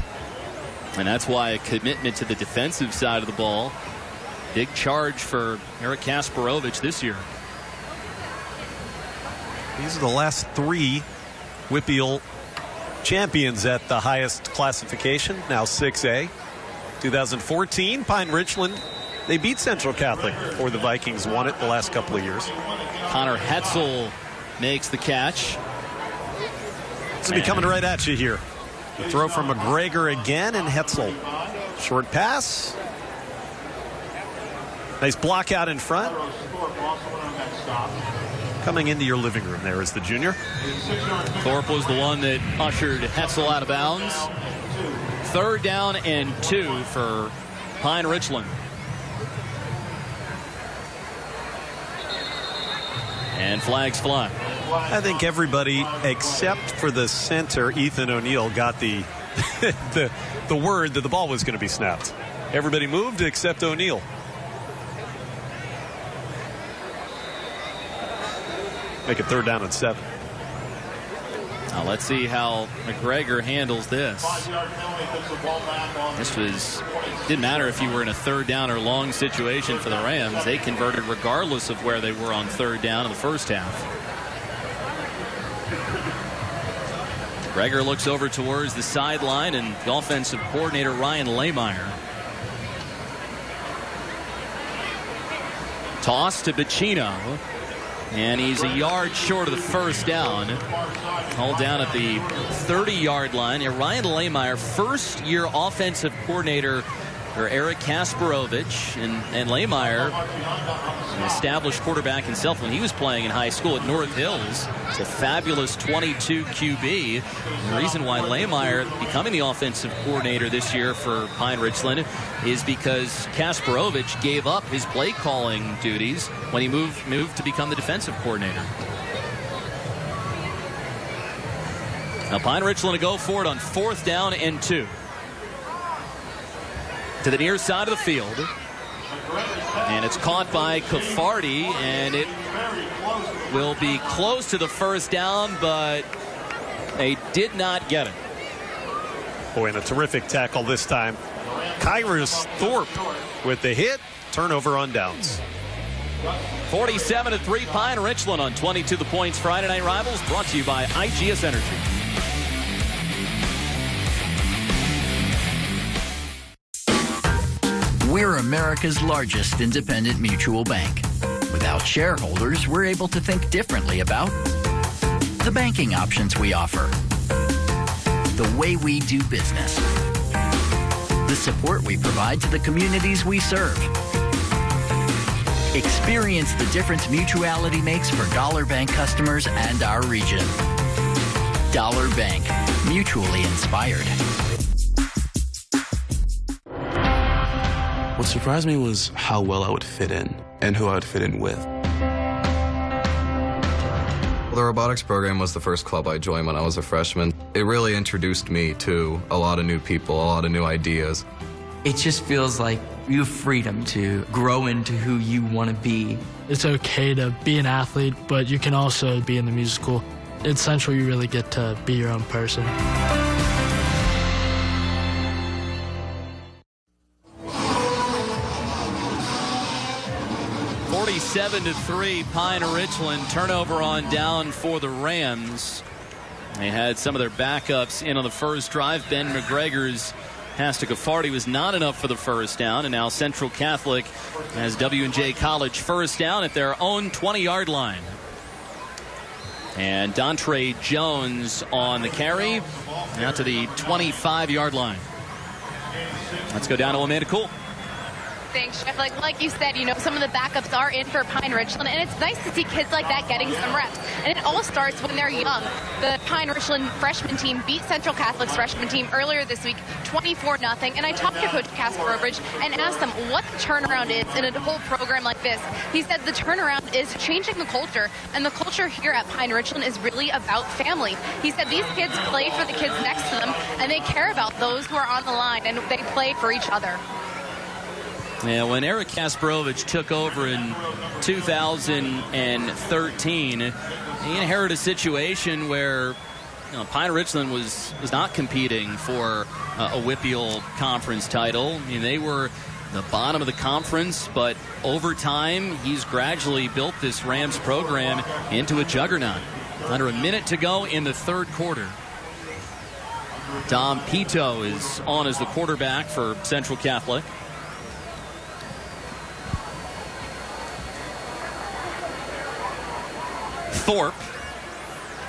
And that's why a commitment to the defensive side of the ball. Big charge for Eric Kasparovich this year. These are the last 3 Whitfield champions at the highest classification, now 6A. 2014, Pine Richland, they beat Central Catholic, or the Vikings won it the last couple of years. Connor Hetzel makes the catch. It's going to be coming right at you here. The throw from McGregor again, and Hetzel. Short pass. Nice block out in front. Coming into your living room there is the junior. Thorpe was the one that ushered Hetzel out of bounds. Third down and 2 for Pine Richland. And flags fly. I think everybody except for the center, Ethan O'Neill, got the the word that the ball was going to be snapped. Everybody moved except O'Neill. Make it 3rd down and 7. Now let's see how McGregor handles this. Didn't matter if you were in a 3rd down or long situation for the Rams. They converted regardless of where they were on 3rd down in the first half. McGregor looks over towards the sideline, and the offensive coordinator Ryan Lehmeyer. Toss to Pacino. And he's a yard short of the first down. Called down at the 30-yard line. And Ryan Laymeyer, first-year offensive coordinator for Eric Kasparovich. And Laymeyer, an established quarterback himself when he was playing in high school at North Hills. It's a fabulous 22 QB. And the reason why Laymeyer becoming the offensive coordinator this year for Pine Richland is because Kasparovich gave up his play calling duties when he moved to become the defensive coordinator. Now Pine Richland to go for it on 4th down and 2. To the near side of the field. And it's caught by Caffardi, and it will be close to the first down, but they did not get it. Boy, and a terrific tackle this time. Kyrus Thorpe with the hit. Turnover on downs. 47-3 Pine Richland on 22 The Points Friday Night Rivals, brought to you by IGS Energy. We're America's largest independent mutual bank. Without shareholders, we're able to think differently about the banking options we offer, the way we do business, the support we provide to the communities we serve. Experience the difference mutuality makes for Dollar Bank customers and our region. Dollar Bank, mutually inspired. What surprised me was how well I would fit in and who I would fit in with. The robotics program was the first club I joined when I was a freshman. It really introduced me to a lot of new people, a lot of new ideas. It just feels like you have freedom to grow into who you want to be. It's okay to be an athlete, but you can also be in the music school. At Central, you really get to be your own person. 47-3 Pine Richland. Turnover on down for the Rams. They had some of their backups in on the first drive. Ben McGregor's pass to Caffardi was not enough for the first down, and now Central Catholic has W&J College first down at their own 20-yard line. And Dontre Jones on the carry, now to the 25-yard line. Let's go down to Amanda Cool. Thanks, Jeff. Like you said, some of the backups are in for Pine Richland, and it's nice to see kids like that getting some reps. And it all starts when they're young. The Pine Richland freshman team beat Central Catholic's freshman team earlier this week, 24-0. And I talked to Coach Kasparovich and asked him what the turnaround is in a whole program like this. He said the turnaround is changing the culture, and the culture here at Pine Richland is really about family. He said these kids play for the kids next to them, and they care about those who are on the line, and they play for each other. Yeah, when Eric Kasparovich took over in 2013, he inherited a situation where Pine Richland was not competing for a WPIAL conference title. I mean, they were the bottom of the conference, but over time, he's gradually built this Rams program into a juggernaut. Under a minute to go in the third quarter. Dom Pito is on as the quarterback for Central Catholic. Thorpe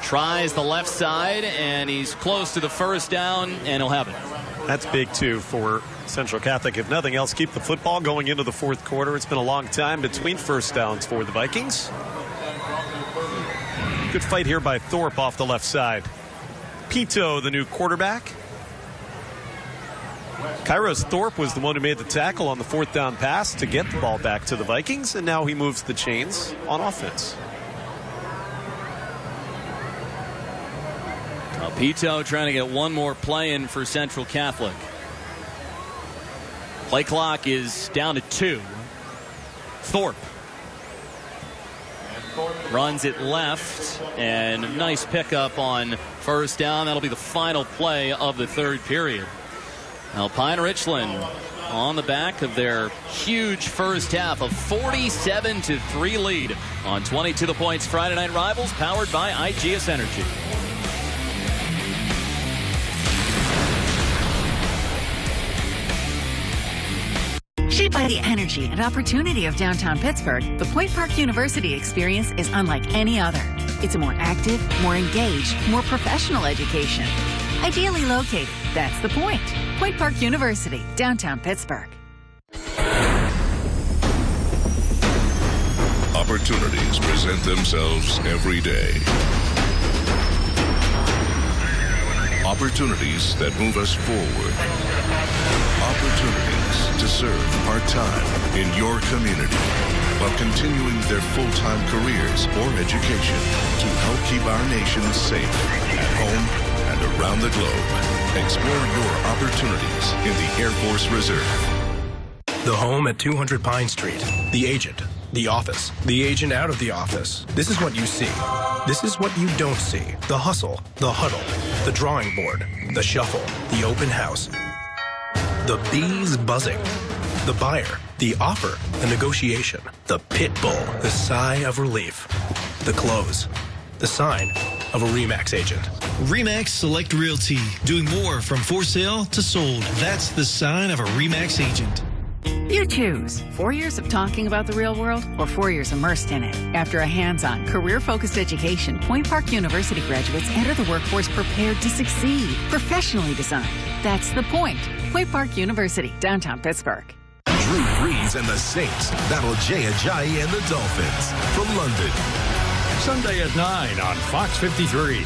tries the left side, and he's close to the first down, and he'll have it. That's big, too, for Central Catholic. If nothing else, keep the football going into the fourth quarter. It's been a long time between first downs for the Vikings. Good fight here by Thorpe off the left side. Pito, the new quarterback. Kairos Thorpe was the one who made the tackle on the fourth down pass to get the ball back to the Vikings, and now he moves the chains on offense. Pito trying to get one more play in for Central Catholic. Play clock is down to 2. Thorpe runs it left, and nice pickup on first down. That'll be the final play of the third period. Now Pine Richland on the back of their huge first half, a 47-3 lead on 22 The Points Friday Night Rivals, powered by IGS Energy. She By the energy and opportunity of downtown Pittsburgh, the Point Park University experience is unlike any other. It's a more active, more engaged, more professional education. Ideally located, that's the point. Point Park University, downtown Pittsburgh. Opportunities present themselves every day. Opportunities that move us forward. Opportunities to serve part-time in your community while continuing their full-time careers or education to help keep our nation safe at home and around the globe. Explore your opportunities in the Air Force Reserve. The home at 200 Pine Street. The agent. The office. The agent out of the office. This is what you see. This is what you don't see. The hustle. The huddle. The drawing board. The shuffle. The open house. The bees buzzing. The buyer. The offer. The negotiation. The pit bull. The sigh of relief. The close. The sign of a RE/MAX agent. RE/MAX Select Realty. Doing more from for sale to sold. That's the sign of a RE/MAX agent. You choose 4 years of talking about the real world or 4 years immersed in it. After a hands-on, career-focused education, Point Park University graduates enter the workforce prepared to succeed. Professionally designed. That's the point. Point Park University, downtown Pittsburgh. Drew Brees and the Saints battle Jay Ajayi and the Dolphins from London. Sunday at 9 on Fox 53.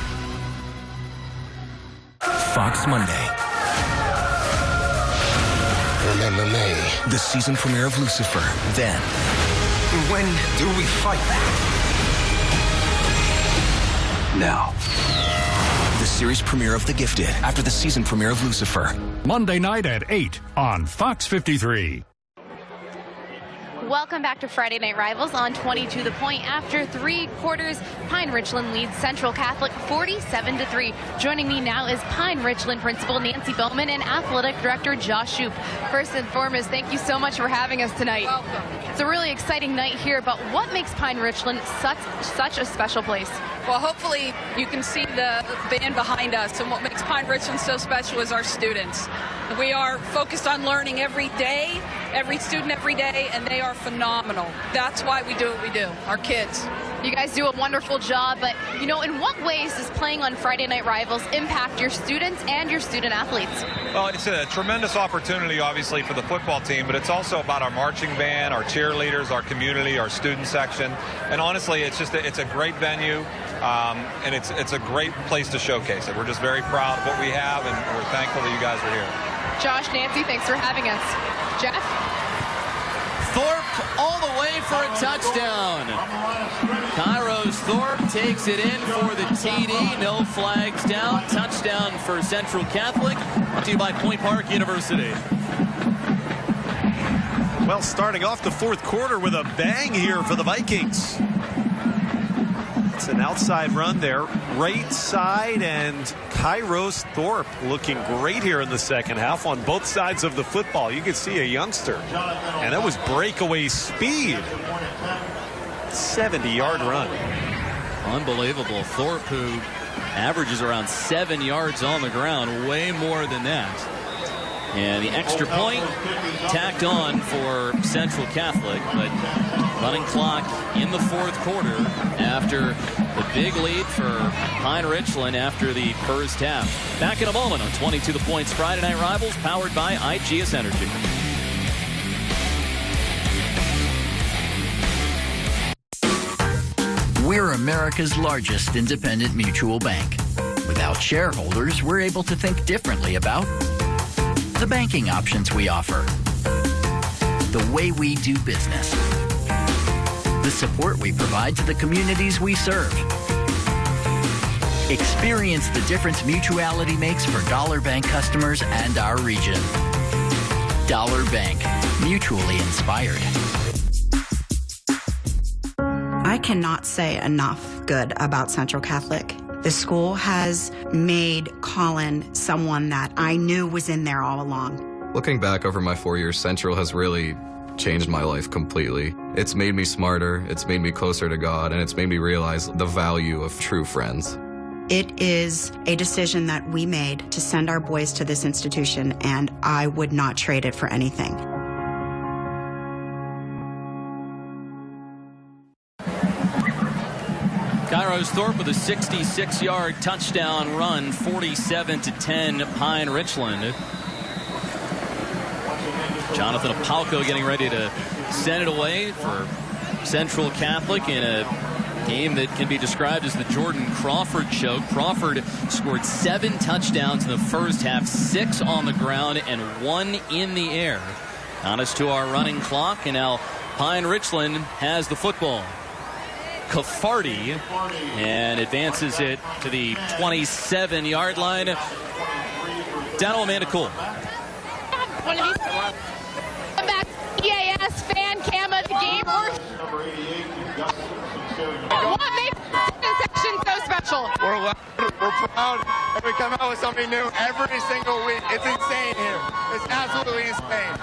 Fox Monday. Remember May, the season premiere of Lucifer. Then, when do we fight back? Now. The series premiere of The Gifted after the season premiere of Lucifer. Monday night at 8 on Fox 53. Welcome back to Friday Night Rivals on 22 The Point. After 3 quarters, Pine Richland leads Central Catholic 47-3. Joining me now is Pine Richland Principal Nancy Bowman and Athletic Director Josh Shoup. First and foremost, thank you so much for having us tonight. Welcome. It's a really exciting night here, but what makes Pine Richland such a special place? Well, hopefully you can see the band behind us, and what makes Pine Richland so special is our students. We are focused on learning every day, every student every day, and they are phenomenal. That's why we do what we do, our kids. You guys do a wonderful job, but, you know, in what ways does playing on Friday Night Rivals impact your students and your student athletes? Well, it's a tremendous opportunity, obviously, for the football team, but it's also about our marching band, our cheerleaders, our community, our student section. And honestly, it's a great venue, and it's a great place to showcase it. We're just very proud of what we have, and we're thankful that you guys are here. Josh, Nancy, thanks for having us. Jeff? Thorpe all the way for a touchdown. Kairos Thorpe takes it in for the TD. No flags down. Touchdown for Central Catholic. Brought to you by Point Park University. Well, starting off the fourth quarter with a bang here for the Vikings. It's an outside run there, right side, and Kairos Thorpe looking great here in the second half on both sides of the football. You can see a youngster, and that was breakaway speed. 70-yard run. Unbelievable. Thorpe, who averages around 7 yards on the ground, way more than that. And the extra point tacked on for Central Catholic, but running clock in the fourth quarter after the big lead for Pine Richland after the first half. Back in a moment on 22 The Point's Friday Night Rivals, powered by IGS Energy. We're America's largest independent mutual bank. Without shareholders, we're able to think differently about the banking options we offer, the way we do business, the support we provide to the communities we serve. Experience the difference mutuality makes for Dollar Bank customers and our region. Dollar Bank, mutually inspired. I cannot say enough good about Central Catholic. The school has made Colin someone that I knew was in there all along. Looking back over my 4 years, Central has really changed my life completely. It's made me smarter, it's made me closer to God, and it's made me realize the value of true friends. It is a decision that we made to send our boys to this institution, and I would not trade it for anything. Kairos Thorpe with a 66-yard touchdown run, 47-10 Pine Richland. Jonathan Apalco getting ready to send it away for Central Catholic in a game that can be described as the Jordan Crawford show. Crawford scored 7 touchdowns in the first half, 6 on the ground and 1 in the air. On us to our running clock, and now Pine Richland has the football. Caffardi and advances it to the 27-yard line. Down to Amanda Cool. One of these come back EAS fan cam of the game. What makes this section so special? We're proud, and we come out with something new every single week. It's insane here. It's absolutely insane.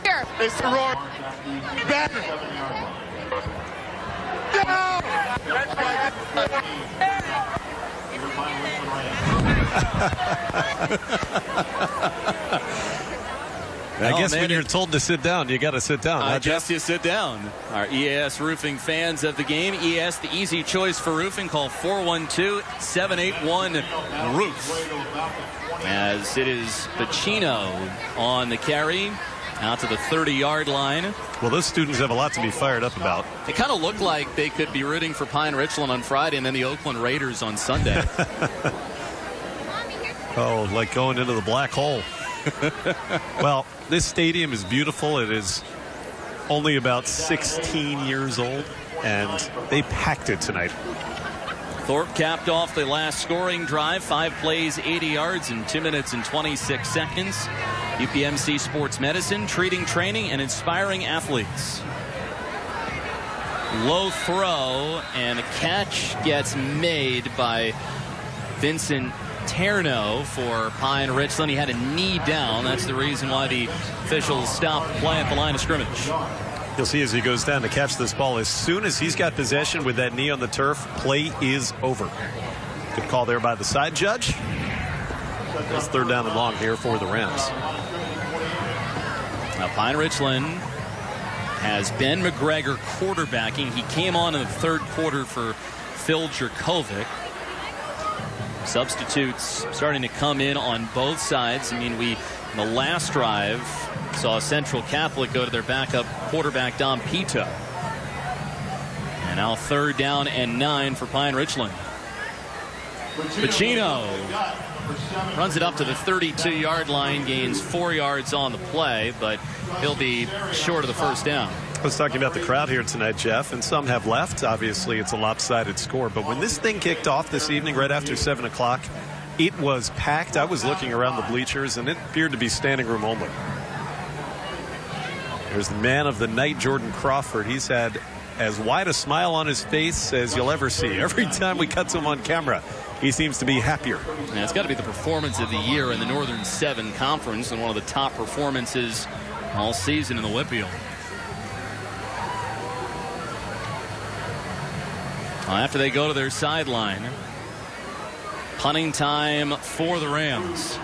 Here. It's the roar. Ben. No! I guess when you're told to sit down, you got to sit down. I guess you sit down. Our EAS roofing fans of the game. EAS, the easy choice for roofing. Call 412-781-ROOF. As it is Pacino on the carry. Out to the 30-yard line. Well, those students have a lot to be fired up about. They kind of look like they could be rooting for Pine Richland on Friday and then the Oakland Raiders on Sunday. Oh, like going into the black hole. Well, this stadium is beautiful. It is only about 16 years old, and they packed it tonight. Thorpe capped off the last scoring drive. 5 plays, 80 yards in 2 minutes and 26 seconds. UPMC Sports Medicine, treating, training, and inspiring athletes. Low throw, and the catch gets made by Vincent Terno for Pine Richland. He had a knee down. That's the reason why the officials stopped play at the line of scrimmage. You'll see as he goes down to catch this ball, as soon as he's got possession with that knee on the turf, play is over. Good call there by the side judge. It's 3rd down and long here for the Rams. Now Pine Richland has Ben McGregor quarterbacking. He came on in the 3rd quarter for Phil Jerkovic. Substitutes starting to come in on both sides. I mean, in the last drive saw Central Catholic go to their backup quarterback Dom Pito. And now 3rd down and 9 for Pine Richland. Pacino runs it up to the 32-yard line, gains 4 yards on the play, but he'll be short of the 1st down. I was talking about the crowd here tonight, Jeff, and some have left. Obviously, it's a lopsided score. But when this thing kicked off this evening, right after 7 o'clock, it was packed. I was looking around the bleachers, and it appeared to be standing room only. There's the man of the night, Jordan Crawford. He's had as wide a smile on his face as you'll ever see. Every time we cut to him on camera, he seems to be happier. Yeah, it's got to be the performance of the year in the Northern 7 Conference and one of the top performances all season in the Whitfield. After they go to their sideline, punting time for the Rams.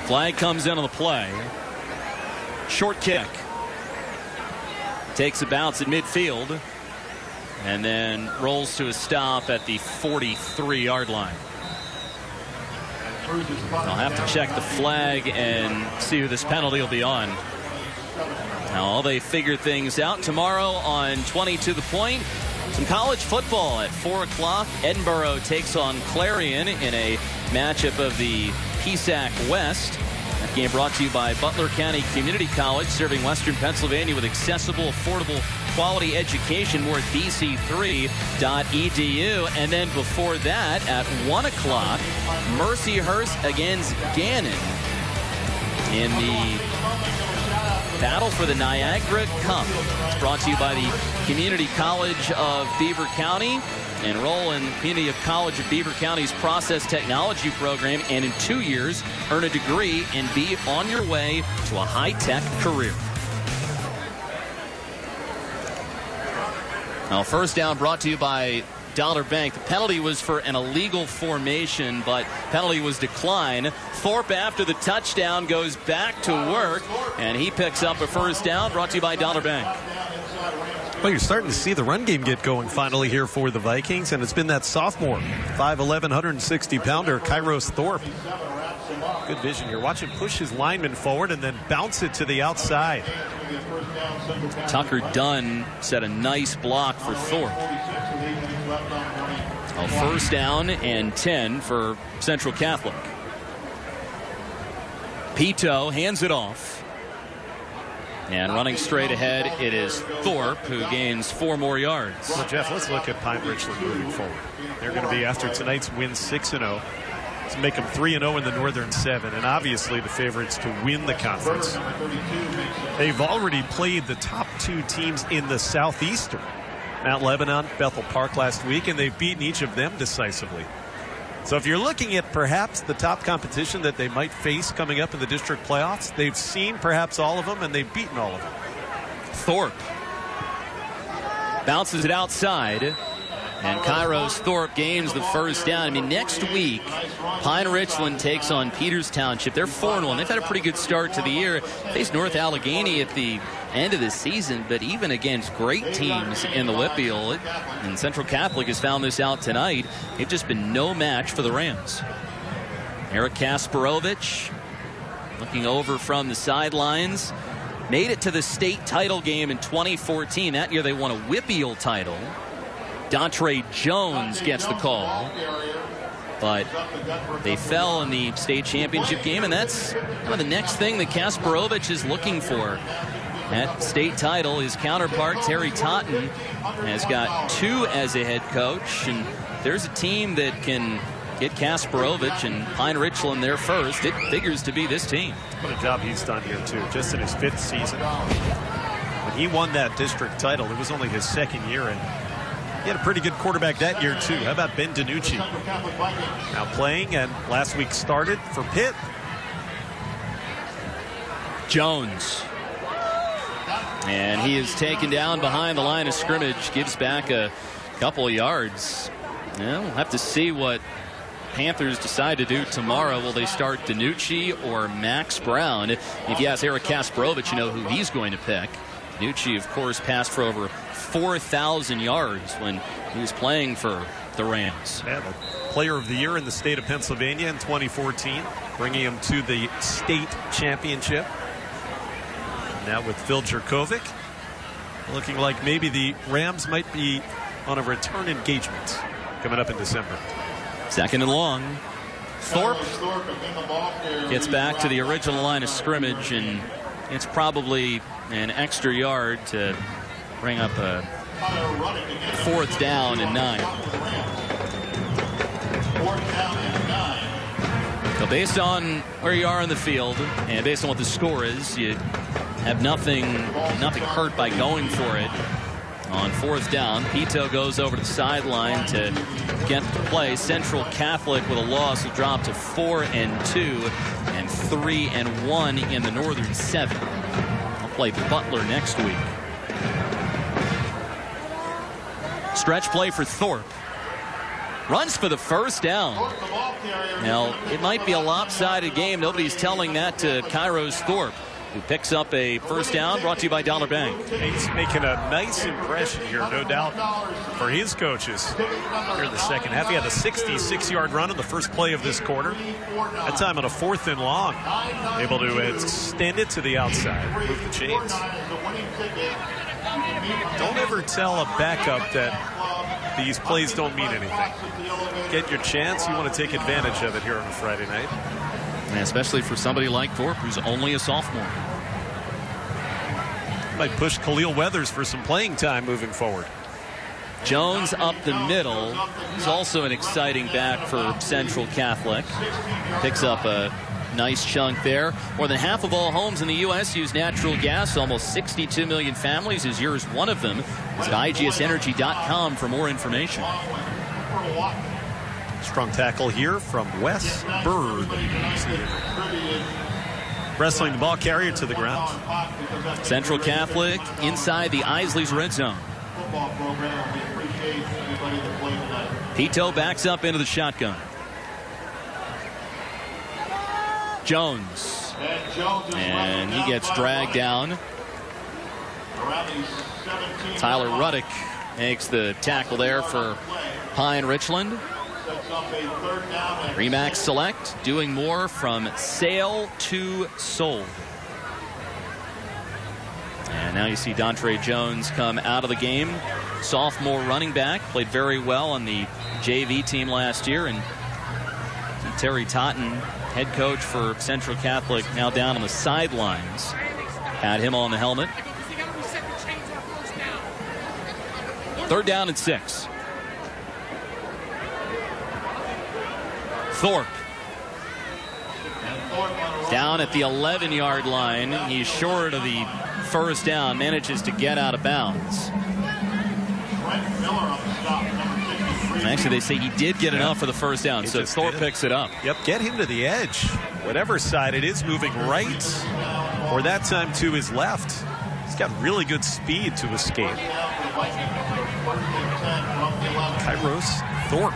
Flag comes in on the play. Short kick. Takes a bounce at midfield and then rolls to a stop at the 43-yard line. I'll have to check the flag and see who this penalty will be on. Now they figure things out tomorrow on 22 The Point. Some college football at 4 o'clock. Edinburgh takes on Clarion in a matchup of the PSAC West. That game brought to you by Butler County Community College, serving Western Pennsylvania with accessible, affordable, quality education. More at bc3.edu. And then before that, at 1 o'clock, Mercyhurst against Gannon in the battle for the Niagara Cup. It's brought to you by the Community College of Beaver County. Enroll in Community College of Beaver County's Process Technology program, and in 2 years, earn a degree and be on your way to a high-tech career. Now, first down brought to you by Dollar Bank. The penalty was for an illegal formation, but penalty was declined. Thorpe, after the touchdown, goes back to work, and he picks up a first down, brought to you by Dollar Bank. Well, you're starting to see the run game get going finally here for the Vikings, and it's been that sophomore, 5'11", 160-pounder, Kairos Thorpe. Good vision here. Watch him push his lineman forward and then bounce it to the outside. Tucker Dunn set a nice block for Thorpe. A first down and 10 for Central Catholic. Pito hands it off. And running straight ahead, it is Thorpe, who gains 4 more yards. Well, Jeff, let's look at Pine Richland moving forward. They're going to be, after tonight's win, 6-0. To make them 3-0 in the Northern 7, and obviously the favorites to win the conference. They've already played the top 2 teams in the Southeastern, Mount Lebanon, Bethel Park last week, and they've beaten each of them decisively. So if you're looking at perhaps the top competition that they might face coming up in the district playoffs, they've seen perhaps all of them, and they've beaten all of them. Thorpe bounces it outside. And Kairos Thorpe gains the first down. I mean, next week, Pine Richland takes on Peters Township. They're 4-1. They've had a pretty good start to the year. Faced North Allegheny at the end of the season, but even against great teams in the Whitfield, and Central Catholic has found this out tonight, they've just been no match for the Rams. Eric Kasparovich looking over from the sidelines. Made it to the state title game in 2014. That year they won a Whitfield title. Dontre Jones gets the call, but they fell in the state championship game, and that's kind of the next thing that Kasparovich is looking for. That state title, his counterpart, Terry Totten, has got 2 as a head coach, and there's a team that can get Kasparovich and Pine Richland there first. It figures to be this team. What a job he's done here, too, just in his 5th season. When he won that district title, it was only his 2nd year in. He had a pretty good quarterback that year, too. How about Ben DiNucci? Now playing, and last week started for Pitt. Jones. And he is taken down behind the line of scrimmage. Gives back a couple of yards. Well, we'll have to see what Panthers decide to do tomorrow. Will they start DiNucci or Max Brown? If you ask Eric Kasparovich, you know who he's going to pick. DiNucci, of course, passed for over 4,000 yards when he was playing for the Rams. Yeah, the player of the year in the state of Pennsylvania in 2014, bringing him to the state championship. And now with Phil Jerkovic, looking like maybe the Rams might be on a return engagement coming up in December. 2nd and long. Thorpe gets back to the original line of scrimmage, and it's probably an extra yard to bring up a 4th down and 9. So based on where you are in the field and based on what the score is, you have nothing hurt by going for it. On 4th down, Pito goes over to the sideline to get the play. Central Catholic with a loss will drop to 4-2 and 3-1 in the Northern 7. I'll play Butler next week. Stretch play for Thorpe. Runs for the first down. Now, it might be a lopsided game. Nobody's telling that to Kairos Thorpe, who picks up a first down, brought to you by Dollar Bank. He's making a nice impression here, no doubt, for his coaches here in the second half. He had a 66-yard run in the first play of this quarter. That time on a 4th and long. Able to extend it to the outside, move the chains. Don't ever tell a backup that these plays don't mean anything. Get your chance. You want to take advantage of it here on a Friday night. And especially for somebody like Thorpe, who's only a sophomore. Might push Khalil Weathers for some playing time moving forward. Jones up the middle. He's also an exciting back for Central Catholic. Picks up a nice chunk there. More than half of all homes in the U.S. use natural gas. Almost 62 million families. Is yours one of them? Visit IGSenergy.com for more information. Strong tackle here from Wes Bird. Wrestling the ball carrier to the ground. Central Catholic inside the Isley's red zone. Pito backs up into the shotgun. Jones. And he gets dragged down. Tyler Ruddick makes the tackle there for Pine Richland. Remax select, doing more from Sale to Sold. And now you see Dontre Jones come out of the game. Sophomore running back, played very well on the JV team last year. And Terry Totten, head coach for Central Catholic, now down on the sidelines. Had him on the helmet. 3rd down and 6. Thorpe. Down at the 11-yard line. He's short of the first down. Manages to get out of bounds. Actually, they say he did get enough for the first down, so Thorpe picks it up. Yep, get him to the edge. Whatever side it is, moving right, or that time to his left. He's got really good speed to escape. Kairos Thorpe.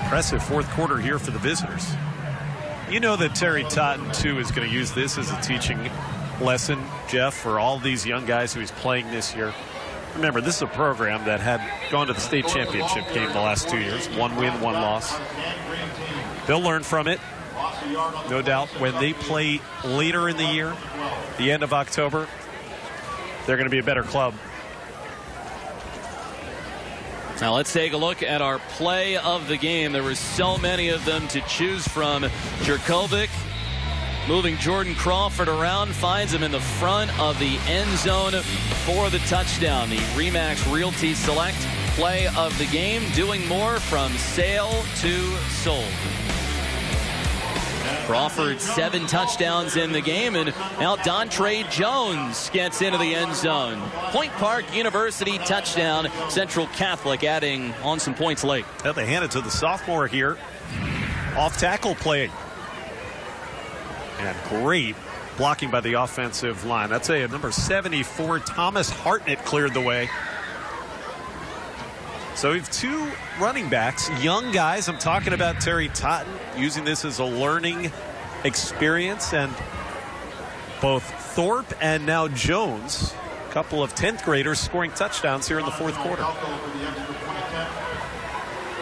Impressive 4th quarter here for the visitors. You know that Terry Totten, too, is going to use this as a teaching lesson, Jeff, for all these young guys who he's playing this year. Remember, this is a program that had gone to the state championship game the last 2 years. 1 win, 1 loss. They'll learn from it, no doubt. When they play later in the year, the end of October, they're going to be a better club. Now let's take a look at our play of the game. There were so many of them to choose from. Jerkovic moving Jordan Crawford around, finds him in the front of the end zone for the touchdown. The Remax Realty Select play of the game, doing more from Sale to Sold. Crawford 7 touchdowns in the game, and now Dontre Jones gets into the end zone. Point Park University touchdown. Central Catholic adding on some points late. Well, they hand it to the sophomore here. Off tackle play. And great blocking by the offensive line. That's a number 74, Thomas Hartnett, cleared the way. So we have 2 running backs, young guys. I'm talking about Terry Totten using this as a learning experience, and both Thorpe and now Jones, a couple of 10th graders, scoring touchdowns here in the 4th quarter.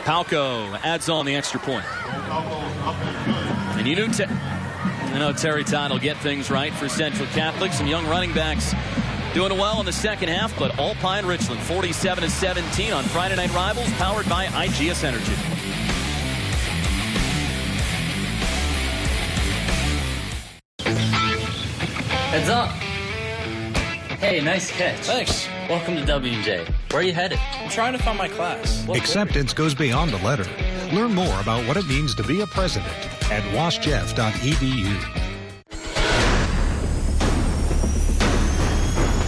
Palco adds on the extra point. And you know Terry Totten will get things right for Central Catholic. Some young running backs doing well in the second half, but all Pine Richland 47-17 on Friday Night Rivals, powered by IGS Energy. Heads up. Hey, nice catch. Thanks. Welcome to W&J. Where are you headed? I'm trying to find my class. Acceptance goes beyond the letter. Learn more about what it means to be a president at washjeff.edu.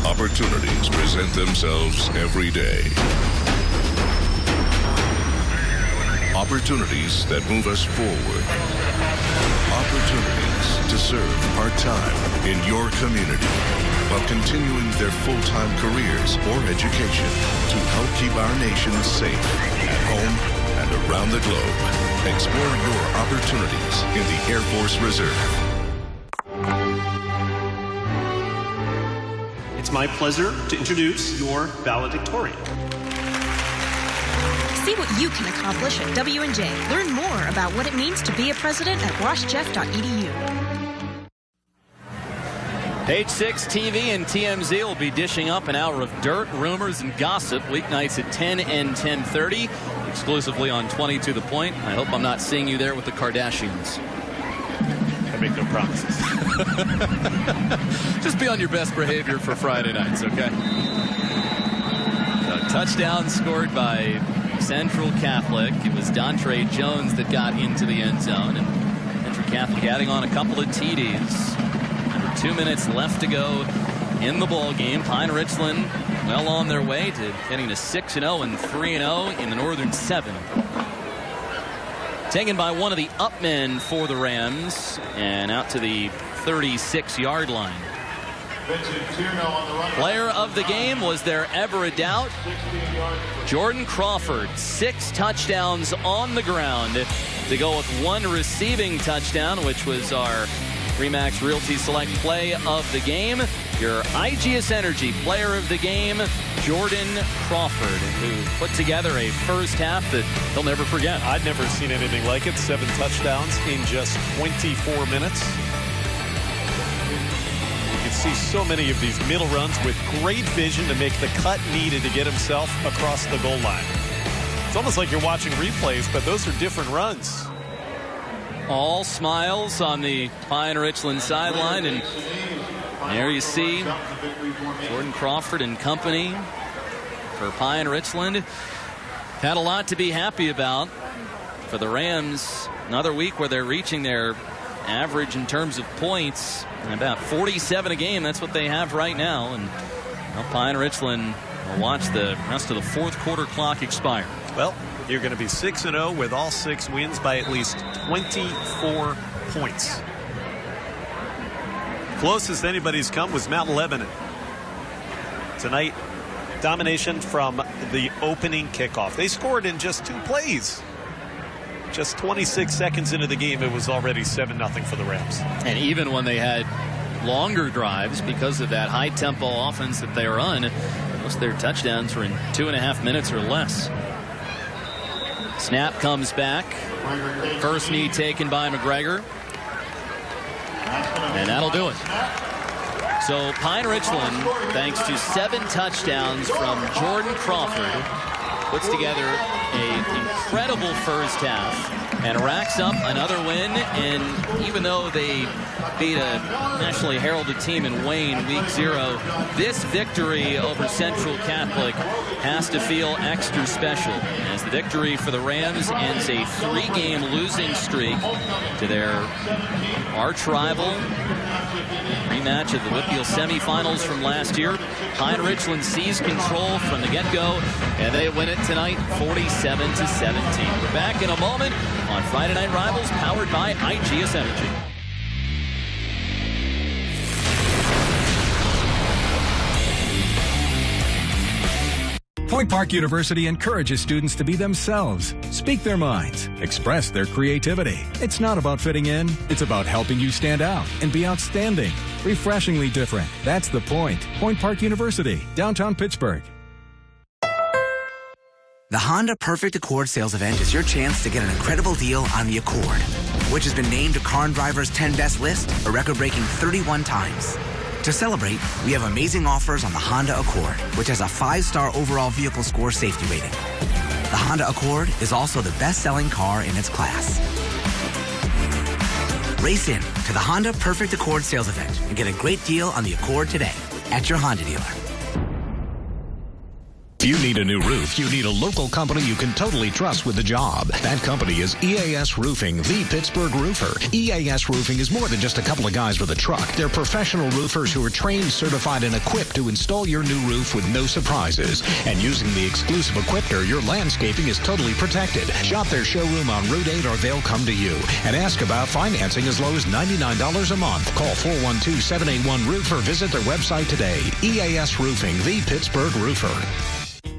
Opportunities present themselves every day. Opportunities that move us forward. Opportunities to serve part-time in your community while continuing their full-time careers or education to help keep our nation safe at home and around the globe. Explore your opportunities in the Air Force Reserve. It's my pleasure to introduce your valedictorian. See what you can accomplish at W&J. Learn more about what it means to be a president at washjeff.edu. Page 6 TV and TMZ will be dishing up an hour of dirt, rumors, and gossip weeknights at 10 and 10:30, exclusively on 22 The Point. I hope I'm not seeing you there with the Kardashians. I make no promises. Just be on your best behavior for Friday nights, okay? So, touchdown scored by Central Catholic. It was Dontre Jones that got into the end zone, and Central Catholic adding on a couple of TDs. 2 minutes left to go in the ball game. Pine Richland well on their way to getting to 6-0 and 3-0 in the Northern 7. Taken by one of the up men for the Rams and out to the 36-yard line. Player of the game, was there ever a doubt? Jordan Crawford, 6 touchdowns on the ground to go with 1 receiving touchdown, which was our Remax Realty Select Play of the game. Your IGS Energy Player of the Game, Jordan Crawford, who put together a first half that he'll never forget. I'd never seen anything like it. 7 touchdowns in just 24 minutes. You can see so many of these middle runs with great vision to make the cut needed to get himself across the goal line. It's almost like you're watching replays, but those are different runs. All smiles on the Pine Richland sideline, and there you see Jordan Crawford and company for Pine Richland. Had a lot to be happy about for the Rams. Another week where they're reaching their average in terms of points, about 47 a game. That's what they have right now. And well, Pine Richland will watch the rest of the fourth quarter clock expire. Well, you're going to be 6-0 with all 6 wins by at least 24 points. Closest anybody's come was Mount Lebanon. Tonight, domination from the opening kickoff. They scored in just 2 plays. Just 26 seconds into the game, it was already 7-0 for the Rams. And even when they had longer drives, because of that high-tempo offense that they run, most of their touchdowns were in 2.5 minutes or less. Snap comes back. First knee taken by McGregor. And that'll do it. So Pine Richland, thanks to 7 touchdowns from Jordan Crawford, puts together an incredible first half and racks up another win. And even though they beat a nationally heralded team in Wayne week 0, this victory over Central Catholic has to feel extra special, as the victory for the Rams ends a 3-game losing streak to their arch rival. Rematch of the Whitfield semifinals from last year. Pine Richland seized control from the get-go, and they win it tonight 47-17. We're back in a moment on Friday Night Rivals, powered by IGS Energy. Point Park University encourages students to be themselves, speak their minds, express their creativity. It's not about fitting in, it's about helping you stand out and be outstanding. Refreshingly different. That's the point. Point Park University, downtown Pittsburgh. The Honda Perfect Accord sales event is your chance to get an incredible deal on the Accord, which has been named to Car and Driver's 10 Best list a record-breaking 31 times. To celebrate, we have amazing offers on the Honda Accord, which has a 5-star overall vehicle score safety rating. The Honda Accord is also the best-selling car in its class. Race in to the Honda Perfect Accord sales event and get a great deal on the Accord today at your Honda dealer. If you need a new roof, you need a local company you can totally trust with the job. That company is EAS Roofing, the Pittsburgh roofer. EAS Roofing is more than just a couple of guys with a truck. They're professional roofers who are trained, certified, and equipped to install your new roof with no surprises. And using the exclusive Equipter, your landscaping is totally protected. Shop their showroom on Route 8 or they'll come to you. And ask about financing as low as $99 a month. Call 412-781-ROOF or visit their website today. EAS Roofing, the Pittsburgh roofer.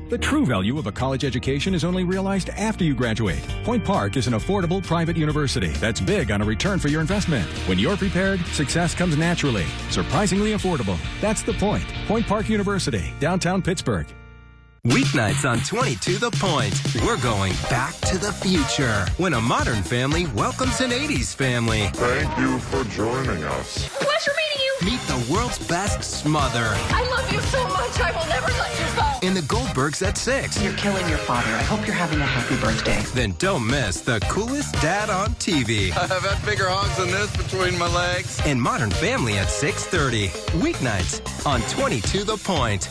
The true value of a college education is only realized after you graduate. Point Park is an affordable private university that's big on a return for your investment. When you're prepared, success comes naturally. Surprisingly affordable. That's the point. Point Park University, downtown Pittsburgh. Weeknights on 22 The Point. We're going back to the future when a modern family welcomes an 80s family. Thank you for joining us. Pleasure meeting you. Meet the world's best smother. I love you so much, I will never let you go. In the Goldbergs at 6. You're killing your father. I hope you're having a happy birthday. Then don't miss the coolest dad on TV. I've had bigger hogs than this between my legs. And Modern Family at 6:30. Weeknights on 22 The Point.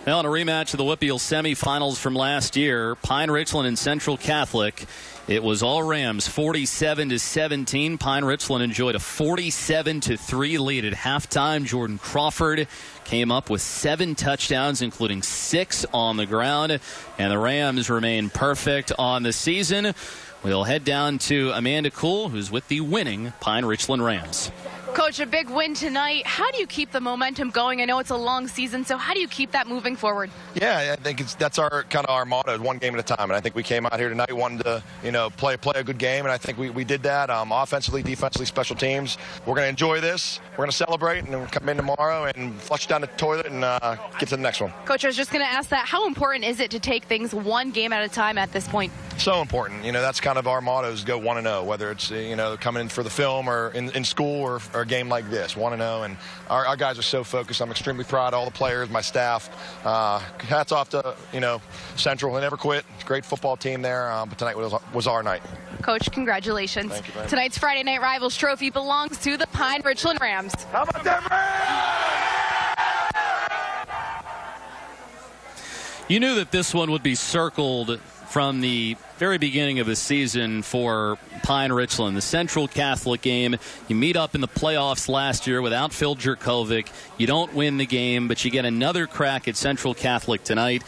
Well, in a rematch of the Whitfield semifinals from last year, Pine Richland and Central Catholic, it was all Rams, 47-17. Pine Richland enjoyed a 47-3 lead at halftime. Jordan Crawford came up with 7 touchdowns, including 6 on the ground, and the Rams remain perfect on the season. We'll head down to Amanda Kuhl, who's with the winning Pine Richland Rams. Coach, a big win tonight. How do you keep the momentum going? I know it's a long season, so how do you keep that moving forward? Yeah, I think that's our kind of our motto, one game at a time. And I think we came out here tonight wanting to, play a good game, and I think we did that. Offensively, defensively, special teams. We're going to enjoy this. We're going to celebrate, and then we'll come in tomorrow and flush down the toilet and get to the next one. Coach, I was just going to ask that. How important is it to take things one game at a time at this point? So important. That's kind of our motto is go 1-0, whether it's, coming in for the film or in school or a game like this, 1-0. And our guys are so focused. I'm extremely proud of all the players, my staff. Hats off to, Central. They never quit. It's a great football team there, but tonight was our night. Coach, congratulations. Thank you, man. Tonight's Friday Night Rivals trophy belongs to the Pine Richland Rams. How about that, Rams? You knew that this one would be circled from the very beginning of the season for Pine Richland. The Central Catholic game, you meet up in the playoffs last year without Phil Jerkovic. You don't win the game, but you get another crack at Central Catholic tonight,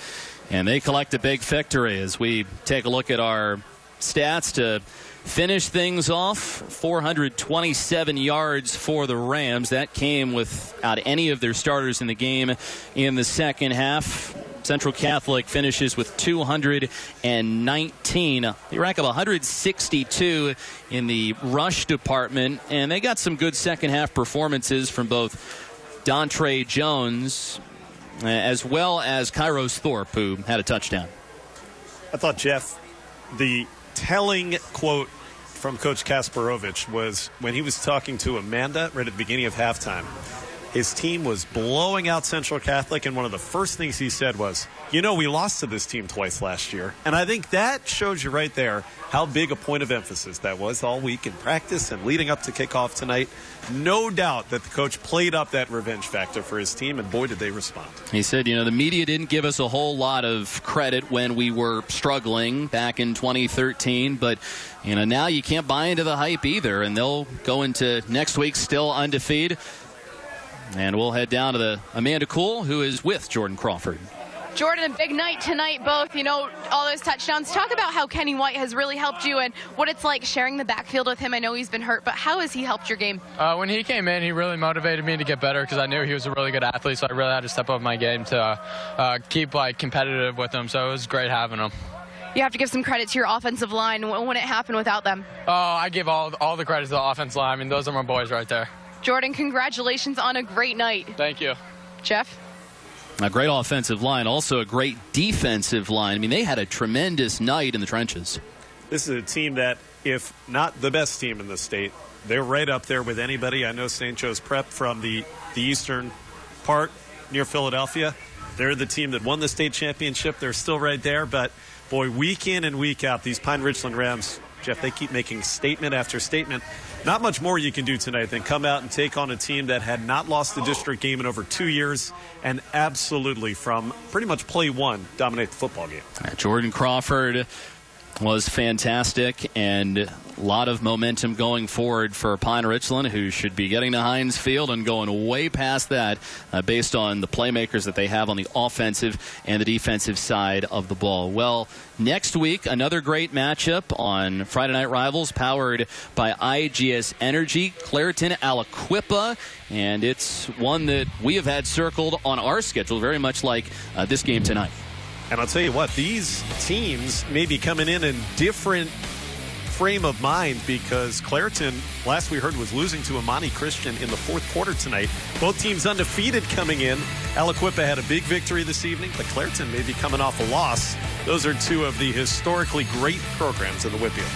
and they collect a big victory. As we take a look at our stats to finish things off, 427 yards for the Rams. That came without any of their starters in the game in the second half. Central Catholic finishes with 219. They rack up 162 in the rush department, and they got some good second half performances from both Dontre Jones as well as Kairos Thorpe, who had a touchdown. I thought, Jeff, the telling quote from Coach Kasparovich was when he was talking to Amanda right at the beginning of halftime. His team was blowing out Central Catholic, and one of the first things he said was, we lost to this team twice last year. And I think that shows you right there how big a point of emphasis that was all week in practice and leading up to kickoff tonight. No doubt that the coach played up that revenge factor for his team, and boy, did they respond. He said, the media didn't give us a whole lot of credit when we were struggling back in 2013, but now you can't buy into the hype either, and they'll go into next week still undefeated. And we'll head down to the Amanda Kuhl, who is with Jordan Crawford. Jordan, a big night tonight, both, all those touchdowns. Talk about how Kenny White has really helped you and what it's like sharing the backfield with him. I know he's been hurt, but how has he helped your game? When he came in, he really motivated me to get better because I knew he was a really good athlete, so I really had to step up my game to keep competitive with him, so it was great having him. You have to give some credit to your offensive line. When it happened without them? I give all the credit to the offensive line. I mean, those are my boys right there. Jordan, congratulations on a great night. Thank you. Jeff? A great offensive line, also a great defensive line. I mean, they had a tremendous night in the trenches. This is a team that, if not the best team in the state, they're right up there with anybody. I know St. Joe's Prep from the eastern part near Philadelphia. They're the team that won the state championship. They're still right there. But, boy, week in and week out, these Pine Richland Rams, Jeff, they keep making statement after statement. Not much more you can do tonight than come out and take on a team that had not lost the district game in over 2 years and absolutely from pretty much play one dominate the football game. Jordan Crawford was fantastic, and a lot of momentum going forward for Pine Richland, who should be getting to Heinz Field and going way past that based on the playmakers that they have on the offensive and the defensive side of the ball. Well, next week, another great matchup on Friday Night Rivals, powered by IGS Energy, Clareton Aliquippa, and it's one that we have had circled on our schedule, very much like this game tonight. And I'll tell you what, these teams may be coming in different frame of mind because Clareton, last we heard, was losing to Amani Christian in the fourth quarter tonight. Both teams undefeated coming in. Aliquippa had a big victory this evening, but Clareton may be coming off a loss. Those are two of the historically great programs in the Whitfield.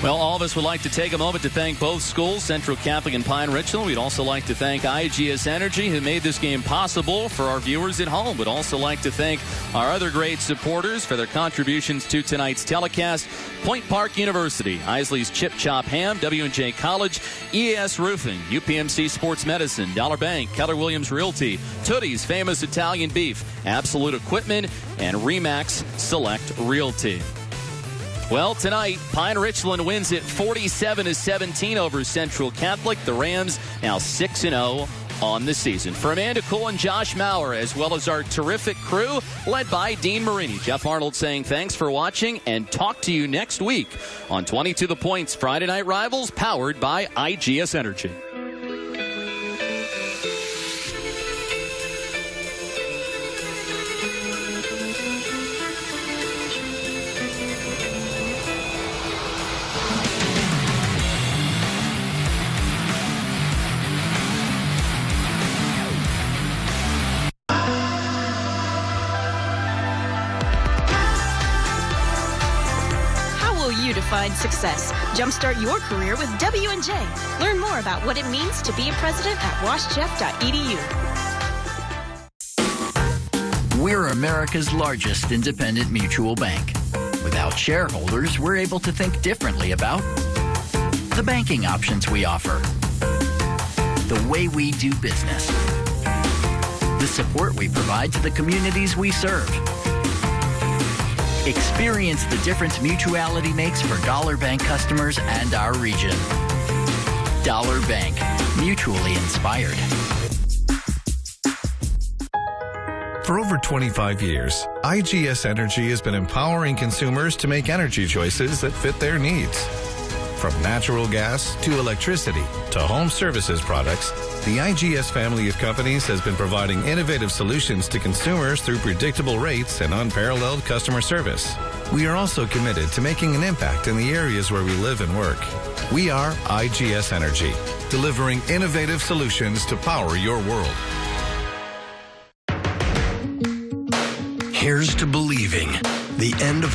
Well, all of us would like to take a moment to thank both schools, Central Catholic and Pine Richland. We'd also like to thank IGS Energy, who made this game possible for our viewers at home. We'd also like to thank our other great supporters for their contributions to tonight's telecast. Point Park University, Isley's Chip Chop Ham, W&J College, EAS Roofing, UPMC Sports Medicine, Dollar Bank, Keller Williams Realty, Tootie's Famous Italian Beef, Absolute Equipment, and Remax Select Realty. Well, tonight, Pine Richland wins it 47-17 over Central Catholic. The Rams now 6-0 on the season. For Amanda Cole and Josh Maurer, as well as our terrific crew, led by Dean Marini, Jeff Arnold saying thanks for watching and talk to you next week on 22 The Points Friday Night Rivals, powered by IGS Energy. Define success. Jumpstart your career with W&J. Learn more about what it means to be a president at washjeff.edu. We're America's largest independent mutual bank. Without shareholders, we're able to think differently about the banking options we offer, the way we do business, the support we provide to the communities we serve. Experience the difference Mutuality makes for Dollar Bank customers and our region. Dollar Bank, mutually inspired. For over 25 years, IGS Energy has been empowering consumers to make energy choices that fit their needs. From natural gas to electricity to home services products, the IGS family of companies has been providing innovative solutions to consumers through predictable rates and unparalleled customer service. We are also committed to making an impact in the areas where we live and work. We are IGS Energy, delivering innovative solutions to power your world. Here's to believing the end of